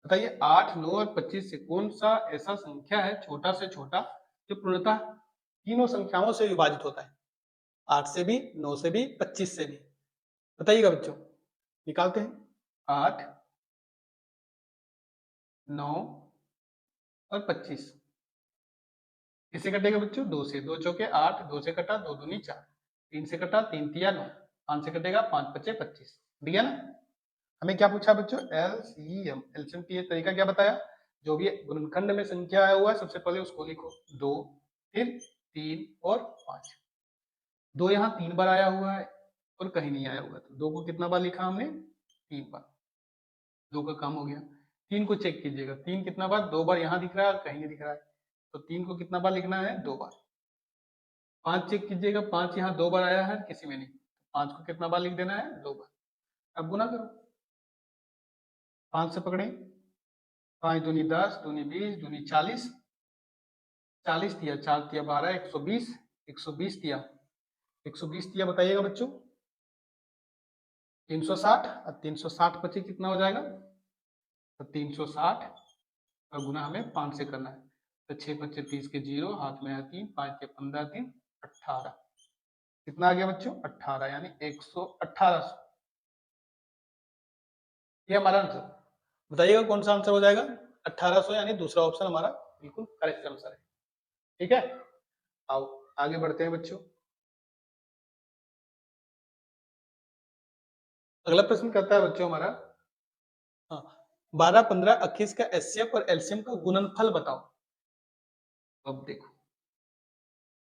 Speaker 1: बताइए 8 9 और 25 से कौन सा ऐसा संख्या है छोटा से छोटा जो पूर्णतः तीनों संख्याओं से विभाजित होता है? 8 से भी, 9 से भी, 25 से भी। बताइएगा बच्चों, निकालते हैं। 8 9 और 25 किससे कटेगा बच्चों? 2 से, 2 चौके 8, 2 से कटा, 2 दूनी 4, 3 से कटा, 3 तिया 9, 5 से कटेगा, 5 पच्चे 25। दिया ना। हमें क्या पूछा बच्चों? एलसीएम। एलसीएम की तरीका क्या बताया? जो भी गुणनखंड में संख्या आया हुआ है सबसे पहले उसको लिखो, 2 फिर 3 और 5। 2 यहाँ 3 बार आया हुआ है और कहीं नहीं आया हुआ, तो 2 को कितना बार लिखा हमने? 3 बार। 2 का काम हो गया। 3 को चेक कीजिएगा, 3 कितना बार? 2 बार यहाँ दिख रहा है और कहीं नहीं दिख रहा है, तो 3 को कितना बार लिखना है? 2 बार। 5 चेक कीजिएगा, 5 यहाँ 2 बार आया है, किसी में नहीं, 5 को कितना बार लिख देना है? 2 बार। अब गुना करो, 5 से पकड़े, 5 दूनी 10, दूनी 20, दूनी 40, 40 दिया, 4 दिया 12, 120, 120 दिया, 120 दिया। बताइएगा बच्चों, 360 और 360 पचे कितना हो जाएगा? तो 360 और गुना हमें 5 से करना है, तो 6 पच्चे 30 के 0, हाथ में आया 3, 5 के 15, 3 18। कितना आ गया बच्चों? 18, यानी 118। ये हमारा आंसर। बताइएगा कौन सा आंसर हो जाएगा? 1800, यानी दूसरा ऑप्शन हमारा बिल्कुल करेक्ट आंसर है। ठीक है, आओ आगे बढ़ते हैं बच्चों। अगला प्रश्न करता है बच्चों हमारा, हाँ, 12 15 21 का एचसीएफ और एलसीएम का गुणनफल बताओ। अब देखो,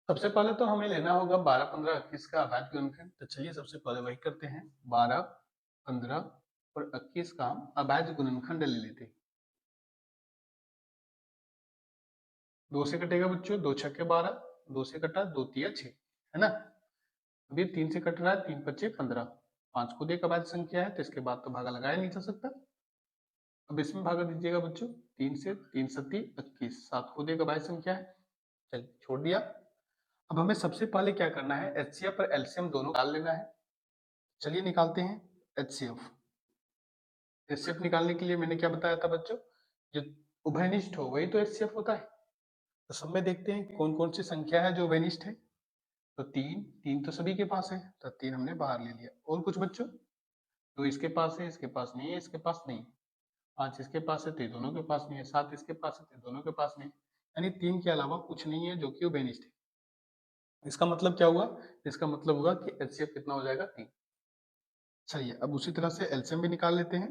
Speaker 1: सबसे पहले तो हमें लेना होगा 12 15 21 का अभाज्य गुणनखंड। तो चलिए सबसे पहले वही करते हैं, 12 15 और 21 का हम अभाज्य गुणनखंड ले लेते हैं। 2 से कटेगा बच्चों, 2 छक्के 12, 2 से कटा, 2 तिया 6, है ना। अभी 3 से कट रहा है, 3 पच्चे 15, 5 खुद एक अभाज्य संख्या है तो इसके बाद तो भागा लगाया नहीं जा सकता। अब इसमें भागा दीजिएगा बच्चों, 3 से 3 सत्ती 21, 7 खुद एक अभाज्य संख्या है, चलिए छोड़ दिया। अब हमें सबसे पहले क्या करना है, एचसीएफ और एलसीएम दोनों निकाल लेना है। चलिए निकालते हैं एचसीएफ। एचसीएफ निकालने के लिए मैंने क्या बताया था बच्चों, जो उभयनिष्ठ हो वही तो एचसीएफ होता है। तो सब में देखते हैं कौन कौन सी संख्या है जो उभयनिष्ठ है। तो 3, 3 तो सभी के पास है तो 3 हमने बाहर ले लिया। और कुछ बच्चों, तो इसके पास है, इसके पास नहीं है, इसके पास नहीं है, 5 इसके पास है तो दोनों के पास नहीं है, 7 इसके पास है तो दोनों के पास नहीं है, यानी 3 के अलावा कुछ नहीं है जो कि उभयनिष्ठ है। इसका मतलब क्या हुआ, इसका मतलब हुआ कि एचसीएफ कितना हो जाएगा, 3। चलिए अब उसी तरह से एलसीएम भी निकाल लेते हैं।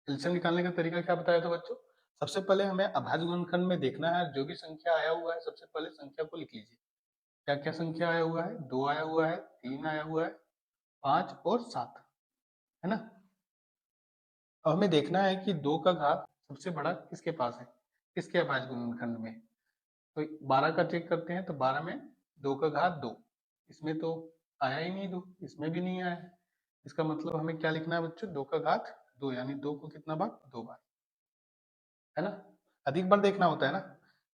Speaker 1: एलसीएम निकालने का तरीका क्या बताया था बच्चों, सबसे पहले हमें अभाज्य गुणनखंड में देखना है, जो भी संख्या आया हुआ है सबसे पहले संख्या को लिख लीजिए। क्या क्या संख्या आया हुआ है, 2 आया हुआ है, 3 आया हुआ है, 5 और 7, है ना। अब हमें देखना है कि 2 का घात सबसे बड़ा किसके पास है, किसके अभाज्य गुणनखंड में। तो 12 का चेक करते हैं, तो 12 में 2 का घात 2, इसमें तो आया ही नहीं 2, इसमें भी नहीं आया है। इसका मतलब हमें क्या लिखना है बच्चों, 2 का घात 2, यानी 2 को कितना बार, 2 बार, है ना। अधिक बार देखना होता है ना।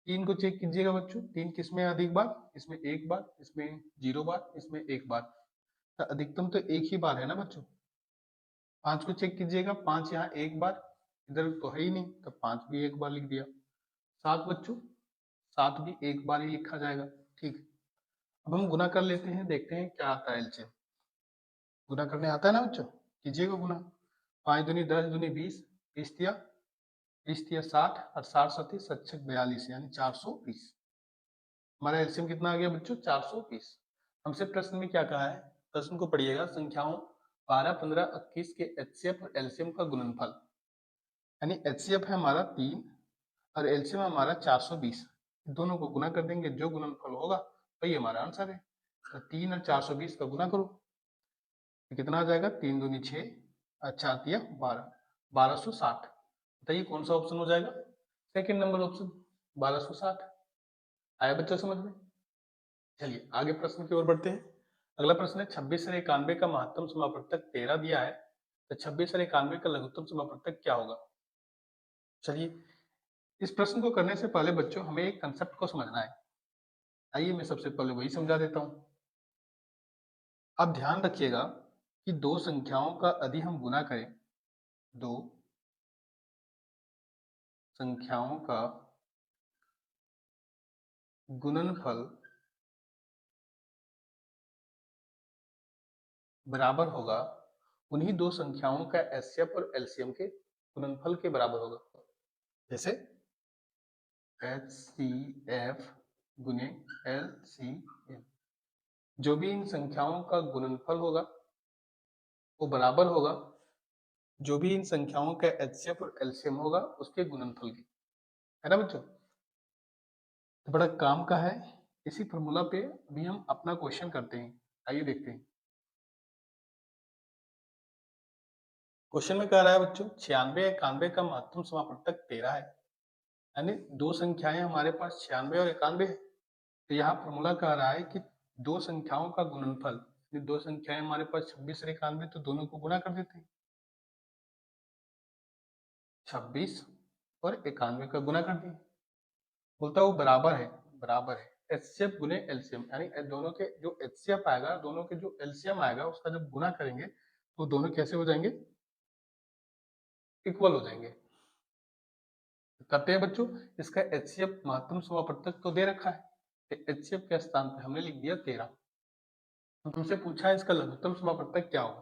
Speaker 1: 3 को चेक कीजिएगा बच्चों, 3 किसमें अधिक बार, इसमें 1 बार, इसमें 0 बार, इसमें 1 बार, तो अधिकतम तो 1 ही बार है ना बच्चों। 5 को चेक कीजिएगा, 5 यहाँ 1 बार, इधर तो है ही नहीं तो 5 भी 1 बार लिख दिया। 7 बच्चों, 7 भी 1 बार ही लिखा जाएगा, ठीक। अब हम गुना कर लेते हैं, देखते हैं क्या आता है एलसीएम। गुना करने आता है ना बच्चों, कीजिएगा गुना। 5 दूनी 10, दूनी 20, 20 तिया 60 और 60 सती 42, यानी 420। हमारा एलसीएम कितना आ गया बच्चों, 420। हमसे प्रश्न में क्या कहा है, प्रश्न को पढ़िएगा, संख्याओं 12, 15, 21 के एचसीएफ और एलसीएम का गुणनफल, यानी एचसीएफ है हमारा 3 और एलसीएम हमारा 420, दोनों को गुना कर देंगे, जो गुणनफल होगा वही हमारा आंसर है। तो 3 और 420 का गुना करो, तो कितना आ जाएगा, 3 दूनी 6 और 4 तिया 12, 1260। बताइए कौन सा ऑप्शन हो जाएगा, सेकंड नंबर ऑप्शन 1260। आया बच्चों समझ में। चलिए आगे प्रश्न की ओर बढ़ते हैं। अगला प्रश्न है 26 और 91 का महत्तम समापवर्तक 13 दिया है, तो 26 और 91 का लघुत्तम समापवर्तक क्या होगा। चलिए इस प्रश्न को करने से पहले बच्चों हमें एक कंसेप्ट को समझना है। आइए मैं सबसे पहले वही समझा देता हूं। अब ध्यान रखिएगा कि दो संख्याओं का यदि हम गुना करें, दो संख्याओं का गुणनफल बराबर होगा उन्हीं दो संख्याओं का एचसीएफ और एलसीएम के गुणनफल के बराबर होगा। जैसे एचसीएफ गुने एलसीएम, जो भी इन संख्याओं का गुणनफल होगा वो बराबर होगा जो भी इन संख्याओं का एचसीएफ और एलसीएम होगा उसके गुणनफल के, है ना बच्चों। तो बड़ा काम का है। इसी फॉर्मूला पे अभी हम अपना क्वेश्चन करते हैं, आइए देखते हैं। क्वेश्चन में कह रहा है बच्चों 96 91 का महत्तम समापवर्तक 13 है, यानी दो संख्याएं हमारे पास 96 और 91 है। तो यहाँ फॉर्मूला कह रहा है कि दो संख्याओं का गुणनफल, दो संख्याएं हमारे पास 26 और 91, तो दोनों को गुना कर देते हैं। 26 और 91 का गुना कर दिए, बोलता है वो बराबर है, बराबर है एचसीएफ गुने एलसीएम, यानी दोनों के जो एचसीएफ आएगा, दोनों के जो एलसीएम आएगा उसका जब गुना करेंगे तो दोनों कैसे हो जाएंगे, इक्वल हो जाएंगे। करते हैं बच्चों, इसका एचसीएफ महत्तम समापवर्तक तो दे रखा है, एचसीएफ के स्थान पे हमने लिख दिया 13। तुमसे पूछा है इसका लघुत्तम समापवर्तक क्या होगा,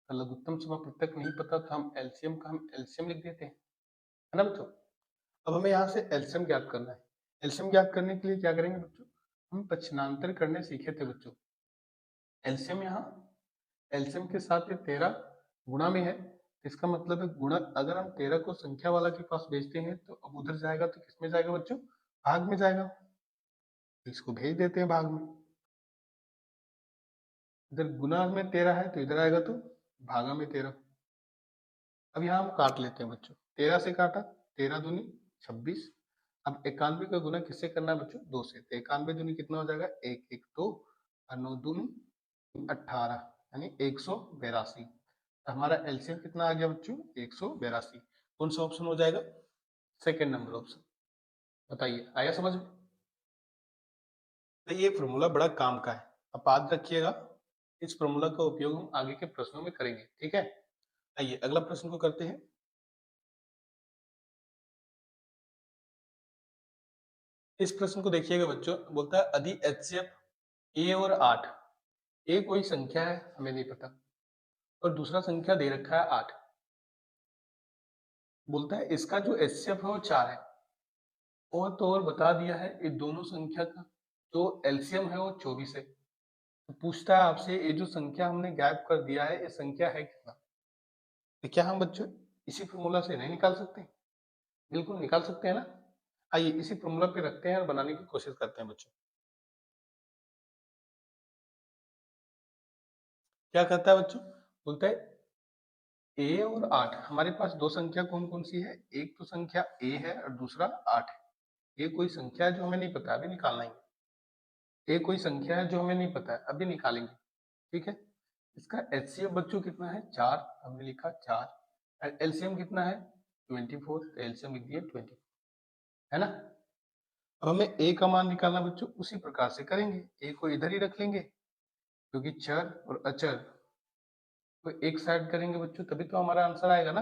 Speaker 1: तो लघुत्तम समापवर्तक नहीं पता तो हम एलसीएम का हम एलसीएम लिख देते हैं, है ना बच्चों। अब हमें यहाँ से एलसीएम ज्ञात करना है। एलसीएम ज्ञात करने के लिए क्या करेंगे बच्चों, हम पक्षांतर करने सीखे थे बच्चों। एलसीएम यहाँ एलसीएम के साथ ये 13 गुणा में है, इसका मतलब है गुणा, अगर हम 13 को संख्या वाला के पास भेजते हैं तो अब उधर जाएगा तो किसमें जाएगा बच्चों, भाग में जाएगा। इसको भेज देते हैं भाग में, इधर गुना में 13 है तो इधर आएगा तो भागा में 13। अब यहाँ हम काट लेते हैं बच्चों, 13 से काटा, 13 दूनी 26, अब 91 का गुना किससे करना है बच्चों? 2 से। तो 91 दूनी कितना हो जाएगा? 1 1 2 और 9 दूनी 18 यानी 182। हमारा एलसीएम कितना आ गया बच्चों? 182। कौन सा ऑप्शन हो जाएगा? Second number option. बताइए, आया समझ में? तो ये फॉर्मूला बड़ा काम का है, आप याद रखिएगा। इस फॉर्मूला का उपयोग हम आगे के प्रश्नों में करेंगे, ठीक है? आइए अगला प्रश्न को करते हैं। इस प्रश्न को देखिएगा बच्चों, बोलता है यदि एचसीएफ ए और 8, ए कोई संख्या है हमें नहीं पता और दूसरा संख्या दे रखा है 8, बोलता है इसका जो एचसीएफ है वो 4 है और तो और बता दिया है ये दोनों संख्या का जो एलसीएम है वो 24 है। तो पूछता है आपसे ये जो संख्या हमने गायब कर दिया है ये संख्या है कितना? तो क्या हम बच्चों इसी फॉर्मूला से नहीं निकाल सकते? बिल्कुल निकाल सकते हैं ना। आइए इसी फॉर्मूला पे रखते हैं और बनाने की कोशिश करते हैं बच्चों। क्या कहता है बच्चों? बोलता है ए और 8, हमारे पास दो संख्या कौन कौन सी है? एक तो संख्या ए है और दूसरा 8 है। ये कोई संख्या है जो हमें नहीं पता, अभी निकालना है। ए कोई संख्या है जो हमें नहीं पता है, अभी निकालेंगे, ठीक है? इसका एचसीएफ बच्चों कितना है? 4, हमने लिखा 4। एलसीएम कितना है? 24, एलसीएम लिख दिया 24, है ना? अब हमें ए का मान निकालना बच्चों, उसी प्रकार से करेंगे। ए को इधर ही रख लेंगे क्योंकि चर और अचर को एक साइड करेंगे बच्चों, तभी तो हमारा आंसर आएगा ना।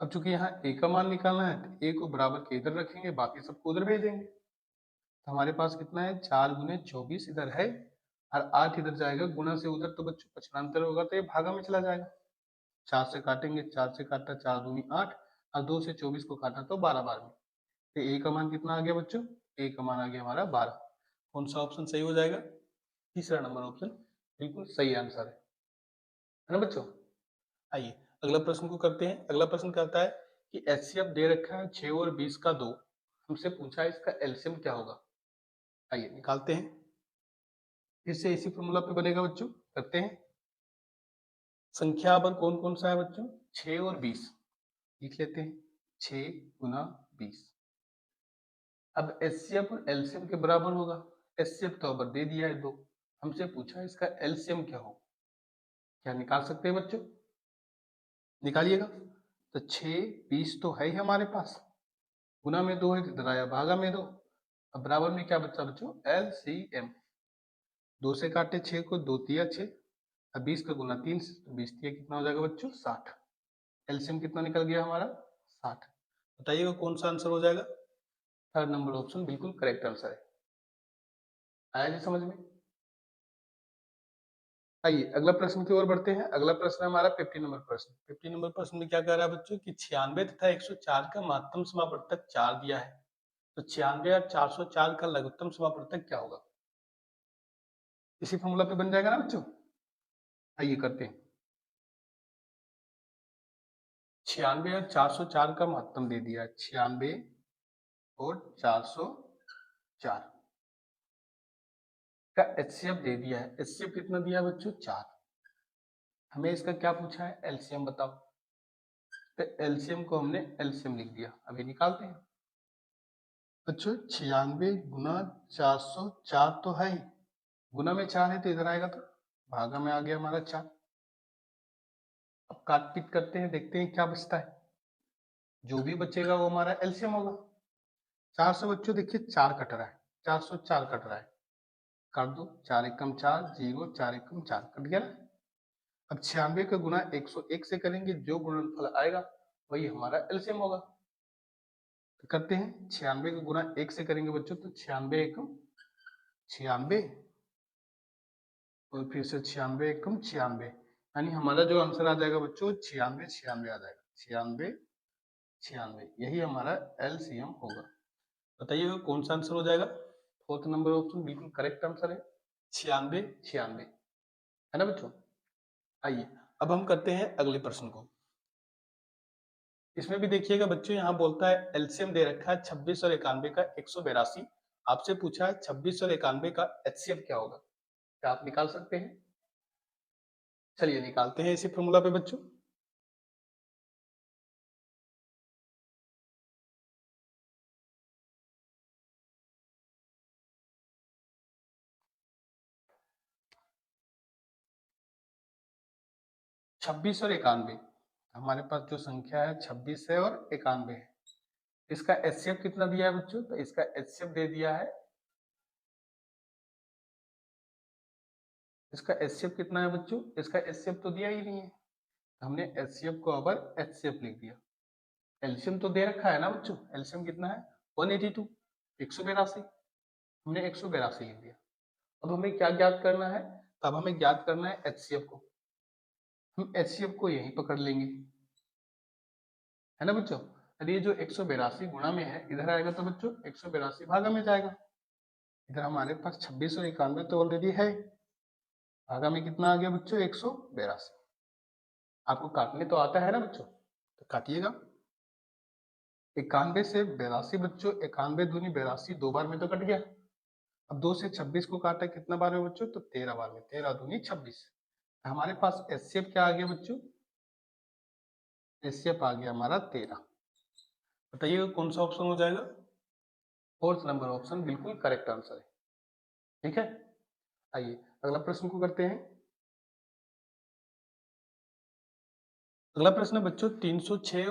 Speaker 1: अब चूंकि यहाँ ए का मान निकालना है तो ए को बराबर के इधर रखेंगे, बाकी सबको उधर भेजेंगे। तो हमारे पास कितना है? 4 गुने 24 इधर है और 8 इधर जाएगा। गुना से उधर तो बच्चों पक्षांतर होगा तो ये भागा में चला जाएगा। 4 से काटेंगे, 4 से काटा 4 दूनी 8 और 2 से 24 को काटा तो 12 बार में। तो ए का मान कितना आ गया बच्चों? ए का मान आ गया हमारा 12। कौन सा ऑप्शन सही हो जाएगा? तीसरा नंबर ऑप्शन बिल्कुल सही आंसर है ना बच्चों? आइए अगला प्रश्न को करते हैं। अगला प्रश्न कहता है कि एचसीएफ दे रखा है 6 और 20 का 2, हमसे पूछा है इसका एलसीएम क्या होगा। आइए निकालते हैं। फिर से इसी फॉर्मूला पे बनेगा बच्चों, करते हैं। संख्या पर कौन कौन सा है बच्चों? 6 और 20 लिख लेते हैं। 6 गुना 20। अब एचसीएफ और एलसीएम के बराबर होगा। एचसीएफ तो अब दे दिया है 2, हमसे पूछा है इसका एलसीएम क्या हो। क्या निकाल सकते हैं बच्चों? निकालिएगा। तो 6 20 तो है ही हमारे पास, गुना में 2 है तो इधर आया भागा में 2। अब बराबर में क्या बचा बच्चों? एलसीएम। 2 से काटे 6 को, 2 तिया 6 और 20 का गुना 3 से, तो 20 तिया कितना हो जाएगा बच्चों? 60। एलसीएम कितना निकल गया हमारा? 60। बताइएगा कौन सा आंसर हो जाएगा? थर्ड नंबर ऑप्शन बिल्कुल करेक्ट आंसर है। आया जी समझ में? आइए अगला प्रश्न की ओर बढ़ते हैं। अगला प्रश्न है हमारा 50 नंबर प्रश्न। 50 नंबर प्रश्न में क्या कह रहा है बच्चों कि 96 तथा 104 का महत्तम समापवर्तक 4 दिया है, तो 96 और 404 का लघुत्तम समापवर्तक क्या होगा? इसी फॉर्मूला पे बन जाएगा ना बच्चों? आइए करते हैं। 96 और 404 का महत्तम दे दिया है, 96 और 404 का एचसीएफ दे दिया है। एचसीएफ कितना दिया है बच्चों? 4। हमें इसका क्या पूछा है? एलसीएम बताओ। तो एलसीएम को हमने एलसीएम लिख दिया, अभी निकालते हैं। बच्चों 96 गुना 404 तो है ही, गुना में 4 है तो इधर आएगा तो भागा में आ गया हमारा 4। अब काट पीट करते हैं, देखते हैं क्या बचता है। जो भी बचेगा वो हमारा एलसीएम होगा। 4 से बच्चों देखिए 4 कट रहा है, 404 कट रहा है, काट दो। 4 एकम 4 0, 4 एकम 4 कट गया ना। अब 96 का गुना 101 से करेंगे, जो गुणनफल आएगा वही हमारा एलसीएम होगा। तो करते हैं। 96 का गुना 1 से करेंगे बच्चों, तो 96 एकम 96 और फिर से 96 एकम 96, यानी हमारा जो आंसर आ जाएगा बच्चों 96 96 आ जाएगा। 96 96 यही हमारा एलसीएम होगा। बताइएगा कौन सा आंसर हो जाएगा? फोर्थ नंबर ऑप्शन बिल्कुल करेक्ट आंसर है, 96 96, है ना बच्चों? आइए अब हम करते हैं अगले प्रश्न को। इसमें भी देखिएगा बच्चों, यहाँ बोलता है एलसीएम दे रखा है 26 और 91 का 182। आपसे पूछा है 26 और 91 का एचसीएफ क्या होगा। क्या आप निकाल सकते हैं? चलिए निकालते हैं इसी फॉर्मूला पे बच्चों। 26 और 91, हमारे पास जो संख्या है 26 है और 91 है। इसका एचसीएफ कितना दिया है बच्चों? तो इसका एचसीएफ दे दिया है, इसका एचसीएफ कितना है बच्चों? इसका एचसीएफ तो दिया ही नहीं है, हमने एचसीएफ को अबर एचसीएफ लिख दिया। एलसीएम तो दे रखा है ना बच्चों, एलसीएम कितना है? 182, 182, हमने 182 लिख दिया। अब हमें क्या ज्ञात करना है? अब हमें ज्ञात करना है एचसीएफ को। हम एचसीएफ को यहीं पकड़ लेंगे, है ना बच्चों। अरे ये जो 182 गुणा में है, इधर आएगा तो बच्चों 182 भागा में जाएगा। इधर हमारे पास 26 और 91 तो ऑलरेडी है, भागा में कितना आ गया बच्चों? 182। आपको काटने तो आता है ना बच्चों, तो काटिएगा। 91 से 82 बच्चों, 91 दूनी 82, 2 बार में तो कट गया। अब 2 से 26 को काटा कितना बार में बच्चों? तो 13 बार में, 13 दूनी 26। हमारे पास एचसीएफ क्या आ गया बच्चों? एचसीएफ आ गया हमारा 13। बताइए कौन सा ऑप्शन हो जाएगा? फोर्थ नंबर ऑप्शन बिल्कुल करेक्ट आंसर है। ठीक है, आइए अगला प्रश्न को करते हैं। अगला प्रश्न है बच्चों 306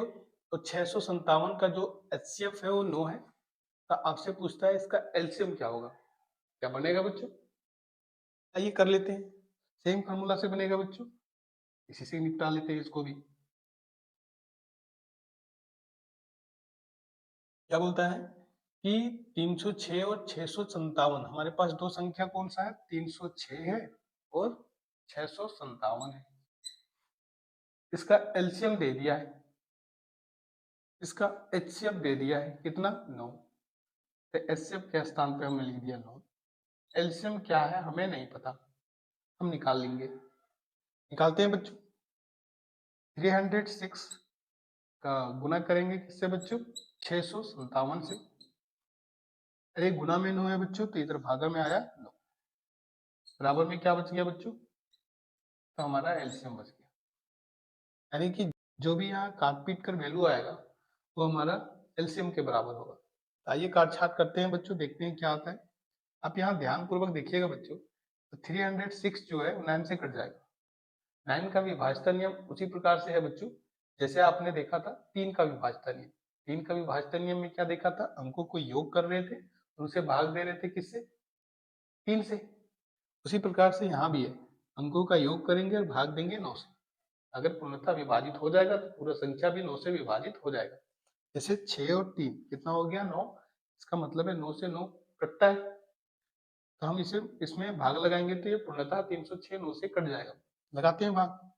Speaker 1: और 657 का जो एचसीएफ है वो 9 है, तो आपसे पूछता है इसका एलसीएम क्या होगा, क्या बनेगा बच्चों? आइए कर लेते हैं, सेम फार्मूला से बनेगा बच्चों, इसी से निपटा लेते हैं इसको भी। क्या बोलता है कि 306 और 657, हमारे पास दो संख्या कौन सा है? 306 है और 657 है। इसका एलसीएम दे दिया है, इसका एचसीएफ दे दिया है कितना? 9। तो एचसीएफ के स्थान पे हमने लिख दिया 9। एलसीएम क्या है हमें नहीं पता, हम निकाल लेंगे। निकालते हैं बच्चों। 306 का गुना करेंगे किससे बच्चों? 657 से। अरे गुना में 9 है बच्चों, तो इधर भागा में आया 9, बराबर में क्या बच गया बच्चों? तो हमारा एलसीएम बच गया। यानी कि जो भी यहाँ काट पीट कर वैल्यू आएगा वो हमारा एलसीएम के बराबर होगा। तो आइए काट छाट करते हैं बच्चों, देखते हैं क्या आता है। आप यहाँ ध्यान पूर्वक देखिएगा बच्चों, तो 306 जो है वो 9 से कट जाएगा। 9 का विभाजन नियम उसी प्रकार से है बच्चों, जैसे आपने देखा था 3 का विभाजन नियम। 3 का विभाजन नियम में क्या देखा था? अंकों को योग कर रहे थे और उसे भाग दे रहे थे किससे? 3 से। उसी प्रकार से यहाँ भी है, अंकों का योग करेंगे और भाग देंगे 9 से। अगर पूर्णतः विभाजित हो जाएगा तो पूरा संख्या भी 9 से विभाजित हो जाएगा। जैसे 6 और 3 कितना हो गया? 9। इसका मतलब है 9 से 9 कटता है, तो हम इसे इसमें भाग लगाएंगे तो ये पूर्णतः 306 9 से कट जाएगा। लगाते हैं भाग।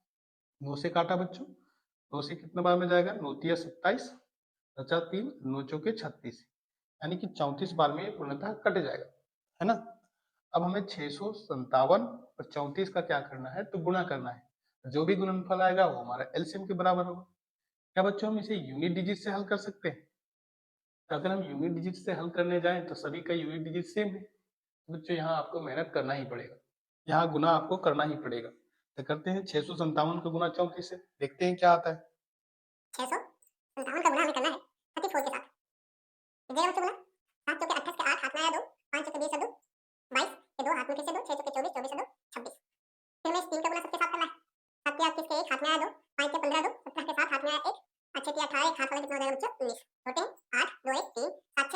Speaker 1: 9 से काटा बच्चों, 9 से कितने बार में जाएगा? 9 तिया 27, बचा 3, 9 चौके 36, यानी कि 34 बार में ये पूर्णतः कट जाएगा, है ना। अब हमें 657 और 34 का क्या करना है? तो गुणा करना है। जो भी गुणनफल आएगा वो हमारा एलसीएम के बराबर होगा। क्या बच्चों हम इसे यूनिट डिजिट से हल कर सकते हैं? तो अगर हम यूनिट डिजिट से हल करने जाएं तो सभी का यूनिट डिजिट सेम है, तो बच्चों यहाँ आपको मेहनत करना ही पड़ेगा, यहाँ गुना आपको करना ही पड़ेगा। तो करते हैं 657 का गुना 34 से, देखते हैं क्या आता है। 657 का गुना हमें करना है 34 के साथ। तो बच्चों बोला 7 चौके 28 के 8 हाथ में आया 2, 5 चौके 20 2, 22 के 2 हाथ में फिर से 2, 6 चौके 24, 24 2 26। फिर हमें इस 3 का गुना सबके साथ करना है। 7 के 28 के 1 हाथ में आया 2, 5 के 15 2, 17 के 7 हाथ में आया 1, 8 के 18 1 हाथ वाला कितना हो जाएगा बच्चों? 19। होते हैं 8 2 1 3, 7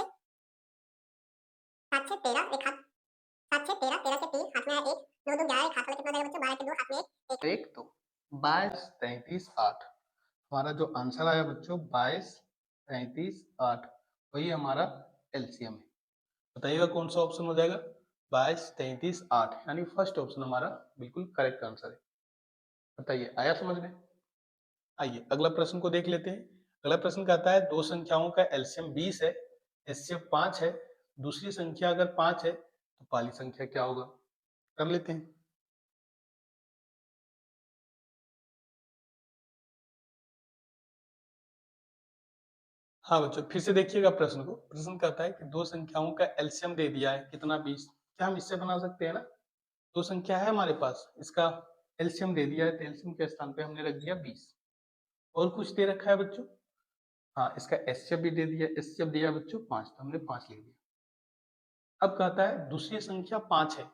Speaker 1: 6 13 एक हाथ, 7 6 13, 13 से 3 हाथ में आया 1, 9 2 11 एक हाथ वाला कितना हो जाएगा बच्चों? 12 के 2 हाथ में 1 1 2, 22 33 8। हमारा जो आंसर आया बच्चों 22 33 8, वही हमारा एलसीएम है। बताइएगा कौन सा ऑप्शन हो जाएगा? 22 33 8, यानी फर्स्ट ऑप्शन हमारा बिल्कुल करेक्ट आंसर है। बताइए आया समझ में? आइए अगला प्रश्न को देख लेते हैं। अगला प्रश्न कहता है दो संख्याओं का एलसीएम 20 है, एचसीएफ 5 है, दूसरी संख्या अगर 5 है तो पहली संख्या क्या होगा? कर लेते हैं। हाँ बच्चों फिर से देखिएगा प्रश्न को। प्रश्न कहता है कि दो संख्याओं का एलसीएम दे दिया है कितना? 20। क्या हम इससे बना सकते हैं ना? दो संख्या है हमारे पास, इसका एलसीएम दे दिया है, तो एलसीएम के स्थान पे हमने रख दिया 20। और कुछ दे रखा है बच्चों? हाँ इसका एचसीएफ भी दे दिया, एचसीएफ दिया बच्चों 5, तो हमने 5 लिख दिया। अब कहता है दूसरी संख्या 5 है,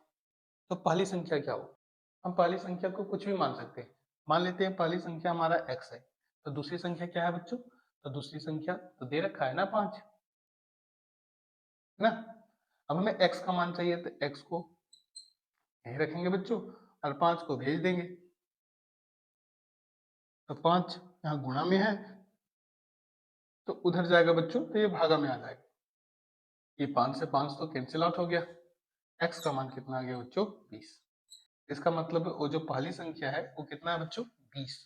Speaker 1: तो पहली संख्या क्या हो? हम पहली संख्या को कुछ भी मान सकते हैं, मान लेते हैं पहली संख्या हमारा x है, तो दूसरी संख्या क्या है बच्चों? तो दूसरी संख्या तो दे रखा है ना 5, है ना। अब हमें x का मान चाहिए, तो x को यही रखेंगे बच्चों और 5 को भेज देंगे। तो 5 यहाँ गुणा में है तो उधर जाएगा बच्चों, तो ये भागा में आ जाएगा। ये 5 से 5 तो कैंसिल आउट हो गया। x का मान कितना आ गया बच्चों? 20। इसका मतलब वो जो पहली संख्या है वो कितना है बच्चों? 20।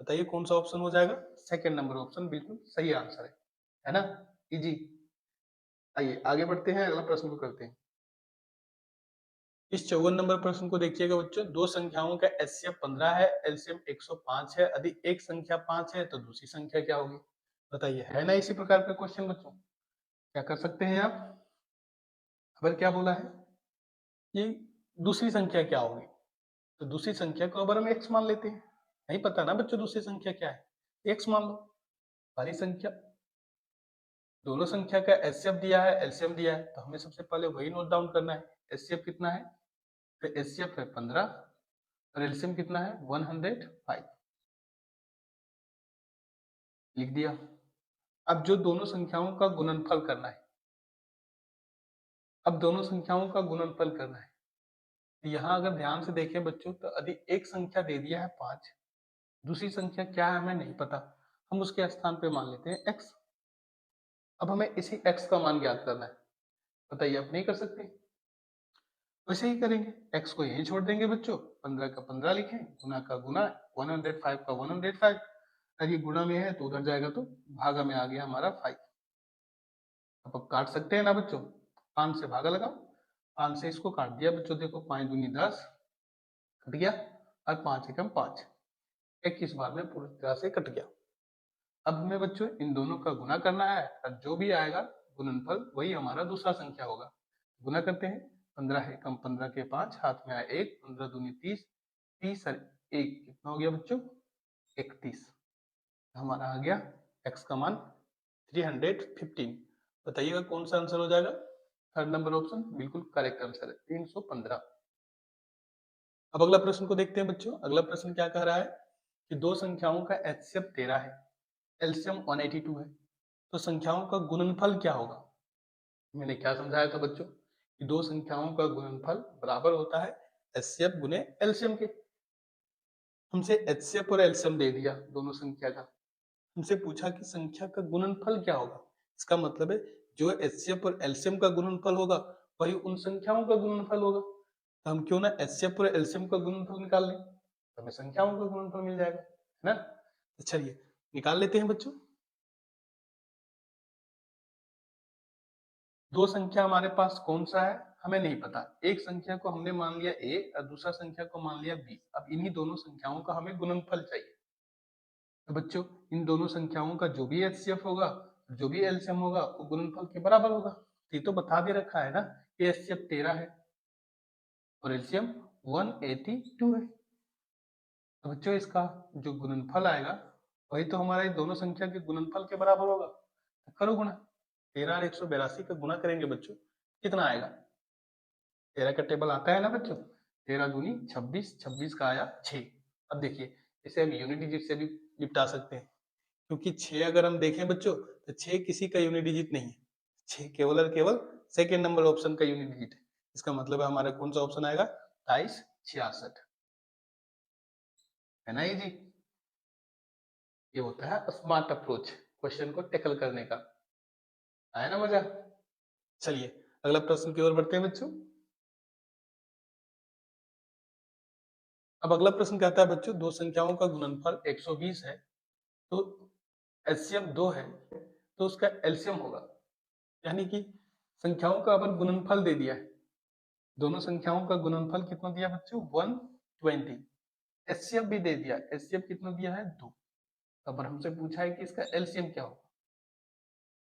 Speaker 1: बताइए कौन सा ऑप्शन हो जाएगा? सेकंड नंबर ऑप्शन बिल्कुल सही आंसर है ना। इजी। आइए आगे बढ़ते हैं, अगला प्रश्न को करते हैं। इस 54 नंबर प्रश्न को देखिएगा बच्चों, दो संख्याओं का एचसीएफ 15 है, एलसीएम 105 है, यदि एक संख्या 5 है तो दूसरी संख्या क्या होगी? बताइए, है ना इसी प्रकार का क्वेश्चन बच्चों। क्या कर सकते हैं आप? अगर क्या बोला है कि दूसरी संख्या क्या होगी, तो दूसरी संख्या को अगर हम एक्स मान लेते हैं, नहीं पता ना बच्चों दूसरी संख्या क्या है, एक्स मान लो। पहली संख्या, दोनों संख्या का एचसीएफ दिया है, एलसीएम दिया है, तो हमें सबसे पहले वही नोट डाउन करना है। एचसीएफ कितना है? तो एचसीएफ है 15 और एलसीएम कितना है? 105। लिख दिया। अब जो दोनों संख्याओं का गुणनफल करना है, अब दोनों संख्याओं का गुणनफल करना है, तो यहाँ अगर ध्यान से देखें बच्चों, तो यदि एक संख्या दे दिया है 5, दूसरी संख्या क्या है हमें नहीं पता, हम उसके स्थान पे मान लेते हैं x। अब हमें इसी x का मान ज्ञात करना है। बताइए, आप नहीं कर सकते? वैसे ही करेंगे, x को यहीं छोड़ देंगे बच्चों, 15 का 15 लिखें, गुना का गुना, 105 का 105। अगर ये गुणा में है तो उधर जाएगा तो भागा में आ गया हमारा 5। अब काट सकते हैं ना बच्चों, 5 से भागा लगाओ, 5 से इसको काट दिया बच्चों, देखो 5 दूनी 10 कट गया, और 5 एकम 5, 21 बार में पूरी तरह से कट गया। अब हमें बच्चों इन दोनों का गुना करना है, और जो भी आएगा गुणनफल वही हमारा दूसरा संख्या होगा। गुना करते हैं, 15 एकम 15 के 5, हाथ में आया 1, 15 दूनी 30, 30 और 1 कितना हो गया बच्चों? 31। हमारा आ गया x का मान 315। बताइएगा कौन सा आंसर हो जाएगा? थर्ड नंबर ऑप्शन बिल्कुल करेक्ट आंसर है, 315। अब अगला प्रश्न को देखते हैं बच्चों। अगला प्रश्न क्या कह रहा है कि दो संख्याओं का एचसीएफ 13 है, एलसीएम 182 है, तो संख्याओं का गुणनफल क्या होगा? मैंने क्या समझाया था बच्चों कि दो संख्याओं का गुणनफल बराबर होता है एचसीएफ गुने एलसीएम के। हमसे एचसीएफ और एलसीएम दे दिया दोनों संख्या का, हमसे पूछा कि संख्या का गुणनफल क्या होगा। इसका मतलब है जो एचसीएफ और एलसीएम का गुणनफल होगा वही उन संख्याओं का गुणनफल होगा। तो हम क्यों ना एचसीएफ और एलसीएम का गुणनफल निकाल लें, तो हमें संख्याओं का गुणनफल मिल जाएगा, है ना। तो चलिए निकाल लेते हैं बच्चों। दो संख्या हमारे पास कौन सा है हमें नहीं पता, एक संख्या को हमने मान लिया a और दूसरा संख्या को मान लिया b। अब इन्हीं दोनों संख्याओं का हमें गुणनफल चाहिए। तो बच्चों इन दोनों संख्याओं का जो भी एचसीएफ होगा, जो भी एलसीएम होगा, वो गुणनफल के बराबर होगा। ये तो बता दे रखा है ना कि एचसीएफ 13 है और एलसीएम 182 है। तो बच्चों इसका जो गुणनफल आएगा वही तो हमारे दोनों संख्या के गुणनफल के बराबर होगा। तो करो गुणा, 13 और 182 का गुणा करेंगे बच्चों, कितना आएगा? 13 का टेबल आता है ना बच्चों, 13 दूनी 26, 26 का आया 6। अब देखिए इसे हम यूनिट डिजिट से भी निपटा सकते हैं, क्योंकि 6 अगर हम देखें बच्चों तो 6 किसी का यूनिट डिजिट नहीं है, 6 केवल और केवल सेकेंड नंबर ऑप्शन का यूनिट डिजिट है। इसका मतलब है हमारा कौन सा ऑप्शन आएगा? 28, 66, है ना। ये जी ये होता है स्मार्ट अप्रोच क्वेश्चन को टैकल करने का, आया ना मजा। चलिए अगला प्रश्न की ओर बढ़ते हैं बच्चों। अब अगला प्रश्न कहता है बच्चों दो संख्याओं का गुणनफल 120 है, तो एचसीएफ 2 है, तो उसका एलसीएम होगा। यानी कि संख्याओं का अपन गुणनफल दे दिया है, दोनों संख्याओं का गुणनफल कितना दिया बच्चों? 120। एचसीएफ भी दे दिया, एचसीएफ कितना दिया है? 2। अब हमसे पूछा है कि इसका एलसीएम क्या होगा।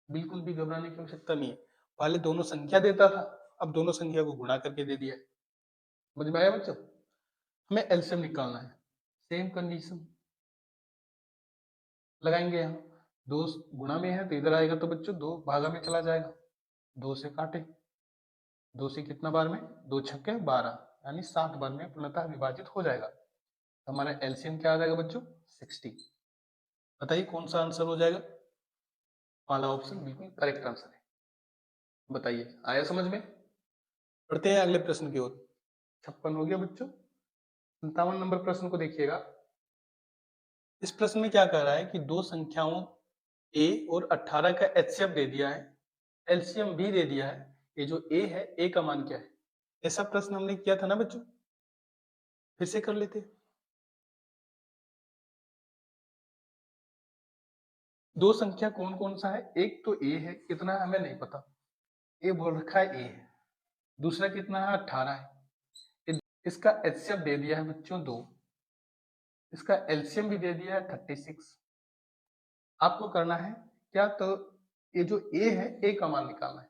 Speaker 1: बिल्कुल भी घबराने की आवश्यकता नहीं है, पहले दोनों संख्या देता था, अब दोनों संख्या को गुणा करके दे दिया है। समझ में आया बच्चों? हमें एलसीएम निकालना है, सेम कंडीशन लगाएंगे यहाँ। 2 गुणा में है तो इधर आएगा तो बच्चों 2 भागा में चला जाएगा, 2 से काटे, 2 से कितना बार में? 2 छक्के 12, यानी 7 बार में पूर्णतः विभाजित हो जाएगा। तो हमारा एलसीएम क्या आ जाएगा बच्चों 60। बताइए कौन सा आंसर हो जाएगा? वाला ऑप्शन बिल्कुल करेक्ट आंसर है। बताइए आया समझ में? पढ़ते हैं अगले प्रश्न की ओर। 56 हो गया बच्चों। 57 नंबर प्रश्न को देखिएगा। इस प्रश्न में क्या कह रहा है कि दो संख्याओं a और 18 का एचसीएफ दे दिया है, एलसीएम भी दे दिया है। ये जो a है, a का मान क्या है? ऐसा प्रश्न हमने किया था ना बच्चों, फिर से कर लेते। दो संख्या कौन कौन सा है? एक तो a है, कितना है हमें नहीं पता, a बोल रखा है a है। दूसरा कितना है? 18 है। इसका एचसीएफ दे दिया है बच्चों 2, इसका एलसीएम भी दे दिया है 36। आपको करना है क्या? तो ये जो a है, a का मान निकालना है।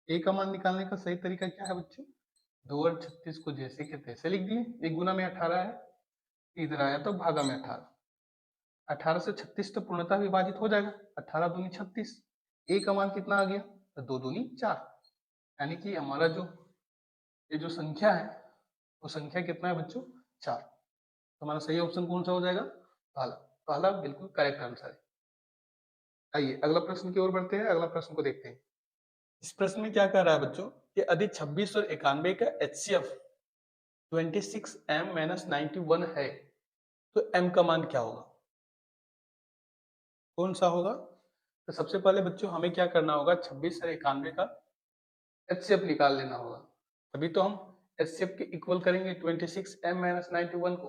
Speaker 1: a का मान निकालने का सही तरीका क्या है बच्चों? 2 और 36 को जैसे के तैसे लिख दिए। एक गुना में 18 है, इधर आया तो भागा में 18। 18 से 36 तो पूर्णतः विभाजित हो जाएगा। 18 दूनी 36। a का मान कितना आ गया? तो 2 दूनी 4। यानी कि हमारा जो ये जो संख्या है, वो संख्या कितना है बच्चों? 4। तो हमारा सही ऑप्शन कौन सा हो जाएगा? पहला। पहला बिल्कुल करेक्ट आंसर है। आइए अगला प्रश्न की ओर बढ़ते हैं। अगला प्रश्न को देखते हैं। इस प्रश्न में क्या कह रहा है बच्चों कि यदि 26 और 91 का एचसीएफ 26m माइनस 91 है, तो m का मान क्या होगा? कौन सा होगा? तो सबसे पहले बच्चों हमें क्या करना होगा? 26 और 91 का एचसीएफ निकाल लेना होगा। तभी तो हम एचसीएफ के इक्वल करेंगे 26m माइनस 91 को,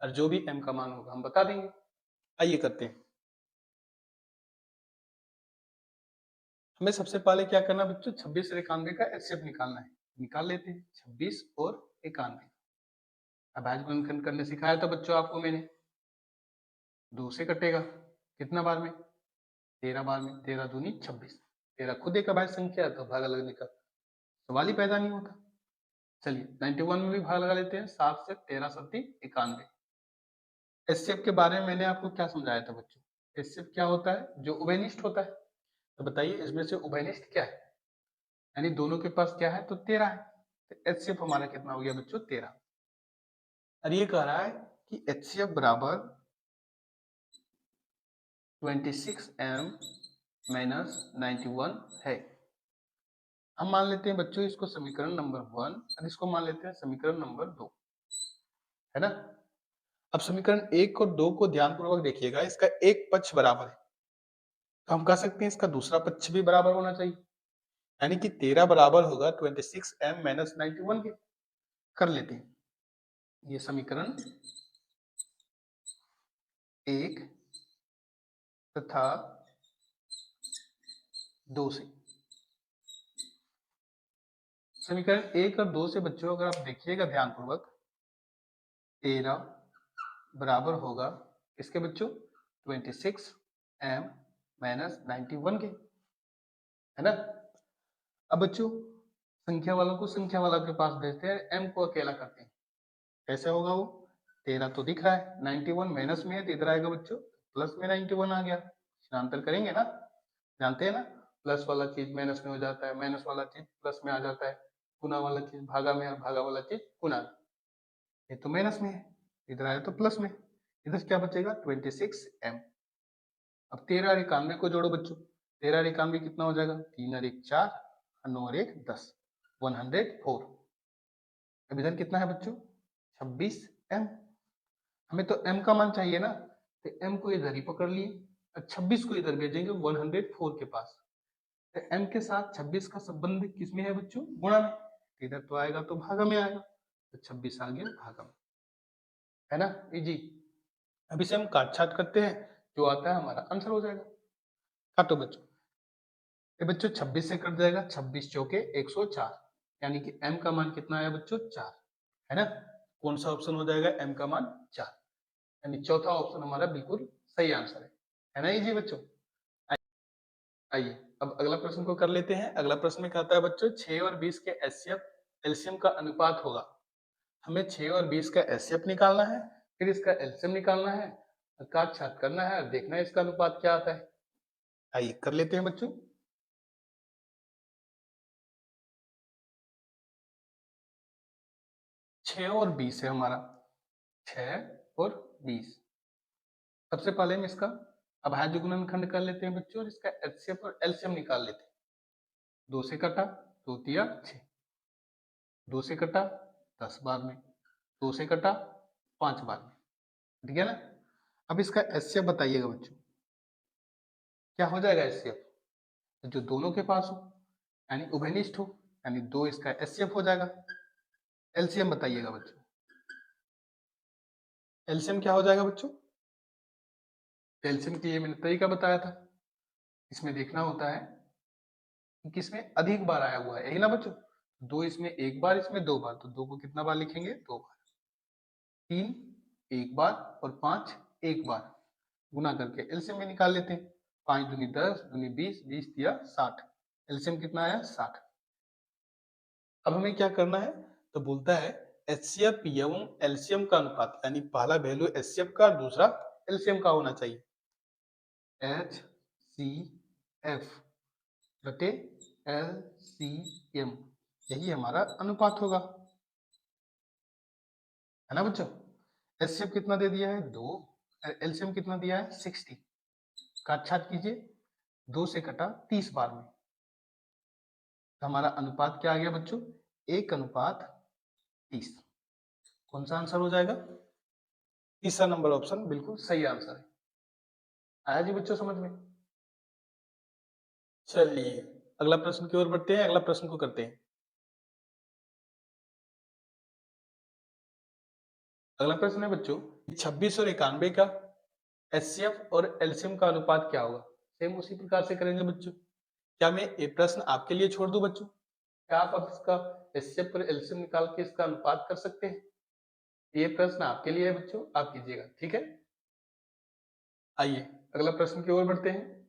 Speaker 1: और जो भी m का मान होगा हम बता देंगे। आइए करते हैं। हमें सबसे पहले क्या करना बच्चों? 26 और 91 का एचसीएफ निकालना है। निकाल लेते हैं 26 और 91। अभाज्य गुणनखंड करने सिखाया था बच्चों आपको मैंने। 2 से कटेगा कितना बार में? 13 बार में। 13 दूनी 26। 13 खुद एक अभाज्य संख्या है, तो भागा लगने का सवाल ही पैदा नहीं होता। चलिए 91 में भी भाग लगा लेते हैं। 7 से 13 सत्ती 91। एचसीएफ के बारे में मैंने आपको क्या समझाया था बच्चों? एचसीएफ क्या होता है? जो उभयनिष्ठ होता है। तो बताइए इसमें से उभयनिष्ठ क्या है? यानी दोनों के पास क्या है? तो 13 है। तो एचसीएफ हमारा कितना हो गया बच्चों? 13। और ये कह रहा है कि एचसीएफ बराबर 26m माइनस 91 है। हम मान लेते हैं बच्चों इसको समीकरण नंबर 1 और इसको मान लेते हैं समीकरण नंबर 2, है ना? अब समीकरण 1 और 2 को ध्यानपूर्वक देखिएगा। इसका एक पक्ष बराबर है, तो हम कह सकते हैं इसका दूसरा पक्ष भी बराबर होना चाहिए। यानी कि 13 बराबर होगा 26m माइनस 91 के। कर लेते हैं ये समीकरण 1 तथा 2 से। समीकरण 1 और 2 से बच्चों अगर आप देखिएगा ध्यानपूर्वक, 13 बराबर होगा इसके बच्चों 26m माइनस 91 के, है ना? अब बच्चों संख्या वालों को संख्या वाला के पास भेजते हैं, m को अकेला करते हैं। कैसे होगा वो? 13 तो दिख रहा है, 91 माइनस में है तो इधर आएगा बच्चों प्लस में 91 आ गया। अंतर करेंगे ना, जानते हैं ना, प्लस वाला चीज माइनस में हो जाता है, माइनस वाला चीज प्लस में आ जाता है, गुना वाला चीज भागा में और भागा वाला चीज गुना में। ये तो माइनस में है, इधर आया तो प्लस में। इधर क्या बचेगा? 26m। अब 13 और 91 को जोड़ो बच्चों। 13 और 91 कितना हो जाएगा? 3 और 1 4 और 9 और 1 10, 104। अब इधर कितना है बच्चों? 26m। हमें तो m का मान चाहिए ना, तो m को इधर ही पकड़ लिए और 26 को इधर भेजेंगे 104 के पास। तो m के साथ 26 का संबंध किसमें है बच्चों? गुणा में। इधर तो आएगा तो भागा में आएगा, तो 26 आ गया भागा में, है ना? इजी। अब इसे हम काट छाट करते हैं, जो आता है हमारा आंसर हो जाएगा। काटो बच्चों। ये बच्चों 26 से कट जाएगा, 26 चौके 104। यानी कि m का मान कितना आया बच्चों? 4, है ना? कौन सा ऑप्शन हो जाएगा? m का मान 4। यानी चौथा ऑप्शन हमारा बिल्कुल सही आंसर है ना? इजी बच्चों। आइए अब अगला प्रश्न को कर लेते हैं। अगला प्रश्न में कहता है बच्चों 6 और 20 के एचसीएफ एलसीएम का अनुपात होगा। हमें 6 और 20 का एचसीएफ निकालना है, फिर इसका एलसीएम निकालना है, काट छाट करना है और देखना है इसका अनुपात क्या आता है। आइए कर लेते हैं बच्चों। 6 और 20 है हमारा। 6 और 20। सबसे पहले हम इसका अभाज्य गुणनखंड कर लेते हैं बच्चों और इसका एचसीएफ और एलसीएम निकाल लेते हैं। 2 से कटा 2 तिया 6, 2 से कटा 10 बार में, 2 से कटा 5 बार में, ठीक है ना। अब इसका एचसीएफ बताइएगा बच्चों, क्या हो जाएगा एचसीएफ? जो दोनों के पास हो यानी उभयनिष्ठ हो, यानी 2 इसका एचसीएफ हो जाएगा। एलसीएम बताइएगा बच्चों, एलसीएम क्या हो जाएगा बच्चों? एलसीएम की ये मैंने तरीका बताया था, इसमें देखना होता है कि किसमें अधिक बार आया हुआ है, यही ना बच्चों। 2 इसमें एक बार, इसमें 2 बार, तो 2 को कितना बार लिखेंगे? 2 बार। 3 एक बार और 5 एक बार, गुना करके एलसीएम में निकाल लेते हैं। 5 दूनी 10, दूनी 20, 20 तिया 60, एलसीएम कितना आया? 60। अब हमें क्या करना है, तो बोलता है एचसीएफ एवं एलसीएम का अनुपात, यानी पहला वैल्यू एचसीएफ का, दूसरा एलसीएम का होना चाहिए। एचसीएफ बटे एलसीएम, यही हमारा अनुपात होगा, है ना बच्चों। एचसीएफ कितना दे दिया है? 2, एलसीएम कितना दिया है? 60। काट-छाट कीजिए, 2 से कटा 30 बार में, तो हमारा अनुपात क्या आ गया बच्चों? 1:30। कौन सा आंसर हो जाएगा? तीसरा नंबर ऑप्शन बिल्कुल सही आंसर है। आया जी बच्चों समझ में? चलिए अगला प्रश्न की ओर बढ़ते हैं, अगला प्रश्न को करते हैं। अगला प्रश्न है बच्चों, 26 और 91 का एचसीएफ और एलसीएम का अनुपात क्या होगा? सेम उसी प्रकार से करेंगे बच्चों। क्या मैं ये प्रश्न आपके लिए छोड़ दूं बच्चों? क्या आप अब इसका एचसीएफ और एलसीएम निकाल के इसका अनुपात कर सकते हैं? ये प्रश्न आपके लिए है बच्चों, आप कीजिएगा, ठीक है। आइए अगला प्रश्न की ओर बढ़ते हैं।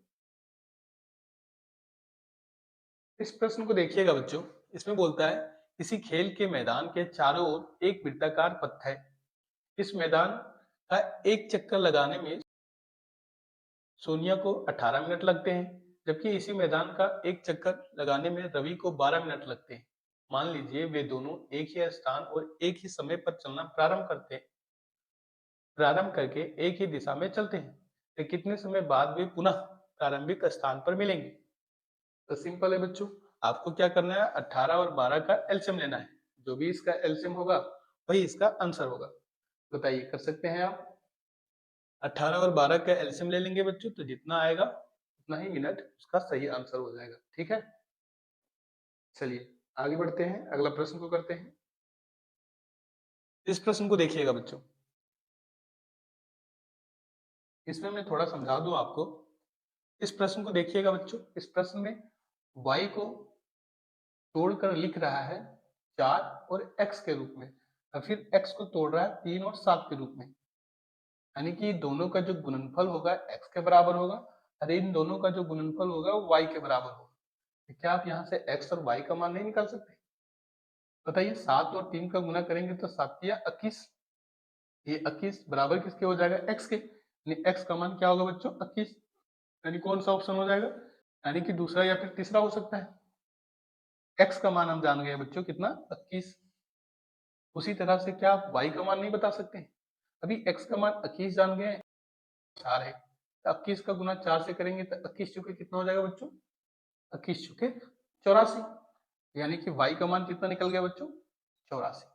Speaker 1: इस प्रश्न को देखिएगा बच्चों, इसमें बोलता है किसी खेल के मैदान के चारों ओर एक वृत्ताकार पथ है। इस मैदान का एक चक्कर लगाने में सोनिया को 18 मिनट लगते हैं, जबकि इसी मैदान का एक चक्कर लगाने में रवि को 12 मिनट लगते हैं। मान लीजिए वे दोनों एक ही स्थान और एक ही समय पर चलना प्रारंभ करके एक ही दिशा में चलते हैं, तो कितने समय बाद वे पुनः प्रारंभिक स्थान पर मिलेंगे? तो सिंपल है बच्चों, आपको क्या करना है, 18 और 12 का एलसीएम लेना है। जो भी इसका एलसीएम होगा वही इसका आंसर होगा। बताइए, कर सकते हैं आप? 18 और 12 का एलसीएम ले लेंगे बच्चों, तो जितना आएगा उतना ही मिनट उसका सही आंसर हो जाएगा, ठीक है। चलिए आगे बढ़ते हैं, अगला प्रश्न को करते हैं। इस प्रश्न को देखिएगा बच्चों, इसमें मैं थोड़ा समझा दूं आपको। इस प्रश्न को देखिएगा बच्चों, इस प्रश्न में y को तोड़कर लिख रहा है 4 और x के रूप में, और फिर x को तोड़ रहा है 3 और 7 के रूप में, यानी कि दोनों का जो गुणनफल होगा x के बराबर होगा और इन दोनों का जो गुणनफल होगा वो y के बराबर होगा। तो क्या आप यहाँ से x और y का मान नहीं निकाल सकते? बताइए, 7 और 3 का गुना करेंगे तो 7 या 21, ये 21 बराबर किसके हो जाएगा? x के, यानी x का मान क्या होगा बच्चों? 21, यानी कौन सा ऑप्शन हो जाएगा? यानी कि दूसरा या फिर तीसरा हो सकता है। x का मान हम जान गए बच्चों कितना? 21। उसी तरह से क्या आप y का मान नहीं बता सकते? अभी x का मान 21 जान गए, 4 है, तो 21 का गुना 4 से करेंगे तो 21 चुके कितना हो जाएगा बच्चों? 21 चुके 84, यानी कि y का मान कितना निकल गया बच्चों? 84,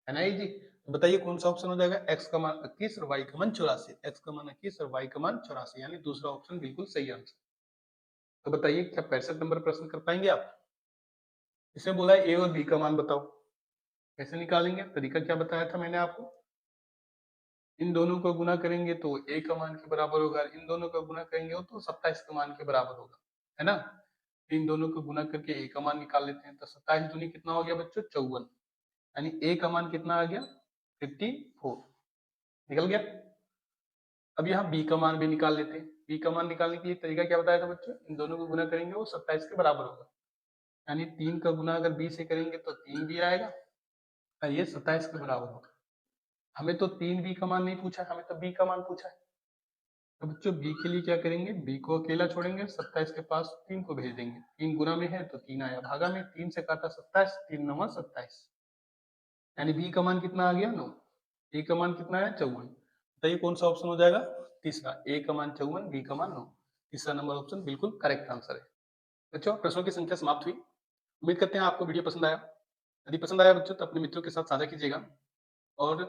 Speaker 1: है ना ये जी। तो बताइए कौन सा ऑप्शन हो जाएगा? x का मान 21 और y का मान 84, x का मान 21 और y का मान 84, यानी दूसरा ऑप्शन बिल्कुल सही आंसर। तो बताइए, क्या 65 नंबर प्रश्न कर पाएंगे आप? इसमें बोला है a और b का मान बताओ, कैसे निकालेंगे? तरीका क्या बताया था मैंने आपको? इन दोनों को गुना करेंगे तो a का मान के बराबर होगा, इन दोनों का गुना करेंगे तो 27 का मान के बराबर होगा, है ना। इन दोनों को गुना करके a का मान निकाल लेते हैं, तो 27 दूनी कितना हो गया बच्चों? 54, यानी a का मान कितना आ गया? 54 निकल गया। अब यहाँ b का मान भी निकाल लेते हैं। b का मान निकालने के लिए तरीका क्या बताया था बच्चों? इन दोनों को गुना करेंगे वो 27 के बराबर होगा, यानी 3 का गुना अगर b से करेंगे तो 3 भी आएगा और ये 27 के बराबर होगा। हमें तो 3b का मान नहीं पूछा, हमें तो b का मान पूछा है। तो बच्चों b के लिए क्या करेंगे? b को अकेला छोड़ेंगे, 27 के पास 3 को भेज देंगे, 3 गुना में है तो 3 आया, भागा में 3 से काटा 27, 3 9 27, यानी b का मान कितना आ गया? 9। a का मान कितना है? 54। बताइए कौन सा ऑप्शन हो जाएगा? तीसरा, ए का मान 54, बी का मान 9। तीसरा नंबर ऑप्शन बिल्कुल करेक्ट आंसर है। बच्चों, प्रश्नों की संख्या समाप्त हुई। उम्मीद करते हैं आपको वीडियो पसंद आया। यदि पसंद आया बच्चों तो अपने मित्रों के साथ साझा कीजिएगा, और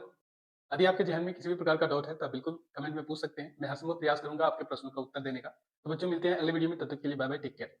Speaker 1: यदि आपके ज़हन में किसी भी प्रकार का डाउट है तो आप बिल्कुल कमेंट में पूछ सकते हैं। मैं हर संभव प्रयास करूँगा आपके प्रश्नों का उत्तर देने का। तो बच्चों, मिलते हैं अगले वीडियो में, तब तक के लिए बाय बाय, टेक केयर।